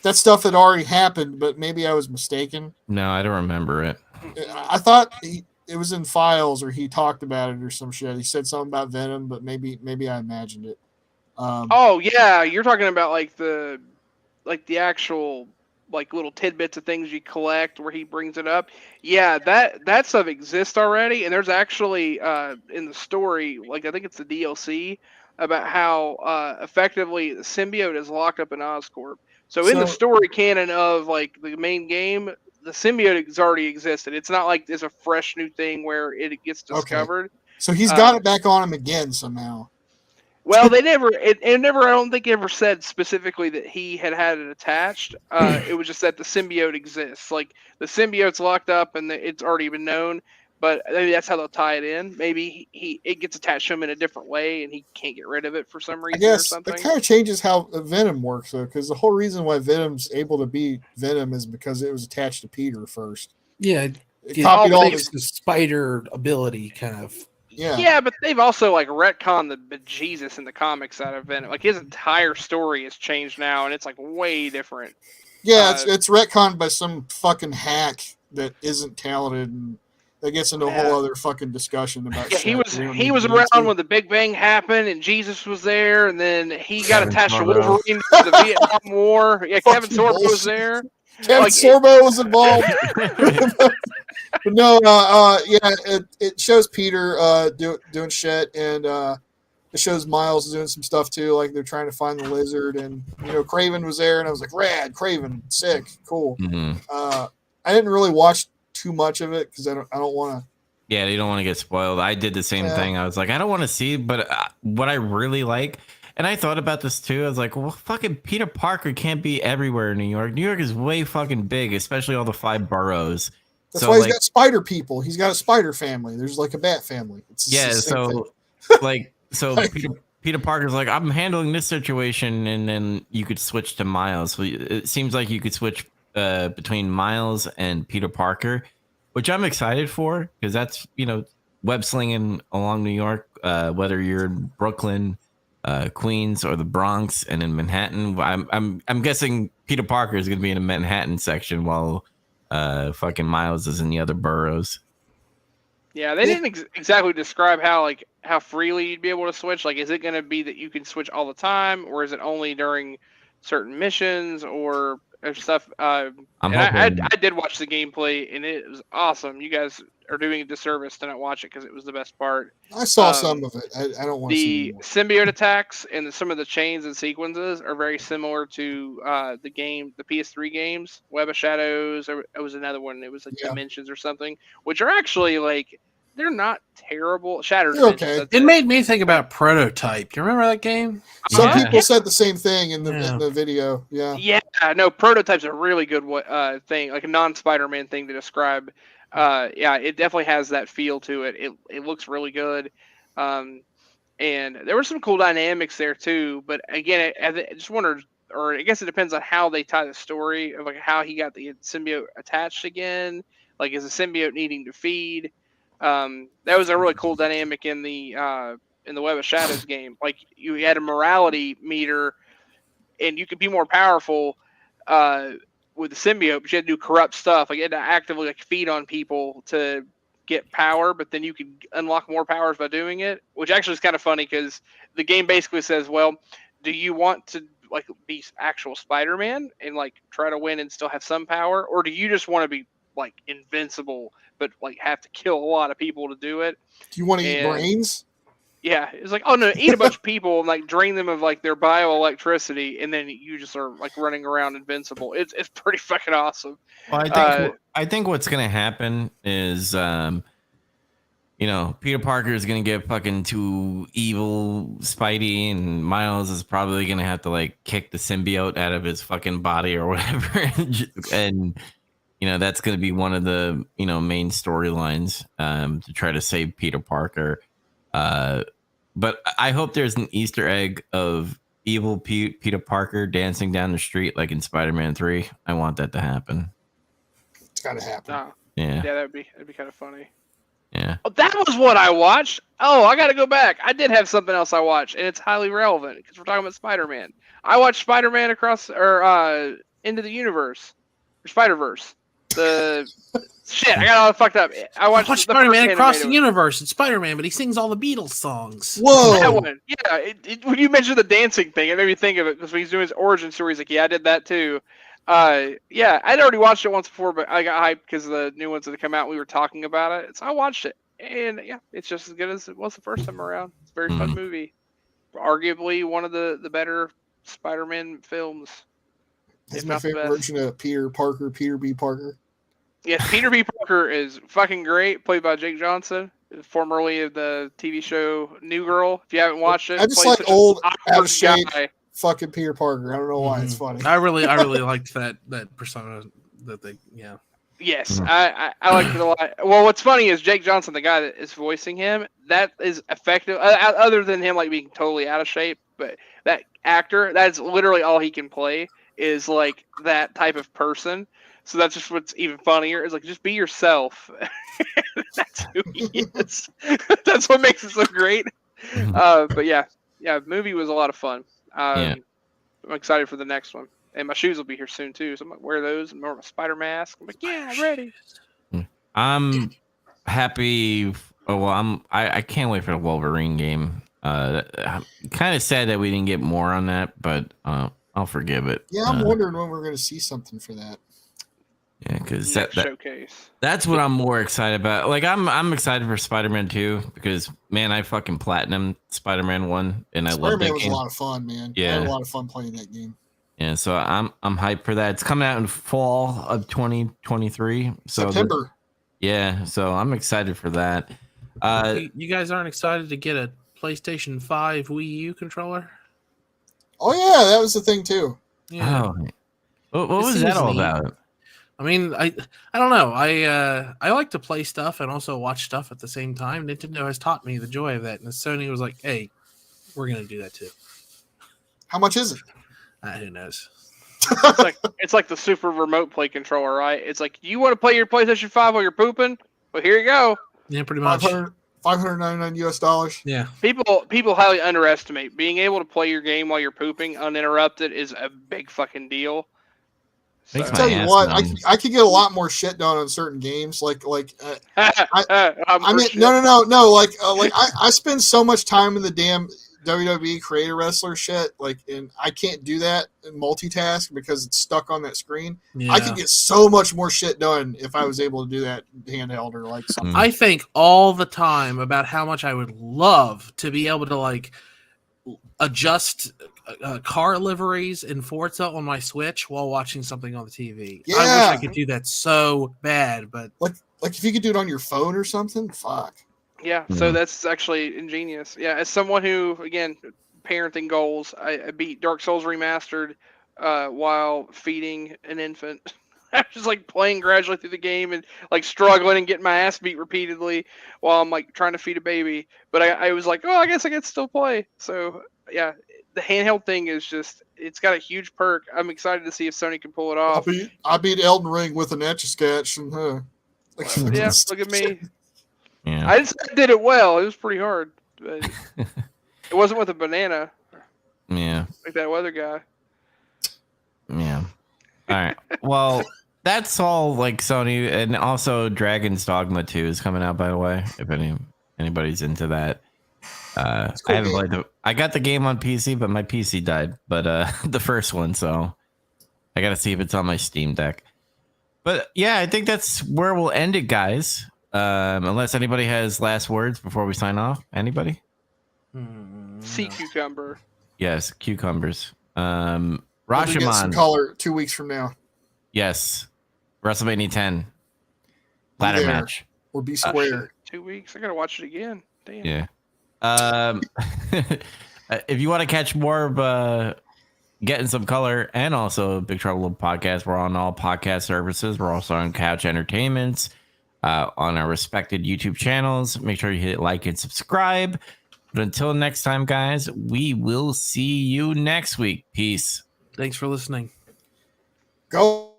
that stuff had already happened, but maybe I was mistaken. No, I don't remember it. I thought it was in files, or he talked about it or some shit. He said something about Venom, but maybe I imagined it. Oh yeah, you're talking about like the actual like little tidbits of things you collect where he brings it up. Yeah, that stuff exists already, and there's actually in the story, like I think it's the DLC about how effectively the symbiote is locked up in Oscorp. So in the story canon of like the main game, the symbiote has already existed. It's not like it's a fresh new thing where it gets discovered. Okay. So he's got it back on him again somehow. Well, they never. It never. I don't think it ever said specifically that he had it attached. It was just that the symbiote exists. Like the symbiote's locked up and it's already been known. But maybe that's how they'll tie it in. Maybe it gets attached to him in a different way, and he can't get rid of it for some reason. I guess or something. That kind of changes how Venom works, though, because the whole reason why Venom's able to be Venom is because it was attached to Peter first. Yeah, it copied all the spider ability, kind of. Yeah, but they've also like retconned the bejesus in the comics out of Venom. Like his entire story has changed now, and it's like way different. Yeah, it's retconned by some fucking hack that isn't talented and. That gets into a whole other fucking discussion about. Yeah, he was around when the Big Bang happened and Jesus was there, and then he got attached to Wolverine for the Vietnam War. Yeah, Kevin Sorbo was there. Kevin Sorbo was involved. But no, yeah, it shows Peter doing shit, and it shows Miles doing some stuff too, like they're trying to find the lizard, and Craven was there, and I was like, rad, Craven, sick, cool. Mhm. I didn't really watch too much of it because I don't want to. Yeah, you don't want to get spoiled. I did the same thing. I was like, I don't want to see, but what I really like, and I thought about this too. I was like, well, fucking Peter Parker can't be everywhere in New York. New York is way fucking big, especially all the 5 boroughs. That's why he's got spider people. He's got a spider family. There's like a bat family. It's yeah. the same thing. So Peter Parker's like, I'm handling this situation, and then you could switch to Miles. So it seems like you could switch between Miles and Peter Parker, which I'm excited for because that's web slinging along New York, whether you're in Brooklyn, Queens, or the Bronx, and in Manhattan. I'm guessing Peter Parker is going to be in the Manhattan section while fucking Miles is in the other boroughs. Yeah, they didn't exactly describe how freely you'd be able to switch. Like, is it going to be that you can switch all the time, or is it only during certain missions or stuff? I did watch the gameplay, and it was awesome. You guys are doing a disservice to not watch it because it was the best part. I saw some of it. I don't want to see the symbiote attacks and some of the chains and sequences are very similar to the PS3 games. Web of Shadows. It was another one. It was like Dimensions or something, which are actually like they're not terrible. Shattered Dimensions. Okay. It made me think about Prototype. Do you remember that game? Some people said the same thing in the video. Yeah. Yeah. No, Prototype's a really good thing, like a non-Spider-Man thing to describe. Yeah, it definitely has that feel to it. It looks really good. And there were some cool dynamics there too. But again, I just wondered, or I guess it depends on how they tie the story of like how he got the symbiote attached again. Like, is the symbiote needing to feed? That was a really cool dynamic in the Web of Shadows game. Like, you had a morality meter, and you could be more powerful with the symbiote, but you had to do corrupt stuff. Like, you had to actively like feed on people to get power, but then you could unlock more powers by doing it, which actually is kind of funny because the game basically says, well, do you want to like be actual Spider-Man and like try to win and still have some power, or do you just want to be like invincible but like have to kill a lot of people to do it? Do you want to eat brains? Yeah, it's like, oh no, eat a bunch of people and like drain them of like their bioelectricity, and then you just are like running around invincible. It's pretty fucking awesome. Well, I think what's gonna happen is, Peter Parker is gonna get fucking too evil, Spidey, and Miles is probably gonna have to like kick the symbiote out of his fucking body or whatever, and that's gonna be one of the main storylines to try to save Peter Parker. But I hope there's an Easter egg of evil Peter Parker dancing down the street like in Spider-Man 3. I want that to happen. It's gotta happen. Yeah, that'd be kind of funny. Yeah. Oh, that was what I watched. Oh, I got to go back. I did have something else I watched, and it's highly relevant because we're talking about Spider-Man. I watched Spider-Man Into the Universe, or Spider-Verse. Shit, I got all fucked up. I watched Spider-Man Across the Universe. It's Spider-Man, but he sings all the Beatles songs. Whoa! That one. Yeah, when you mentioned the dancing thing, it made me think of it because when he's doing his origin story, he's like, yeah, I did that too. Yeah, I'd already watched it once before, but I got hyped because the new ones that come out, we were talking about it. So I watched it, and yeah, it's just as good as it was the first time around. It's a very fun movie. Arguably one of the better Spider-Man films. It's my favorite version of Peter Parker, Peter B. Parker. Yes, Peter B. Parker is fucking great, played by Jake Johnson, formerly of the TV show New Girl. If you haven't watched it, I just like old, out of shape, fucking Peter Parker. I don't know why it's funny. I really liked that persona that they. Yeah. Yes, I liked it a lot. Well, what's funny is Jake Johnson, the guy that is voicing him, that is effective. Other than him like being totally out of shape, but that actor, that's literally all he can play is like that type of person. So that's just what's even funnier. Is like just be yourself. That's who he is. That's what makes it so great. But yeah, the movie was a lot of fun. I'm excited for the next one, and my shoes will be here soon too. So I'm gonna wear those and wear my spider mask. I'm like, yeah, I'm ready. I'm happy. Oh well, I can't wait for the Wolverine game. I'm kind of sad that we didn't get more on that, but I'll forgive it. Yeah, I'm wondering when we're going to see something for that. Yeah, because next showcase. that's what I'm more excited about. Like I'm excited for Spider-Man 2 because man, I fucking platinum Spider-Man 1 and I love Spider-Man that was game. a lot of fun, man. I Yeah. had a lot of fun playing that game. Yeah, so I'm hyped for that. It's coming out in fall of 2023. So September. yeah, so I'm excited for that. You guys aren't excited to get a PlayStation 5 Wii U controller? Oh yeah, that was the thing too. Yeah. Oh, what It was seems that all neat. about? I mean, I don't know. I like to play stuff and also watch stuff at the same time. Nintendo has taught me the joy of that, and Sony was like, "Hey, we're gonna do that too." How much is it? Who knows? It's like the super remote play controller, right? It's like you want to play your PlayStation 5 while you're pooping? Well, here you go. Yeah, pretty much. $599 US. Yeah. People highly underestimate being able to play your game while you're pooping uninterrupted is a big fucking deal. Makes So- my Tell you ass what, numb. I could get a lot more shit done on certain games. I mean, Bullshit. no. Like I spend so much time in the damn WWE creator wrestler shit, and I can't do that and multitask because it's stuck on that screen. Yeah. I could get so much more shit done if I was able to do that handheld or like something. I think all the time about how much I would love to be able to like adjust car liveries in Forza on my Switch while watching something on the TV. I wish I Yeah. could do that so bad, but Like if you could do it on your phone or something, fuck. Yeah, so that's actually ingenious. Yeah, as someone who, again, parenting goals, I beat Dark Souls Remastered while feeding an infant. I was just like playing gradually through the game and like struggling and getting my ass beat repeatedly while I'm like trying to feed a baby. But I was like, oh, I guess I can still play. So yeah, the handheld thing is just, it's got a huge perk. I'm excited to see if Sony can pull it off. I beat Elden Ring with an Etch-a-Sketch and Yeah, look at me. Yeah. I did it well. It was pretty hard. But it wasn't with a banana Yeah. like that other guy. Yeah. All right. Well, that's all like Sony, and also Dragon's Dogma 2 is coming out, by the way, if anybody's into that. cool I haven't game. played I got the game on PC, but my PC died. But the first one, so I gotta see if it's on my Steam Deck. But yeah, I think that's where we'll end it, guys. Unless anybody has last words before we sign off. Anybody? Sea no. cucumber. Yes, cucumbers. We'll get some Rashomon. color 2 weeks from now. Yes. WrestleMania 10. Ladder there. match. Or be Oh, square. shit, 2 weeks. I gotta watch it again. Damn. Yeah. If you want to catch more of Getting Some Color and also Big Trouble Little Podcast, we're on all podcast services. We're also on Couch Entertainments, on our respected YouTube channels. Make sure you hit like and subscribe. But until next time, guys, we will see you next week. Peace. Thanks for listening. Go.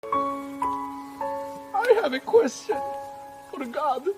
I have a question for God.